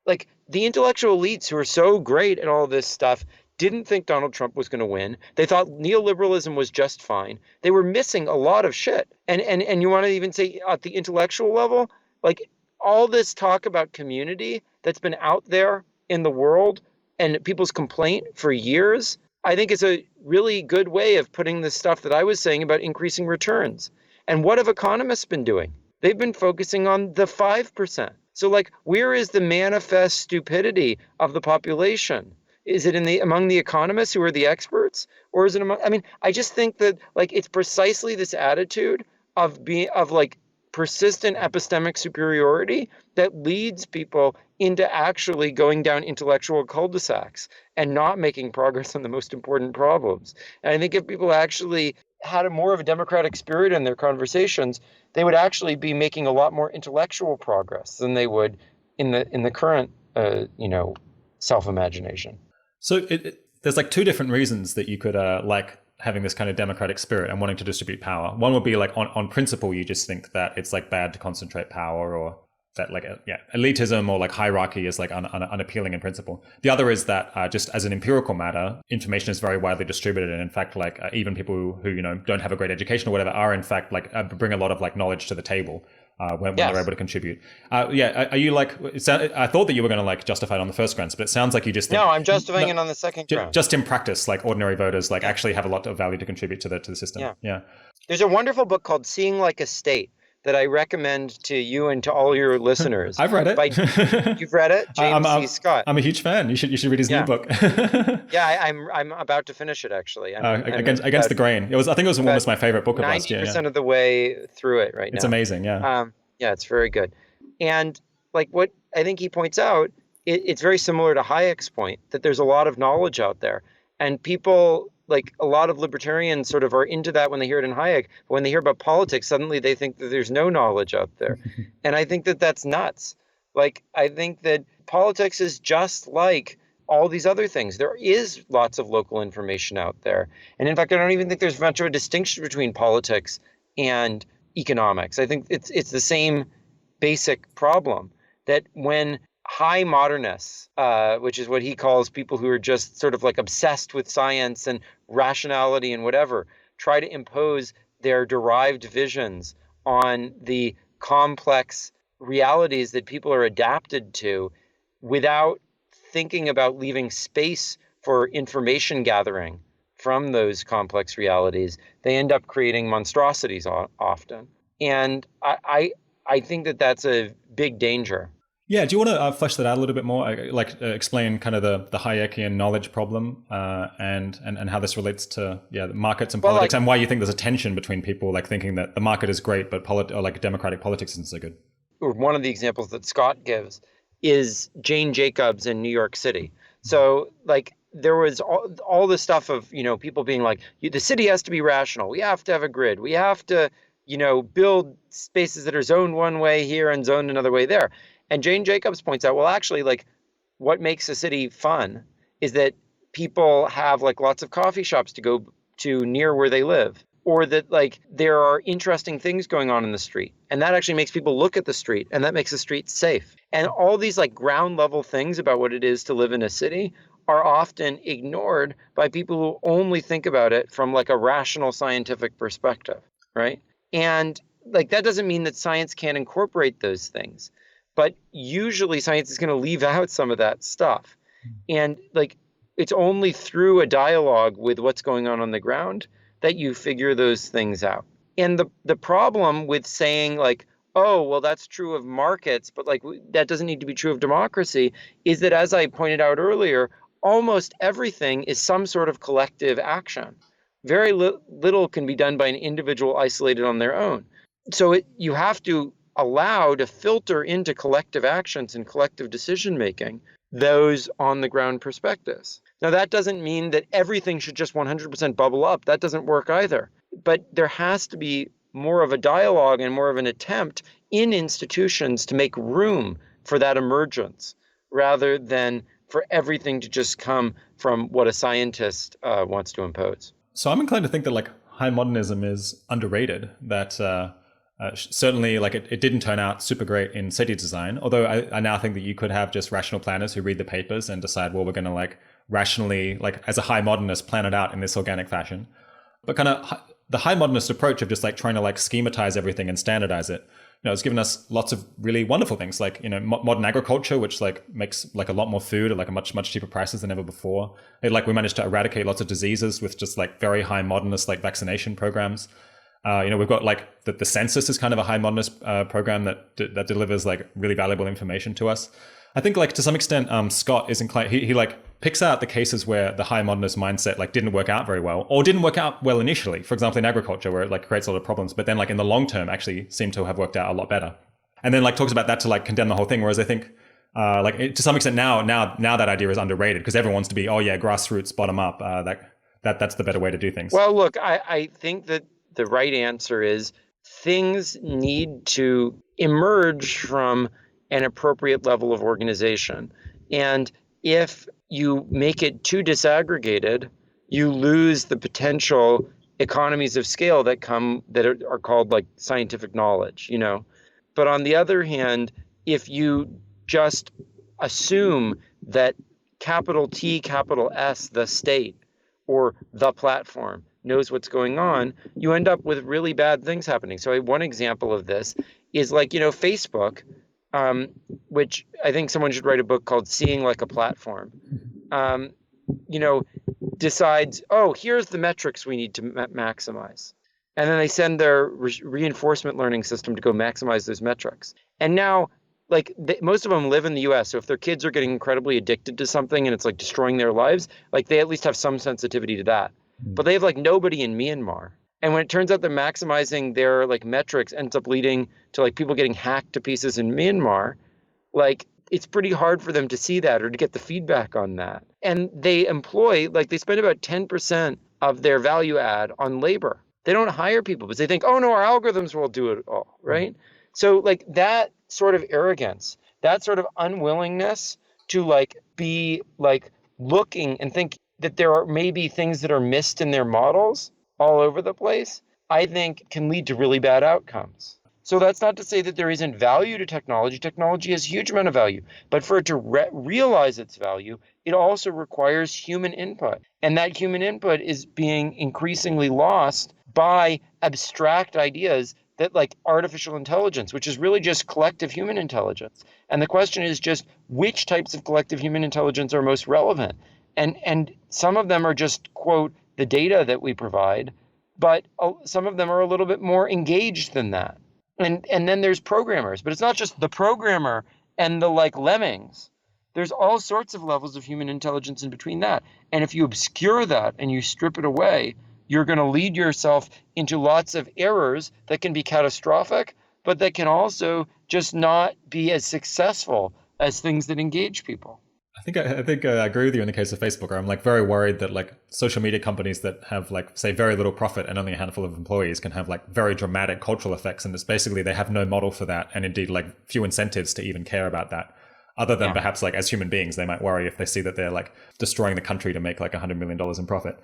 like the intellectual elites who are so great at all this stuff didn't think Donald Trump was going to win. They thought neoliberalism was just fine. They were missing a lot of shit. And you want to even say at the intellectual level, like all this talk about community that's been out there in the world and people's complaint for years, I think is a really good way of putting the stuff that I was saying about increasing returns. And what have economists been doing? They've been focusing on the 5%. So like, where is the manifest stupidity of the population? Is it among the economists who are the experts, or is it among? I mean, I just think that like it's precisely this attitude of persistent epistemic superiority that leads people into actually going down intellectual cul-de-sacs and not making progress on the most important problems. And I think if people actually had more of a democratic spirit in their conversations, they would actually be making a lot more intellectual progress than they would in the current self-imagination. So there's like two different reasons that you could like having this kind of democratic spirit and wanting to distribute power. One would be like on principle, you just think that it's like bad to concentrate power, or that like elitism or like hierarchy is like unappealing in principle. The other is that just as an empirical matter, information is very widely distributed, and in fact, like even people who don't have a great education or whatever are in fact like bring a lot of like knowledge to the table. When they're able to contribute. Are you like, I thought that you were going to like justify it on the first grounds, but it sounds like you just think, no, I'm justifying it on the second ground. Just in practice, like ordinary voters like actually have a lot of value to contribute to the system. Yeah. There's a wonderful book called Seeing Like a State that I recommend to you and to all your listeners. I've read it. You've read it? James C. Scott. I'm a huge fan. You should read his new book. I'm about to finish it actually. Against the Grain. I think it was almost my favorite book of last year. 90% of the way through it right now. It's amazing, yeah. It's very good. And like what I think he points out, it's very similar to Hayek's point that there's a lot of knowledge out there. And people, like a lot of libertarians sort of are into that when they hear it in Hayek. But when they hear about politics, suddenly they think that there's no knowledge out there. And I think that that's nuts. Like, I think that politics is just like all these other things. There is lots of local information out there. And in fact, I don't even think there's much of a distinction between politics and economics. I think it's the same basic problem that when high modernists, which is what he calls people who are just sort of like obsessed with science and rationality and whatever, try to impose their derived visions on the complex realities that people are adapted to without thinking about leaving space for information gathering from those complex realities, they end up creating monstrosities often. And I think that that's a big danger. Yeah, do you want to flesh that out a little bit more? Explain kind of the Hayekian knowledge problem and how this relates to the markets and politics, and why you think there's a tension between people like thinking that the market is great, but democratic politics isn't so good. One of the examples that Scott gives is Jane Jacobs in New York City. So like there was all this stuff of, people being like, the city has to be rational. We have to have a grid. We have to, build spaces that are zoned one way here and zoned another way there. And Jane Jacobs points out, well, actually, like what makes a city fun is that people have like lots of coffee shops to go to near where they live, or that like there are interesting things going on in the street. And that actually makes people look at the street, and that makes the street safe. And all these like ground level things about what it is to live in a city are often ignored by people who only think about it from like a rational scientific perspective, right? And like that doesn't mean that science can't incorporate those things. But usually science is going to leave out some of that stuff. And like, it's only through a dialogue with what's going on the ground that you figure those things out. And the problem with saying like, oh, well, that's true of markets, but like that doesn't need to be true of democracy, is that, as I pointed out earlier, almost everything is some sort of collective action. Very little can be done by an individual isolated on their own. So you have to allow to filter into collective actions and collective decision making those on the ground perspectives. Now, that doesn't mean that everything should just 100% bubble up. That doesn't work either. But there has to be more of a dialogue and more of an attempt in institutions to make room for that emergence, rather than for everything to just come from what a scientist wants to impose. So I'm inclined to think that like high modernism is underrated, that certainly like it didn't turn out super great in city design, although I now think that you could have just rational planners who read the papers and decide, well, we're going to like rationally, like as a high modernist, plan it out in this organic fashion. But kind of the high modernist approach of just like trying to like schematize everything and standardize it, it's given us lots of really wonderful things like, modern agriculture, which like makes like a lot more food at like a much, much cheaper prices than ever before. We managed to eradicate lots of diseases with just like very high modernist like vaccination programs. We've got like the census is kind of a high modernist program that delivers like really valuable information to us. I think like to some extent, Scott is inclined, he like picks out the cases where the high modernist mindset like didn't work out very well or didn't work out well initially. For example, in agriculture where it like creates a lot of problems, but then like in the long term actually seem to have worked out a lot better. And then like talks about that to like condemn the whole thing. Whereas I think to some extent now that idea is underrated because everyone wants to be, grassroots, bottom up. That's the better way to do things. Well, look, I think that the right answer is things need to emerge from an appropriate level of organization. And if you make it too disaggregated, you lose the potential economies of scale that are called like scientific knowledge, But on the other hand, if you just assume that capital T, capital S, the state, or the platform knows what's going on, you end up with really bad things happening. So one example of this is like, Facebook, which I think someone should write a book called Seeing Like a Platform, decides, here's the metrics we need to maximize. And then they send their reinforcement learning system to go maximize those metrics. And now, most of them live in the US. So if their kids are getting incredibly addicted to something and it's like destroying their lives, like they at least have some sensitivity to that. But they have like nobody in Myanmar. And when it turns out they're maximizing their like metrics ends up leading to like people getting hacked to pieces in Myanmar, like it's pretty hard for them to see that or to get the feedback on that. And they they spend about 10% of their value add on labor. They don't hire people because they think, our algorithms will do it all, right? So like that sort of arrogance, that sort of unwillingness to like be like looking and think that there are maybe things that are missed in their models all over the place, I think can lead to really bad outcomes. So that's not to say that there isn't value to technology. Technology has a huge amount of value, but for it to realize its value, it also requires human input. And that human input is being increasingly lost by abstract ideas that like artificial intelligence, which is really just collective human intelligence. And the question is just which types of collective human intelligence are most relevant. And some of them are just, quote, the data that we provide, but some of them are a little bit more engaged than that. And then there's programmers, but it's not just the programmer and the like lemmings. There's all sorts of levels of human intelligence in between that. And if you obscure that and you strip it away, you're going to lead yourself into lots of errors that can be catastrophic, but that can also just not be as successful as things that engage people. I think I agree with you in the case of Facebook. I'm like very worried that like social media companies that have like say very little profit and only a handful of employees can have like very dramatic cultural effects, and it's basically they have no model for that, and indeed like few incentives to even care about that. Other than perhaps like as human beings, they might worry if they see that they're like destroying the country to make like $100 million in profit.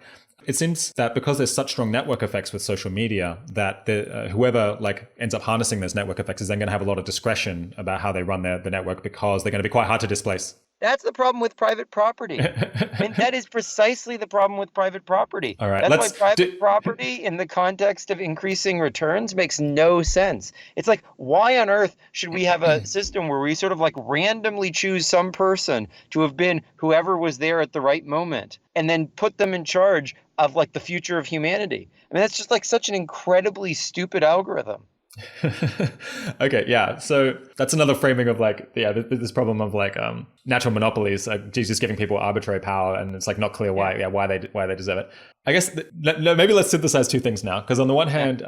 It seems that because there's such strong network effects with social media that whoever like ends up harnessing those network effects is then going to have a lot of discretion about how they run the network because they're going to be quite hard to displace. That's the problem with private property. I mean, that is precisely the problem with private property. All right, that's why private property in the context of increasing returns makes no sense. It's like, why on earth should we have a system where we sort of like randomly choose some person to have been whoever was there at the right moment and then put them in charge of like the future of humanity? I mean, that's just like such an incredibly stupid algorithm. Okay, yeah. So that's another framing of like, this problem of like natural monopolies, just giving people arbitrary power, and it's like not clear why they deserve it. I guess maybe let's synthesize two things now, because on the one hand,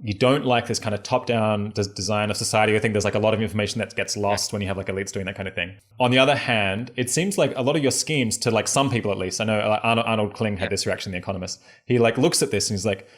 you don't like this kind of top-down design of society. I think there's like a lot of information that gets lost when you have like elites doing that kind of thing. On the other hand, it seems like a lot of your schemes, to like some people at least, I know Arnold Kling had this reaction in The Economist. He like looks at this and he's like,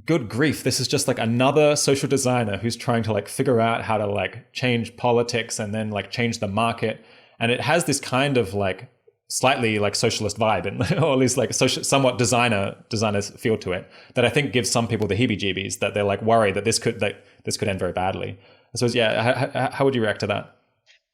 good grief, this is just like another social designer who's trying to like figure out how to like change politics and then like change the market. And it has this kind of like slightly like socialist vibe, and or at least like somewhat designers feel to it, that I think gives some people the heebie-jeebies, that they're like worried that this could end very badly. I suppose, how would you react to that?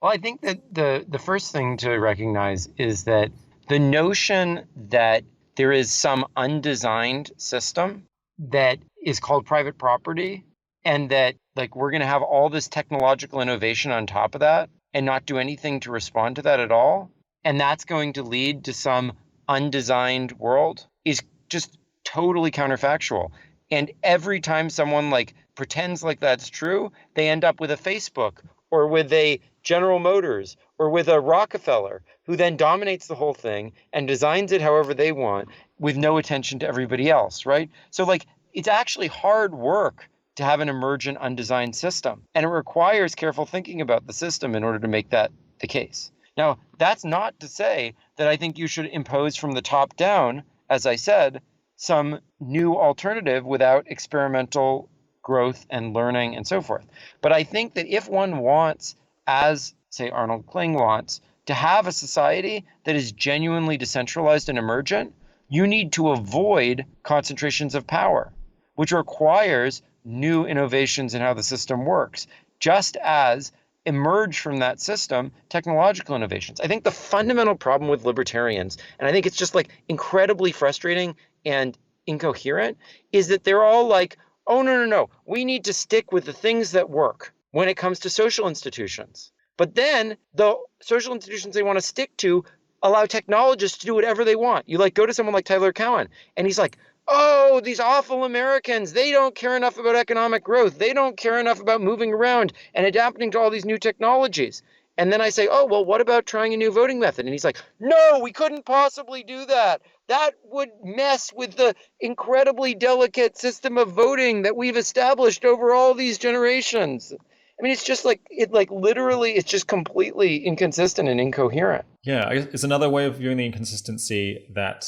Well, I think that the first thing to recognize is that the notion that there is some undesigned system that is called private property, and that like we're going to have all this technological innovation on top of that and not do anything to respond to that at all, and that's going to lead to some undesigned world, is just totally counterfactual. And every time someone like pretends like that's true, they end up with a Facebook or with a General Motors or with a Rockefeller, who then dominates the whole thing and designs it however they want with no attention to everybody else, right? So like it's actually hard work to have an emergent undesigned system, and it requires careful thinking about the system in order to make that the case. Now, that's not to say that I think you should impose from the top down, as I said, some new alternative without experimental growth and learning and so forth. But I think that if one wants, as say Arnold Kling wants, to have a society that is genuinely decentralized and emergent, you need to avoid concentrations of power, which requires new innovations in how the system works, just as emerge from that system technological innovations. I think the fundamental problem with libertarians, and I think it's just like incredibly frustrating and incoherent, is that they're all like, oh, no, we need to stick with the things that work when it comes to social institutions. But then the social institutions they want to stick to allow technologists to do whatever they want. You like go to someone like Tyler Cowen, and he's like, oh, these awful Americans, they don't care enough about economic growth. They don't care enough about moving around and adapting to all these new technologies. And then I say, oh, well, what about trying a new voting method? And he's like, no, we couldn't possibly do that. That would mess with the incredibly delicate system of voting that we've established over all these generations. I mean, it's just like, literally, it's just completely inconsistent and incoherent. Yeah, I guess it's another way of viewing the inconsistency that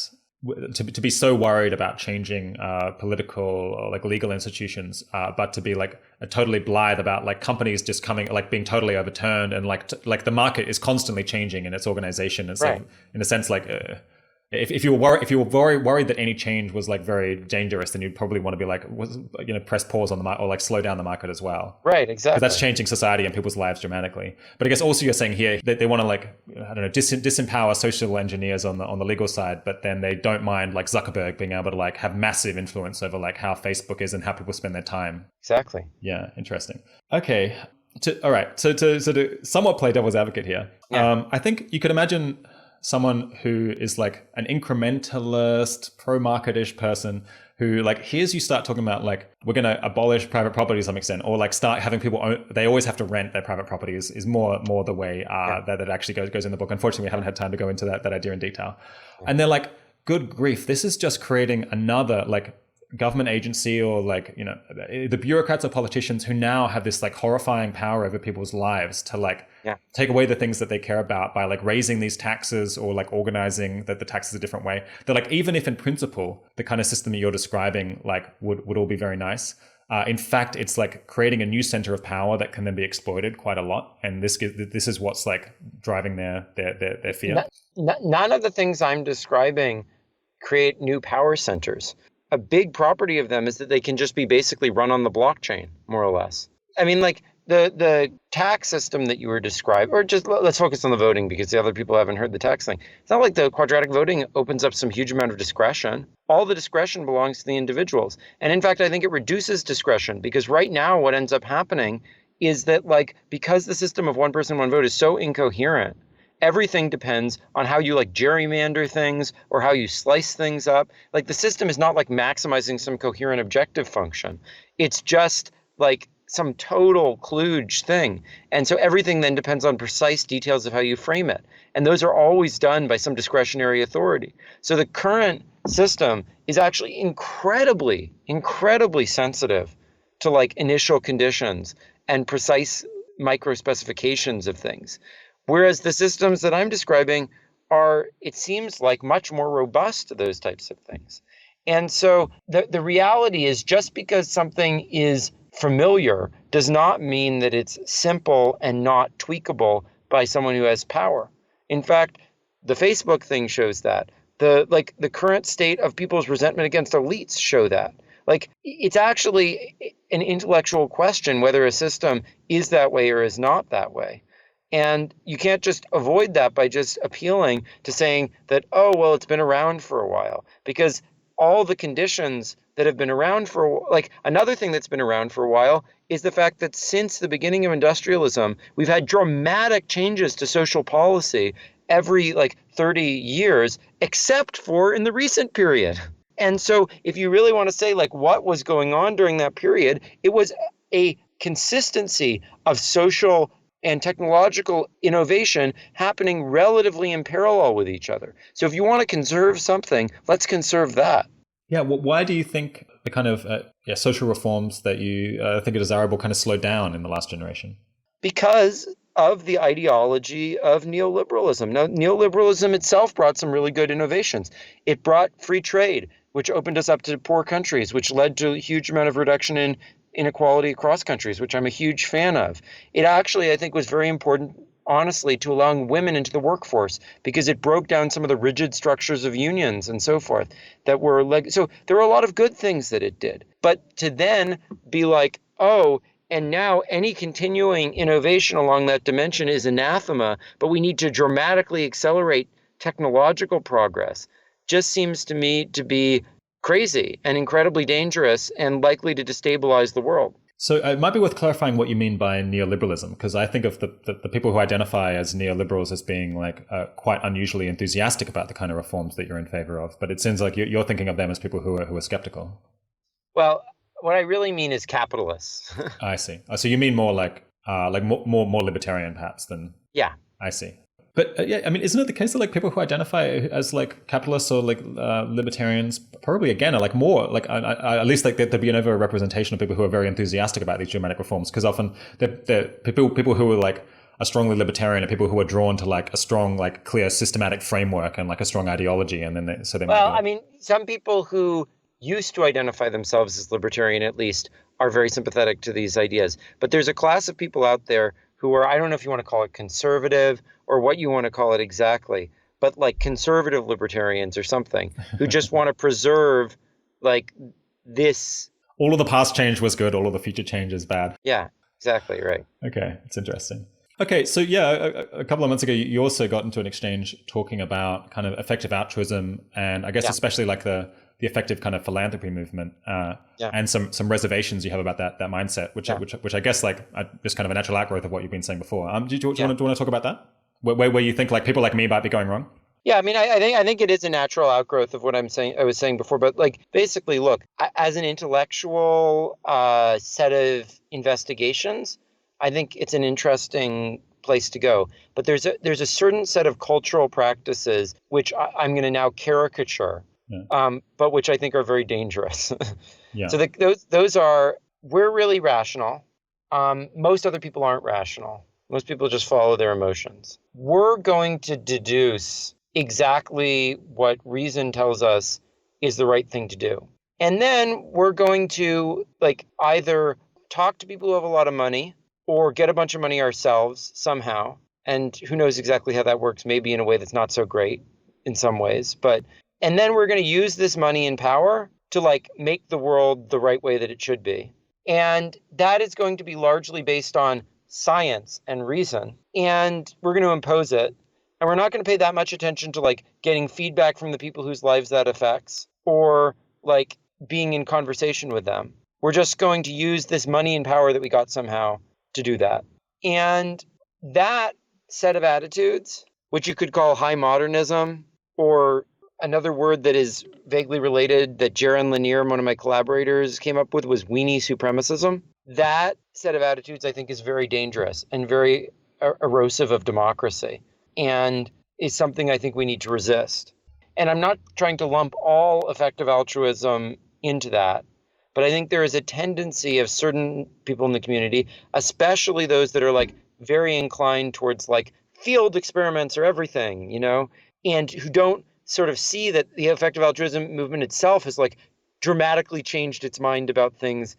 to be so worried about changing political or like legal institutions, but to be like totally blithe about like companies just coming, like being totally overturned, and like the market is constantly changing in its organization. And so Right. in a sense, like if you were very worried that any change was like very dangerous, then you'd probably want to be like, press pause on the market or like slow down the market as well. Right, exactly. Because that's changing society and people's lives dramatically. But I guess also you're saying here that they want to like, I don't know, disempower social engineers on the legal side, but then they don't mind like Zuckerberg being able to like have massive influence over like how Facebook is and how people spend their time. Exactly. Yeah, interesting. Okay. All right. So to somewhat play devil's advocate here, Yeah. I think you could imagine someone who is like an incrementalist, pro-market-ish person who like hears you start talking about like we're going to abolish private property to some extent, or like start having people own, they always have to rent their private property is more the way that actually goes in the book. Unfortunately, we haven't had time to go into that idea in detail. Yeah. And they're like, good grief, this is just creating another like government agency or like, the bureaucrats or politicians who now have this like horrifying power over people's lives to like take away the things that they care about by like raising these taxes or like organizing the taxes a different way. They're like, even if in principle, the kind of system that you're describing like would all be very nice. In fact, it's like creating a new center of power that can then be exploited quite a lot. And this is what's like driving their fear. None of the things I'm describing create new power centers. A big property of them is that they can just be basically run on the blockchain, more or less. I mean, like the tax system that you were describing, or just let's focus on the voting because the other people haven't heard the tax thing. It's not like the quadratic voting opens up some huge amount of discretion. All the discretion belongs to the individuals. And in fact, I think it reduces discretion because right now what ends up happening is that like because the system of one person, one vote is so incoherent, everything depends on how you like gerrymander things or how you slice things up. Like the system is not like maximizing some coherent objective function. It's just like some total kludge thing. And so everything then depends on precise details of how you frame it. And those are always done by some discretionary authority. So the current system is actually incredibly, incredibly sensitive to like initial conditions and precise micro specifications of things. Whereas the systems that I'm describing are, it seems like, much more robust to those types of things. And so the reality is just because something is familiar does not mean that it's simple and not tweakable by someone who has power. In fact, the Facebook thing shows that. The current state of people's resentment against elites show that. Like, it's actually an intellectual question whether a system is that way or is not that way. And you can't just avoid that by just appealing to saying that, oh, well, it's been around for a while, because all the conditions that have been around for, like, another thing that's been around for a while is the fact that since the beginning of industrialism, we've had dramatic changes to social policy every 30 years, except for in the recent period. And so if you really want to say what was going on during that period, it was a consistency of social and technological innovation happening relatively in parallel with each other. So if you want to conserve something, let's conserve that. Yeah, well, why do you think the kind of social reforms that you think are desirable kind of slowed down in the last generation? Because of the ideology of neoliberalism. Now, neoliberalism itself brought some really good innovations. It brought free trade, which opened us up to poor countries, which led to a huge amount of reduction in inequality across countries, which I'm a huge fan of. It actually, I think, was very important, honestly, to allowing women into the workforce, because it broke down some of the rigid structures of unions and so forth that were so there were a lot of good things that it did. But to then be like, oh, and now any continuing innovation along that dimension is anathema, but we need to dramatically accelerate technological progress, just seems to me to be crazy and incredibly dangerous and likely to destabilize the world. So it might be worth clarifying what you mean by neoliberalism, because I think of the people who identify as neoliberals as being quite unusually enthusiastic about the kind of reforms that you're in favor of. But it seems like you're thinking of them as people who are skeptical. Well, what I really mean is capitalists. I see. So you mean more more libertarian perhaps than... Yeah. I see. But yeah, I mean, isn't it the case that people who identify as capitalists or libertarians probably again are more at least there'd be an overrepresentation of people who are very enthusiastic about these dramatic reforms, because often they're people who are are strongly libertarian are people who are drawn to a strong clear systematic framework and a strong ideology, and then I mean, some people who used to identify themselves as libertarian at least are very sympathetic to these ideas, but there's a class of people out there who are, I don't know if you want to call it conservative or what you want to call it exactly, but conservative libertarians or something, who just want to preserve this. All of the past change was good, all of the future change is bad. Yeah, exactly right. Okay, it's interesting. Okay, so yeah, a couple of months ago, you also got into an exchange talking about kind of effective altruism, and I guess especially the effective kind of philanthropy movement, and some reservations you have about that mindset, which I guess just kind of a natural outgrowth of what you've been saying before. Do you want to talk about that? Where you think people like me might be going wrong? Yeah, I mean, I think it is a natural outgrowth of what I was saying before. But basically, look, as an intellectual set of investigations, I think it's an interesting place to go. But there's a certain set of cultural practices which I'm going to now caricature. Yeah. But which I think are very dangerous. Yeah. So those are, we're really rational. Most other people aren't rational. Most people just follow their emotions. We're going to deduce exactly what reason tells us is the right thing to do. And then we're going to either talk to people who have a lot of money or get a bunch of money ourselves somehow. And who knows exactly how that works, maybe in a way that's not so great in some ways, and then we're going to use this money and power to make the world the right way that it should be. And that is going to be largely based on science and reason. And we're going to impose it. And we're not going to pay that much attention to getting feedback from the people whose lives that affects, or being in conversation with them. We're just going to use this money and power that we got somehow to do that. And that set of attitudes, which you could call high modernism, or another word that is vaguely related that Jaron Lanier, one of my collaborators, came up with, was weenie supremacism. That set of attitudes, I think, is very dangerous and very erosive of democracy, and is something I think we need to resist. And I'm not trying to lump all effective altruism into that, but I think there is a tendency of certain people in the community, especially those that are very inclined towards field experiments or everything, and who don't sort of see that the effective altruism movement itself has dramatically changed its mind about things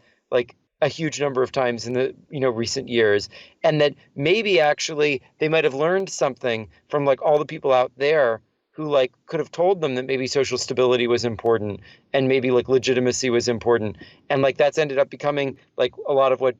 a huge number of times in the recent years, and that maybe actually they might have learned something from all the people out there who could have told them that maybe social stability was important and maybe legitimacy was important, and that's ended up becoming a lot of what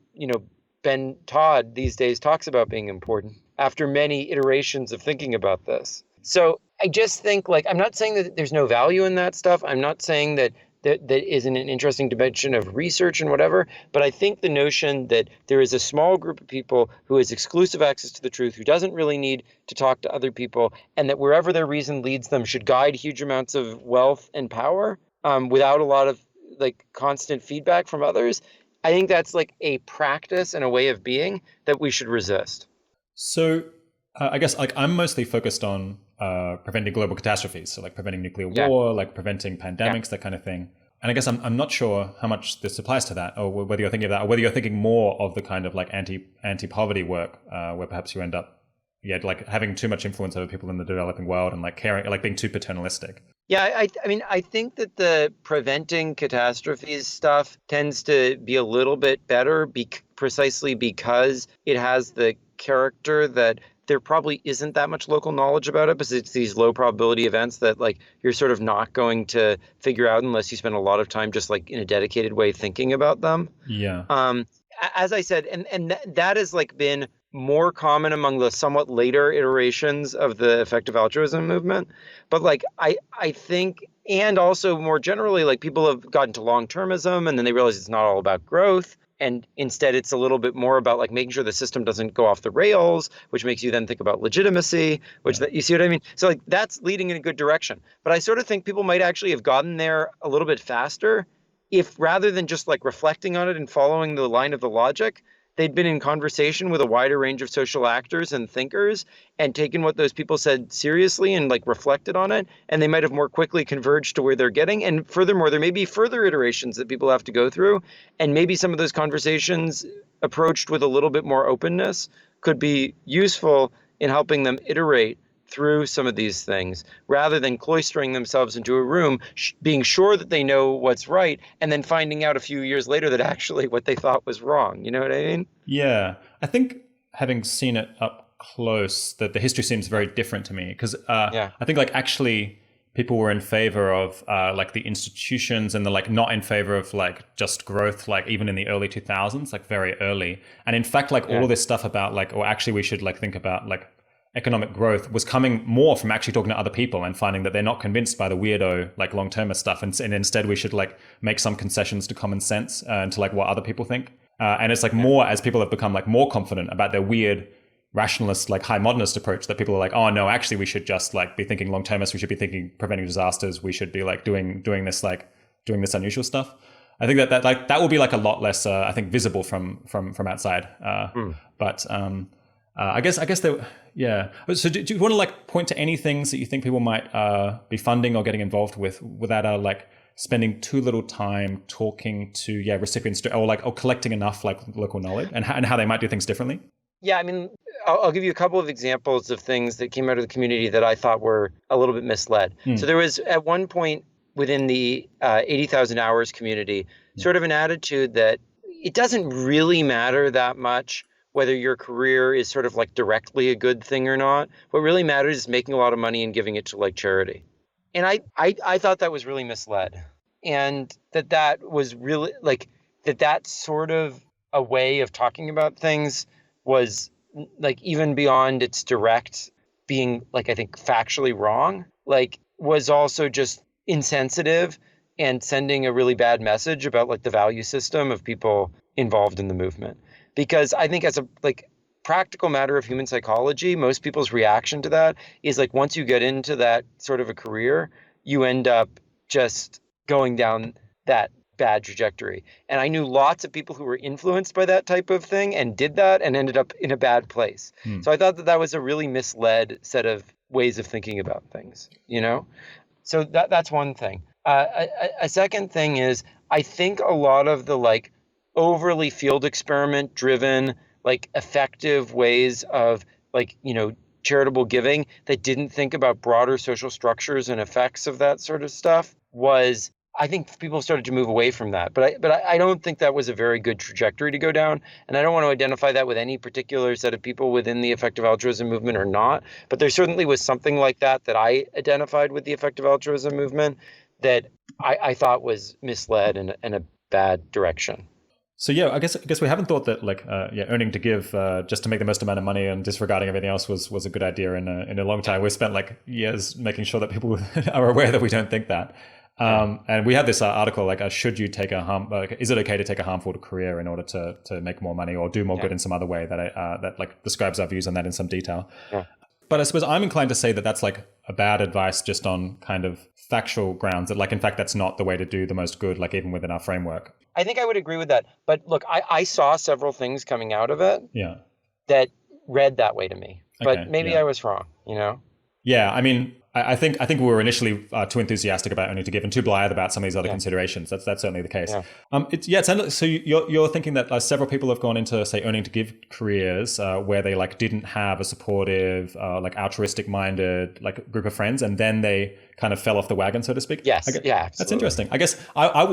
Ben Todd these days talks about being important. after many iterations of thinking about this. So I just think, like, I'm not saying that there's no value in that stuff. I'm not saying that that isn't an interesting dimension of research and whatever. But I think the notion that there is a small group of people who has exclusive access to the truth, who doesn't really need to talk to other people, and that wherever their reason leads them should guide huge amounts of wealth and power without a lot of like constant feedback from others. I think that's like a practice and a way of being that we should resist. So I guess like I'm mostly focused on preventing global catastrophes, so like preventing nuclear war, like preventing pandemics, that kind of thing. And I guess I'm not sure how much this applies to that, or whether you're thinking of that, or whether you're thinking more of the kind of like anti-poverty work, where perhaps you end up, like having too much influence over people in the developing world and like caring, like being too paternalistic. Yeah, I mean, I think that the preventing catastrophes stuff tends to be a little bit better precisely because it has the character that there probably isn't that much local knowledge about it, because it's these low probability events that like you're sort of not going to figure out unless you spend a lot of time just like in a dedicated way thinking about them. Yeah. As I said, and that has like been more common among the somewhat later iterations of the effective altruism movement. But like I think, and also more generally, like people have gotten to long-termism and then they realize it's not all about growth. And instead, it's a little bit more about like making sure the system doesn't go off the rails, which makes you then think about legitimacy, which you see what I mean? So like that's leading in a good direction. But I sort of think people might actually have gotten there a little bit faster if rather than just like reflecting on it and following the line of the logic, they'd been in conversation with a wider range of social actors and thinkers and taken what those people said seriously and like reflected on it. And they might have more quickly converged to where they're getting. And furthermore, there may be further iterations that people have to go through. And maybe some of those conversations approached with a little bit more openness could be useful in helping them iterate through some of these things rather than cloistering themselves into a room, being sure that they know what's right, and then finding out a few years later that actually what they thought was wrong. You know what I mean? Yeah. I think having seen it up close, that the history seems very different to me because I think like actually people were in favor of like the institutions and the like not in favor of like just growth, like even in the early 2000s, like very early. And in fact, like all of this stuff about like, or actually we should like think about like economic growth was coming more from actually talking to other people and finding that they're not convinced by the weirdo like long-termist stuff, and instead we should like make some concessions to common sense and to like what other people think, and it's like more as people have become like more confident about their weird rationalist like high modernist approach that people are like, oh no, actually we should just like be thinking long-termist, we should be thinking preventing disasters, we should be like doing this unusual stuff. I think that like that will be like a lot less I think visible from outside, but I guess there, yeah. So do you want to like point to any things that you think people might be funding or getting involved with without like spending too little time talking to recipients or collecting enough like local knowledge and how they might do things differently? Yeah, I mean, I'll give you a couple of examples of things that came out of the community that I thought were a little bit misled. So there was at one point within the 80,000 hours community sort of an attitude that it doesn't really matter that much whether your career is sort of like directly a good thing or not. What really matters is making a lot of money and giving it to like charity. And I thought that was really misled. And that was really like that sort of a way of talking about things was like even beyond its direct being like, I think factually wrong, like was also just insensitive and sending a really bad message about like the value system of people involved in the movement. Because I think as a like practical matter of human psychology, most people's reaction to that is like once you get into that sort of a career, you end up just going down that bad trajectory. And I knew lots of people who were influenced by that type of thing and did that and ended up in a bad place. So I thought that was a really misled set of ways of thinking about things, you know? So that's one thing. A second thing is I think a lot of the like overly field experiment driven, like effective ways of like, you know, charitable giving that didn't think about broader social structures and effects of that sort of stuff was, I think people started to move away from that. But I don't think that was a very good trajectory to go down. And I don't want to identify that with any particular set of people within the effective altruism movement or not. But there certainly was something like that I identified with the effective altruism movement that I thought was misled in a bad direction. So yeah, I guess we haven't thought that earning to give just to make the most amount of money and disregarding everything else was a good idea in a long time. We spent like years making sure that people are aware that we don't think that. And we had this article like, should you take is it okay to take a harmful career in order to make more money or do more good in some other way that like describes our views on that in some detail. Yeah. But I suppose I'm inclined to say that that's like a bad advice just on kind of factual grounds, that like, in fact, that's not the way to do the most good, like even within our framework. I think I would agree with that. But look, I saw several things coming out of it that read that way to me. But maybe I was wrong, you know? Yeah, I mean, I think we were initially too enthusiastic about earning to give and too blithe about some of these other considerations. That's certainly the case. So you're thinking that several people have gone into, say, earning to give careers where they like didn't have a supportive, like altruistic minded like group of friends, and then they kind of fell off the wagon, so to speak. Yes. Absolutely. That's interesting. I guess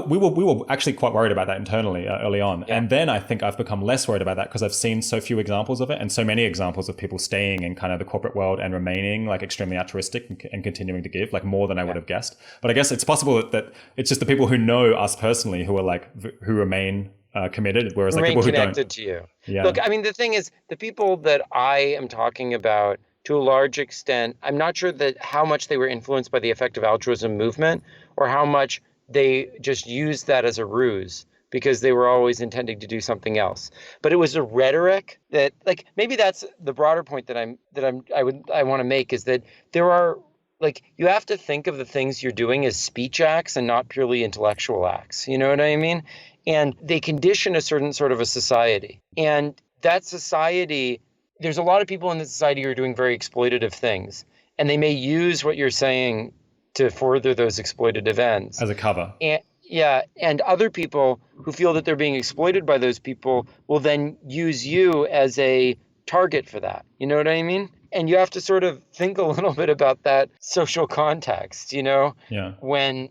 we were actually quite worried about that internally early on, and then I think I've become less worried about that because I've seen so few examples of it and so many examples of people staying in kind of the corporate world and remaining like extremely altruistic and continuing to give, like more than I would have guessed. But I guess it's possible that it's just the people who know us personally who are like who remain committed, whereas like people who don't. Connected to you. Yeah. Look, I mean, the thing is, the people that I am talking about, to a large extent, I'm not sure that how much they were influenced by the effective altruism movement or how much they just used that as a ruse because they were always intending to do something else. But it was a rhetoric that, like, maybe that's the broader point that I want to make, is that there are, like, you have to think of the things you're doing as speech acts and not purely intellectual acts. You know what I mean? And they condition a certain sort of a society. And that society, there's a lot of people in the society who are doing very exploitative things. And they may use what you're saying to further those exploitative ends. As a cover. And other people who feel that they're being exploited by those people will then use you as a target for that. You know what I mean? And you have to sort of think a little bit about that social context, you know, when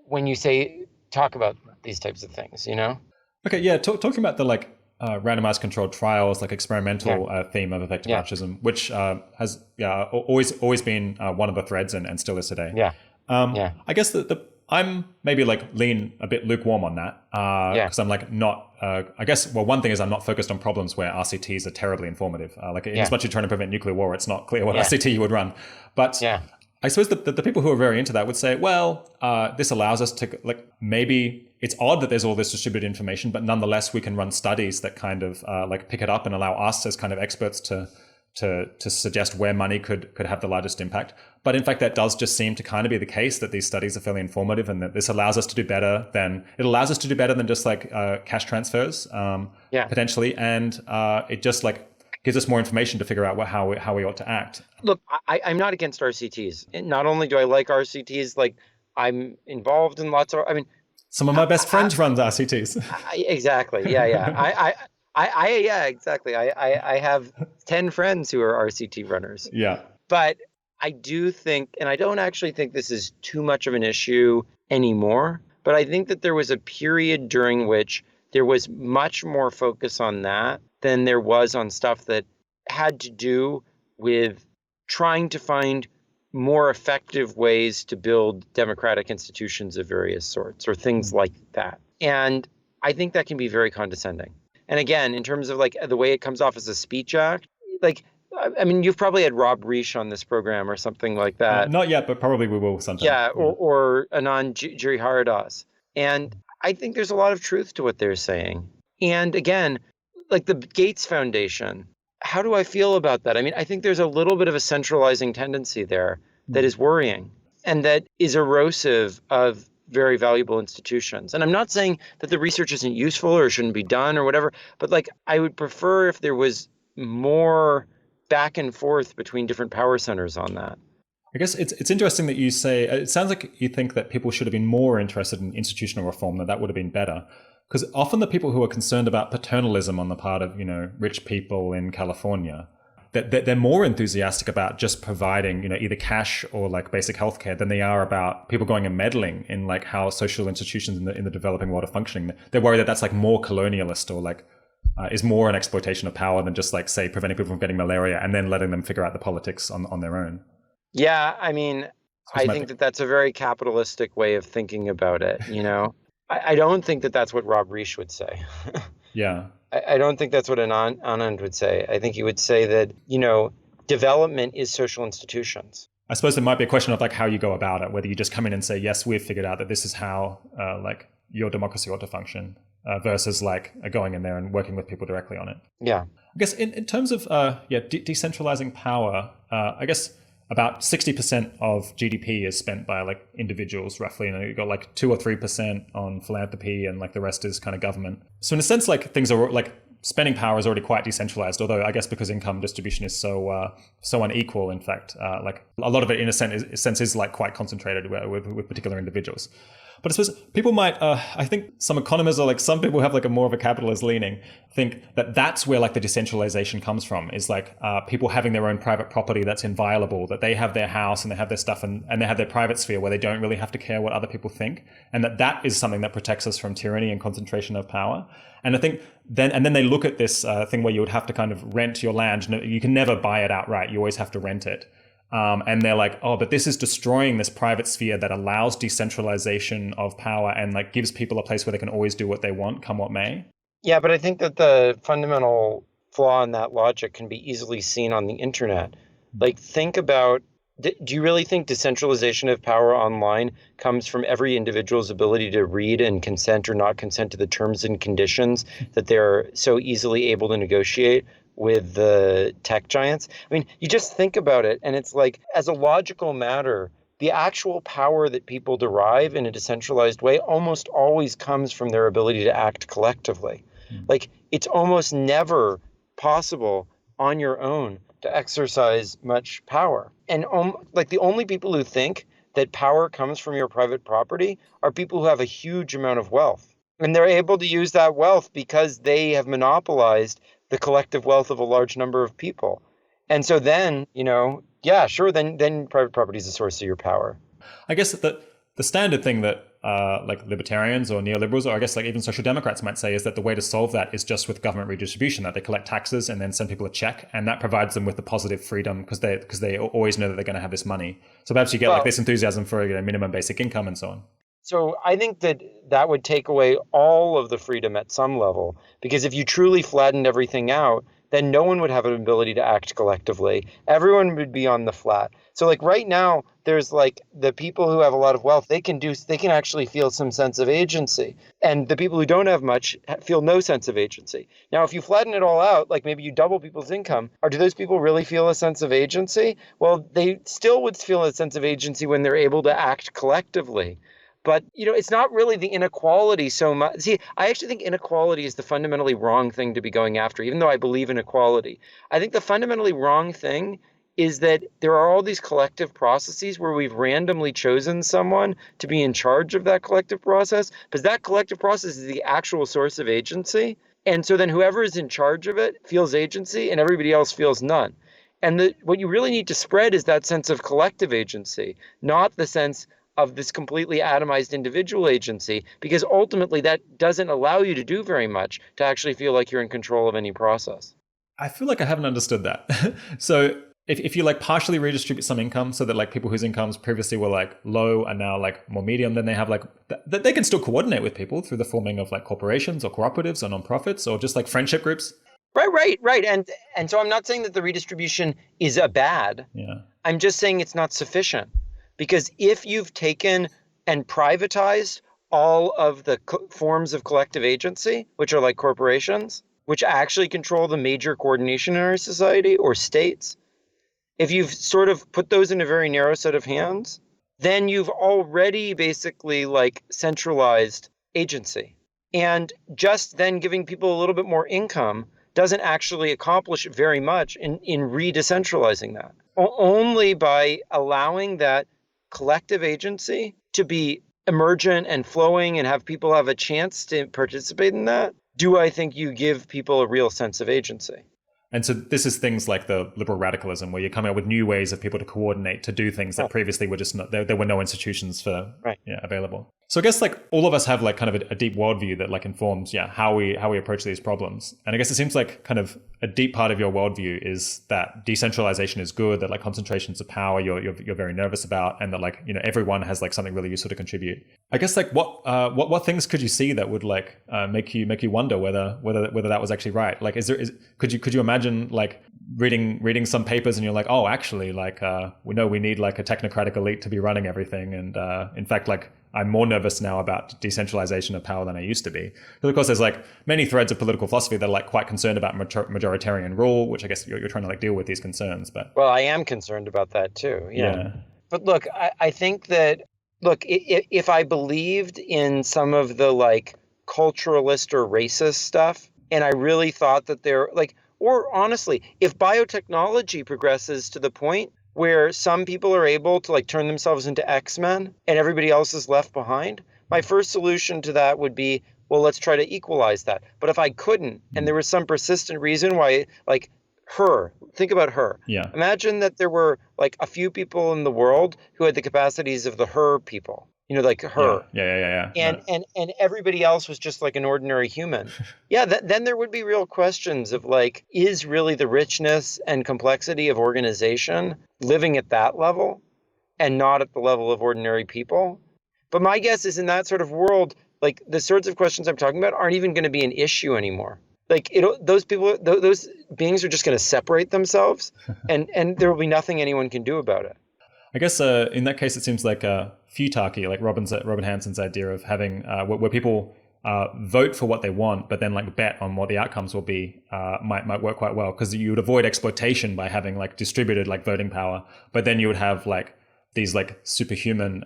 you talk about these types of things, you know? Okay, yeah, talking about the like randomized controlled trials, like experimental theme of effective altruism, which has always been one of the threads and still is today. I guess I'm maybe like lean a bit lukewarm on that because I'm like not. I guess one thing is I'm not focused on problems where RCTs are terribly informative. Like as much as you're trying to prevent nuclear war, it's not clear what RCT you would run. But I suppose the people who are very into that would say, well, this allows us to like maybe it's odd that there's all this distributed information, but nonetheless we can run studies that kind of like pick it up and allow us as kind of experts to suggest where money could have the largest impact. But in fact, that does just seem to kind of be the case, that these studies are fairly informative and that this allows us to do better than just like cash transfers potentially. And it just like gives us more information to figure out how we ought to act. Look, I'm not against RCTs. And not only do I like RCTs, like I'm involved in lots of, I mean, some of my best friends run RCTs. Exactly. Yeah. Exactly. I have 10 friends who are RCT runners. Yeah. But I do think, and I don't actually think this is too much of an issue anymore, but I think that there was a period during which there was much more focus on that than there was on stuff that had to do with trying to find more effective ways to build democratic institutions of various sorts or things like that. And I think that can be very condescending. And again, in terms of like the way it comes off as a speech act, like, I mean, you've probably had Rob Reich on this program or something like that. Not yet, but probably we will sometime. Yeah, or Anand Giridharadas. And I think there's a lot of truth to what they're saying. And again, like the Gates Foundation, how do I feel about that? I mean, I think there's a little bit of a centralizing tendency there that is worrying and that is erosive of very valuable institutions. And I'm not saying that the research isn't useful or shouldn't be done or whatever, but like I would prefer if there was more back and forth between different power centers on that. I guess it's interesting that you say, it sounds like you think that people should have been more interested in institutional reform, that would have been better. Because often the people who are concerned about paternalism on the part of, rich people in California, that they're more enthusiastic about just providing, either cash or like basic healthcare than they are about people going and meddling in like how social institutions in the developing world are functioning. They're worried that that's like more colonialist or like is more an exploitation of power than just like, say, preventing people from getting malaria and then letting them figure out the politics on their own. Yeah, I mean, I think that that's a very capitalistic way of thinking about it, I don't think that that's what Rob Reich would say. Yeah. I don't think that's what Anand would say. I think he would say that, development is social institutions. I suppose there might be a question of like how you go about it, whether you just come in and say, yes, we've figured out that this is how like your democracy ought to function, versus like going in there and working with people directly on it. Yeah. I guess in terms of decentralizing power, I guess about 60% of GDP is spent by like individuals roughly. You've got like 2 or 3% on philanthropy, and like the rest is kind of government. So in a sense, like things are like spending power is already quite decentralized, although I guess because income distribution is so unequal, in fact, like a lot of it in a sense is like quite concentrated with particular individuals. But I suppose people might, I think some economists or like some people have like a more of a capitalist leaning, think that that's where like the decentralization comes from, is like people having their own private property that's inviolable, that they have their house and they have their stuff and they have their private sphere where they don't really have to care what other people think. And that is something that protects us from tyranny and concentration of power. And I think then they look at this thing where you would have to kind of rent your land. You can never buy it outright. You always have to rent it. And they're like, oh, but this is destroying this private sphere that allows decentralization of power and like gives people a place where they can always do what they want, come what may. Yeah, but I think that the fundamental flaw in that logic can be easily seen on the internet. Like, think about, do you really think decentralization of power online comes from every individual's ability to read and consent or not consent to the terms and conditions that they're so easily able to negotiate with the tech giants? I mean, you just think about it, and it's like, as a logical matter, the actual power that people derive in a decentralized way almost always comes from their ability to act collectively. Like, it's almost never possible on your own to exercise much power. And like, the only people who think that power comes from your private property are people who have a huge amount of wealth. And they're able to use that wealth because they have monopolized the collective wealth of a large number of people. And so then, yeah, sure, then private property is a source of your power. I guess that the standard thing that like libertarians or neoliberals, or I guess like even social democrats might say, is that the way to solve that is just with government redistribution, that they collect taxes and then send people a check, and that provides them with the positive freedom because they always know that they're going to have this money. So perhaps you get like this enthusiasm for minimum basic income and so on. So I think that would take away all of the freedom at some level, because if you truly flattened everything out, then no one would have an ability to act collectively. Everyone would be on the flat. So like right now, there's like the people who have a lot of wealth, they can actually feel some sense of agency. And the people who don't have much feel no sense of agency. Now, if you flatten it all out, like maybe you double people's income, or do those people really feel a sense of agency? Well, they still would feel a sense of agency when they're able to act collectively. But, it's not really the inequality so much. See, I actually think inequality is the fundamentally wrong thing to be going after, even though I believe in equality. I think the fundamentally wrong thing is that there are all these collective processes where we've randomly chosen someone to be in charge of that collective process, because that collective process is the actual source of agency. And so then whoever is in charge of it feels agency and everybody else feels none. And what you really need to spread is that sense of collective agency, not the sense of this completely atomized individual agency, because ultimately that doesn't allow you to do very much to actually feel like you're in control of any process. I feel like I haven't understood that. So if you like partially redistribute some income so that like people whose incomes previously were like low are now like more medium, then they have like, they can still coordinate with people through the forming of like corporations or cooperatives or nonprofits or just like friendship groups. Right. And so I'm not saying that the redistribution is a bad. Yeah. I'm just saying it's not sufficient. Because if you've taken and privatized all of the forms of collective agency, which are like corporations, which actually control the major coordination in our society, or states, if you've sort of put those in a very narrow set of hands, then you've already basically like centralized agency. And just then giving people a little bit more income doesn't actually accomplish very much in re-decentralizing that. Only by allowing that collective agency to be emergent and flowing and have people have a chance to participate in that, do I think you give people a real sense of agency. And so this is things like the liberal radicalism, where you're coming up with new ways of people to coordinate to do things that previously were just not, there were no institutions for available. So I guess like all of us have like kind of a deep worldview that like informs, how we approach these problems. And I guess it seems like kind of a deep part of your worldview is that decentralization is good, that like concentrations of power you're very nervous about, and that like, you know, everyone has like something really useful to contribute. I guess like what things could you see that would like make you wonder whether that was actually right? Like could you imagine like reading some papers and you're like, oh, actually like we know we need like a technocratic elite to be running everything, and in fact like I'm more nervous now about decentralization of power than I used to be. But of course, there's like many threads of political philosophy that are like quite concerned about majoritarian rule, which I guess you're trying to like deal with these concerns. But well, I am concerned about that too. Yeah. But look, I think that, look, if I believed in some of the like culturalist or racist stuff, and I really thought that they're like, or honestly, if biotechnology progresses to the point where some people are able to like turn themselves into X-Men and everybody else is left behind, my first solution to that would be, well, let's try to equalize that. But if I couldn't, and there was some persistent reason why, like think about her. Yeah. Imagine that there were like a few people in the world who had the capacities of the her people, you know, like her. Yeah. And everybody else was just like an ordinary human. Then there would be real questions of like, is really the richness and complexity of organization living at that level and not at the level of ordinary people? But my guess is in that sort of world, like the sorts of questions I'm talking about aren't even going to be an issue anymore. Like those beings are just going to separate themselves, and there will be nothing anyone can do about it. I guess in that case, it seems like futarchy, like Robin Hanson's idea of having where people vote for what they want, but then like bet on what the outcomes will be, might work quite well, because you would avoid exploitation by having like distributed like voting power, but then you would have like these like superhuman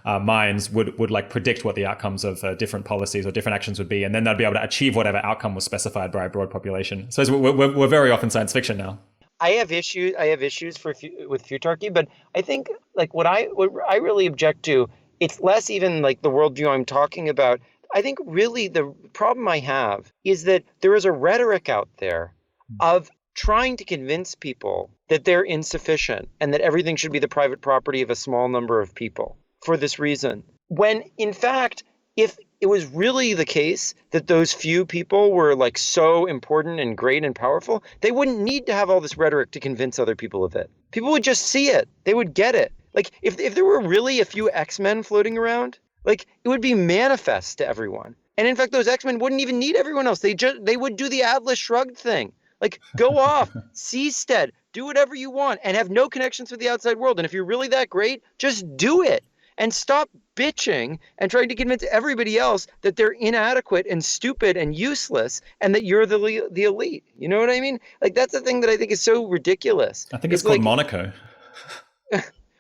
minds would like predict what the outcomes of different policies or different actions would be, and then they'd be able to achieve whatever outcome was specified by a broad population. So we're very often science fiction now. I have issues with futarchy, but I think like what I really object to, it's less even like the worldview I'm talking about. I think really the problem I have is that there is a rhetoric out there of trying to convince people that they're insufficient and that everything should be the private property of a small number of people for this reason. When in fact, if it was really the case that those few people were like so important and great and powerful, they wouldn't need to have all this rhetoric to convince other people of it. People would just see it. They would get it. Like if there were really a few X-Men floating around, like it would be manifest to everyone. And in fact, those X-Men wouldn't even need everyone else. They would do the Atlas Shrugged thing. Like go off, seastead, do whatever you want and have no connections with the outside world. And if you're really that great, just do it. And stop bitching and trying to convince everybody else that they're inadequate and stupid and useless and that you're the elite. You know what I mean? Like, that's the thing that I think is so ridiculous. I think it's called like, Monaco.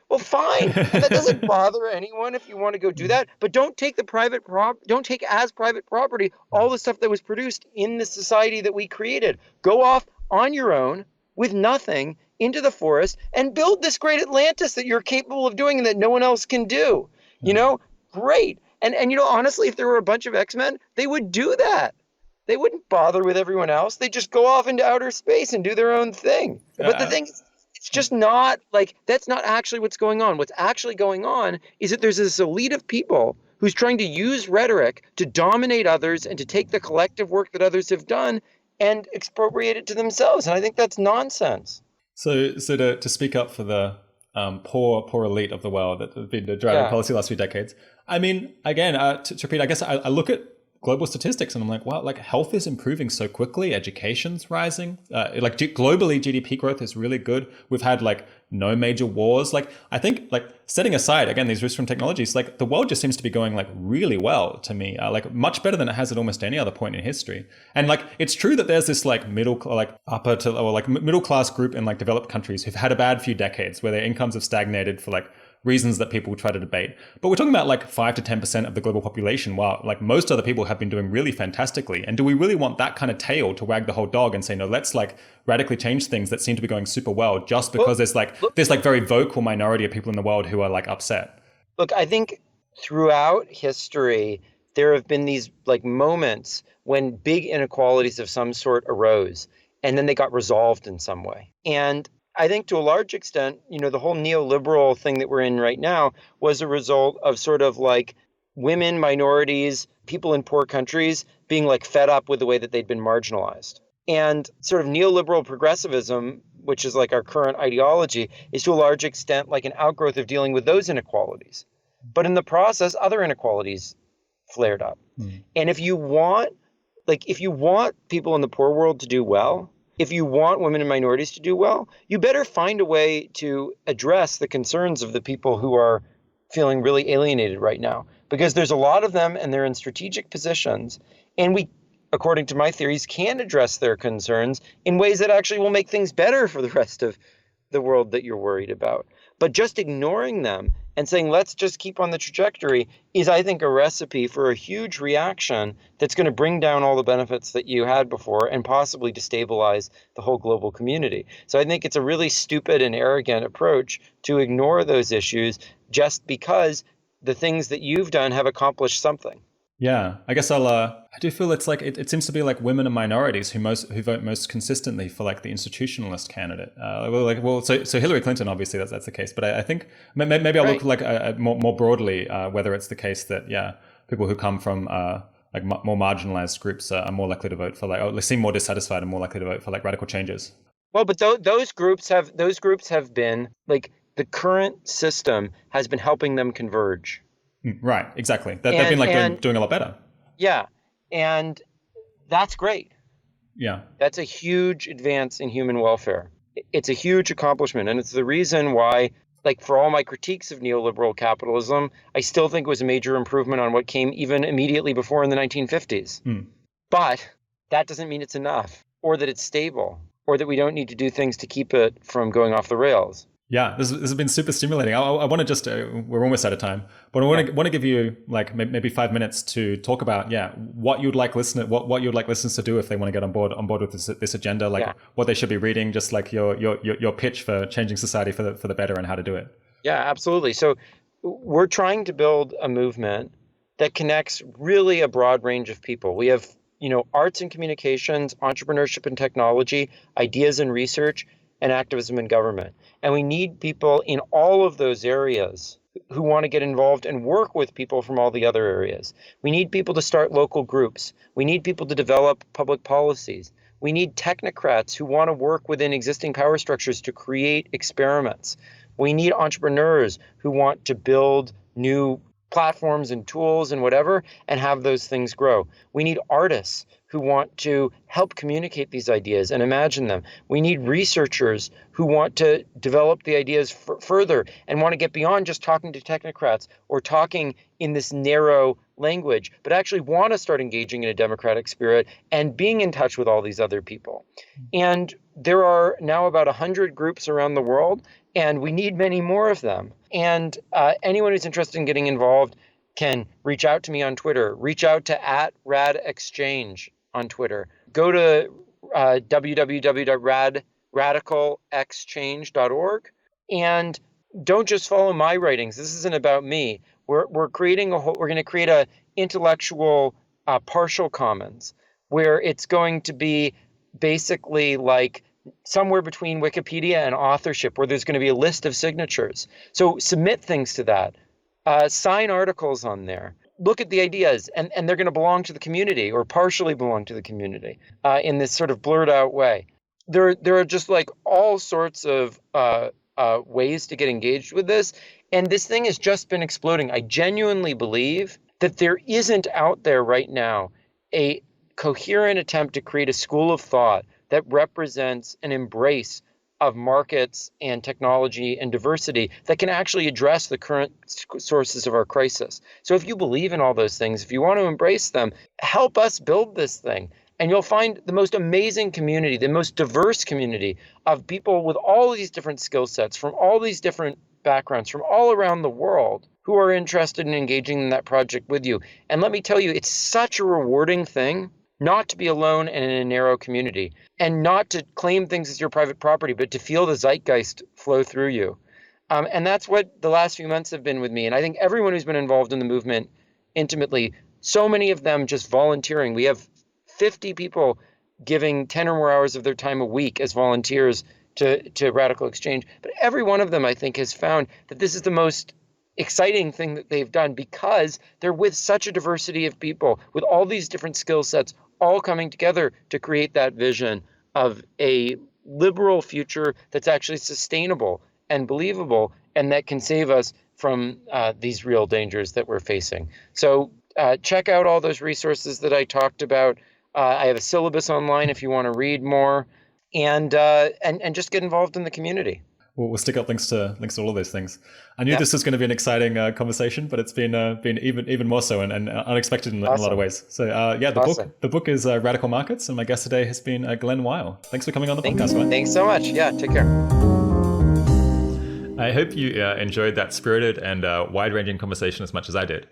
Well, fine. That doesn't bother anyone if you want to go do that. But don't take don't take as private property all the stuff that was produced in the society that we created. Go off on your own with nothing into the forest and build this great Atlantis that you're capable of doing and that no one else can do. You know, great. And you know, honestly, if there were a bunch of X-Men, they would do that. They wouldn't bother with everyone else. They just go off into outer space and do their own thing. But the thing is, it's just not like, that's not actually what's going on. What's actually going on is that there's this elite of people who's trying to use rhetoric to dominate others and to take the collective work that others have done and expropriate it to themselves. And I think that's nonsense. So to speak up for the poor elite of the world that have been driving policy the last few decades. I mean, again, to repeat, I guess I look at global statistics and I'm like, wow, like health is improving so quickly, education's rising, like globally GDP growth is really good. We've had like no major wars. Like I think like setting aside again these risks from technologies, like the world just seems to be going like really well to me, like much better than it has at almost any other point in history. And like it's true that there's this like middle class group in like developed countries who've had a bad few decades where their incomes have stagnated for like reasons that people try to debate. But we're talking about like 5 to 10% of the global population, while like most other people have been doing really fantastically. And do we really want that kind of tail to wag the whole dog and say, no, let's like radically change things that seem to be going super well just because there's like very vocal minority of people in the world who are like upset? Look, I think throughout history, there have been these like moments when big inequalities of some sort arose and then they got resolved in some way. And I think to a large extent, you know, the whole neoliberal thing that we're in right now was a result of sort of like women, minorities, people in poor countries being like fed up with the way that they'd been marginalized. And sort of neoliberal progressivism, which is like our current ideology, is to a large extent like an outgrowth of dealing with those inequalities. But in the process, other inequalities flared up. And if you want people in the poor world to do well, if you want women and minorities to do well, you better find a way to address the concerns of the people who are feeling really alienated right now, because there's a lot of them and they're in strategic positions. And we, according to my theories, can address their concerns in ways that actually will make things better for the rest of the world that you're worried about. But just ignoring them and saying, let's just keep on the trajectory is, I think, a recipe for a huge reaction that's going to bring down all the benefits that you had before and possibly destabilize the whole global community. So I think it's a really stupid and arrogant approach to ignore those issues just because the things that you've done have accomplished something. Yeah, I guess I do feel it's like it seems to be like women and minorities who vote most consistently for like the institutionalist candidate. So Hillary Clinton, obviously that's the case, but I think maybe I'll look like more broadly whether it's the case that people who come from like more marginalized groups are more likely to vote for they seem more dissatisfied and more likely to vote for like radical changes. Well, but those groups have been like the current system has been helping them converge. Right, exactly. They've been doing a lot better. Yeah, and that's great. Yeah. That's a huge advance in human welfare. It's a huge accomplishment, and it's the reason why, like, for all my critiques of neoliberal capitalism, I still think it was a major improvement on what came even immediately before in the 1950s. But that doesn't mean it's enough, or that it's stable, or that we don't need to do things to keep it from going off the rails. Yeah, this has been super stimulating. I want to just, we're almost out of time, but I want to give you like maybe 5 minutes to talk about, what you'd like listeners to do if they want to get on board with this agenda, what they should be reading, just like your pitch for changing society for the better and how to do it. Yeah, absolutely. So we're trying to build a movement that connects really a broad range of people. We have, arts and communications, entrepreneurship and technology, ideas and research, and activism in government. And we need people in all of those areas who want to get involved and work with people from all the other areas. We need people to start local groups. We need people to develop public policies. We need technocrats who want to work within existing power structures to create experiments. We need entrepreneurs who want to build new platforms and tools and whatever and have those things grow. We need artists who want to help communicate these ideas and imagine them. We need researchers who want to develop the ideas further and want to get beyond just talking to technocrats or talking in this narrow language, but actually want to start engaging in a democratic spirit and being in touch with all these other people. And there are now about 100 groups around the world, and we need many more of them. And anyone who's interested in getting involved can reach out to me on Twitter, reach out to @radexchange on Twitter. Go to www.radicalexchange.org and don't just follow my writings. This isn't about me. We're going to create a intellectual partial commons where it's going to be basically like somewhere between Wikipedia and authorship, where there's going to be a list of signatures. So submit things to that. Sign articles on there. Look at the ideas, and they're going to belong to the community or partially belong to the community in this sort of blurred out way. There are just like all sorts of ways to get engaged with this. And this thing has just been exploding. I genuinely believe that there isn't out there right now a coherent attempt to create a school of thought that represents an embrace of markets and technology and diversity that can actually address the current sources of our crisis. So if you believe in all those things, if you want to embrace them, help us build this thing. And you'll find the most amazing community, the most diverse community of people with all these different skill sets from all these different backgrounds from all around the world who are interested in engaging in that project with you. And let me tell you, it's such a rewarding thing not to be alone and in a narrow community, and not to claim things as your private property, but to feel the zeitgeist flow through you. And that's what the last few months have been with me. And I think everyone who's been involved in the movement intimately, so many of them just volunteering. We have 50 people giving 10 or more hours of their time a week as volunteers to Radical Exchange. But every one of them, I think, has found that this is the most exciting thing that they've done, because they're with such a diversity of people with all these different skill sets all coming together to create that vision of a liberal future that's actually sustainable and believable, and that can save us from these real dangers that we're facing. So check out all those resources that I talked about. I have a syllabus online if you want to read more, and just get involved in the community. We'll stick up links to all of those things. I knew this was going to be an exciting conversation, but it's been even more so and unexpected in a lot of ways. So the book is Radical Markets, and my guest today has been Glen Weyl. Thanks for coming on the podcast, man. Thanks so much. Yeah, take care. I hope you enjoyed that spirited and wide-ranging conversation as much as I did.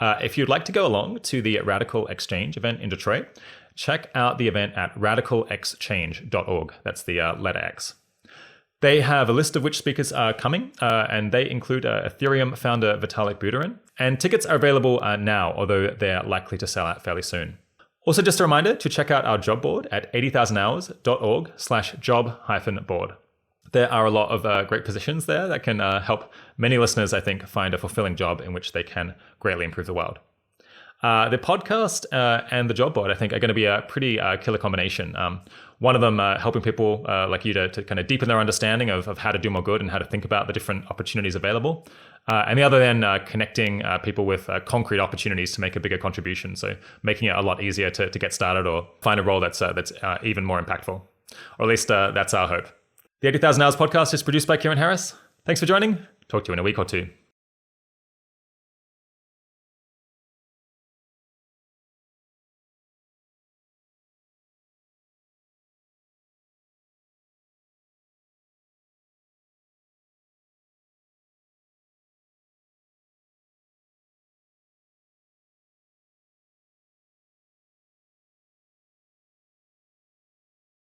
If you'd like to go along to the Radical Exchange event in Detroit, check out the event at radicalexchange.org. That's the letter X. They have a list of which speakers are coming, and they include Ethereum founder Vitalik Buterin. And tickets are available now, although they're likely to sell out fairly soon. Also, just a reminder to check out our job board at 80,000hours.org/job-board. There are a lot of great positions there that can help many listeners, I think, find a fulfilling job in which they can greatly improve the world. The podcast and the job board, I think, are going to be a pretty killer combination. One of them helping people like you to kind of deepen their understanding of how to do more good and how to think about the different opportunities available. And the other then connecting people with concrete opportunities to make a bigger contribution. So making it a lot easier to get started or find a role that's even more impactful. Or at least that's our hope. The 80,000 Hours podcast is produced by Kieran Harris. Thanks for joining. Talk to you in a week or two.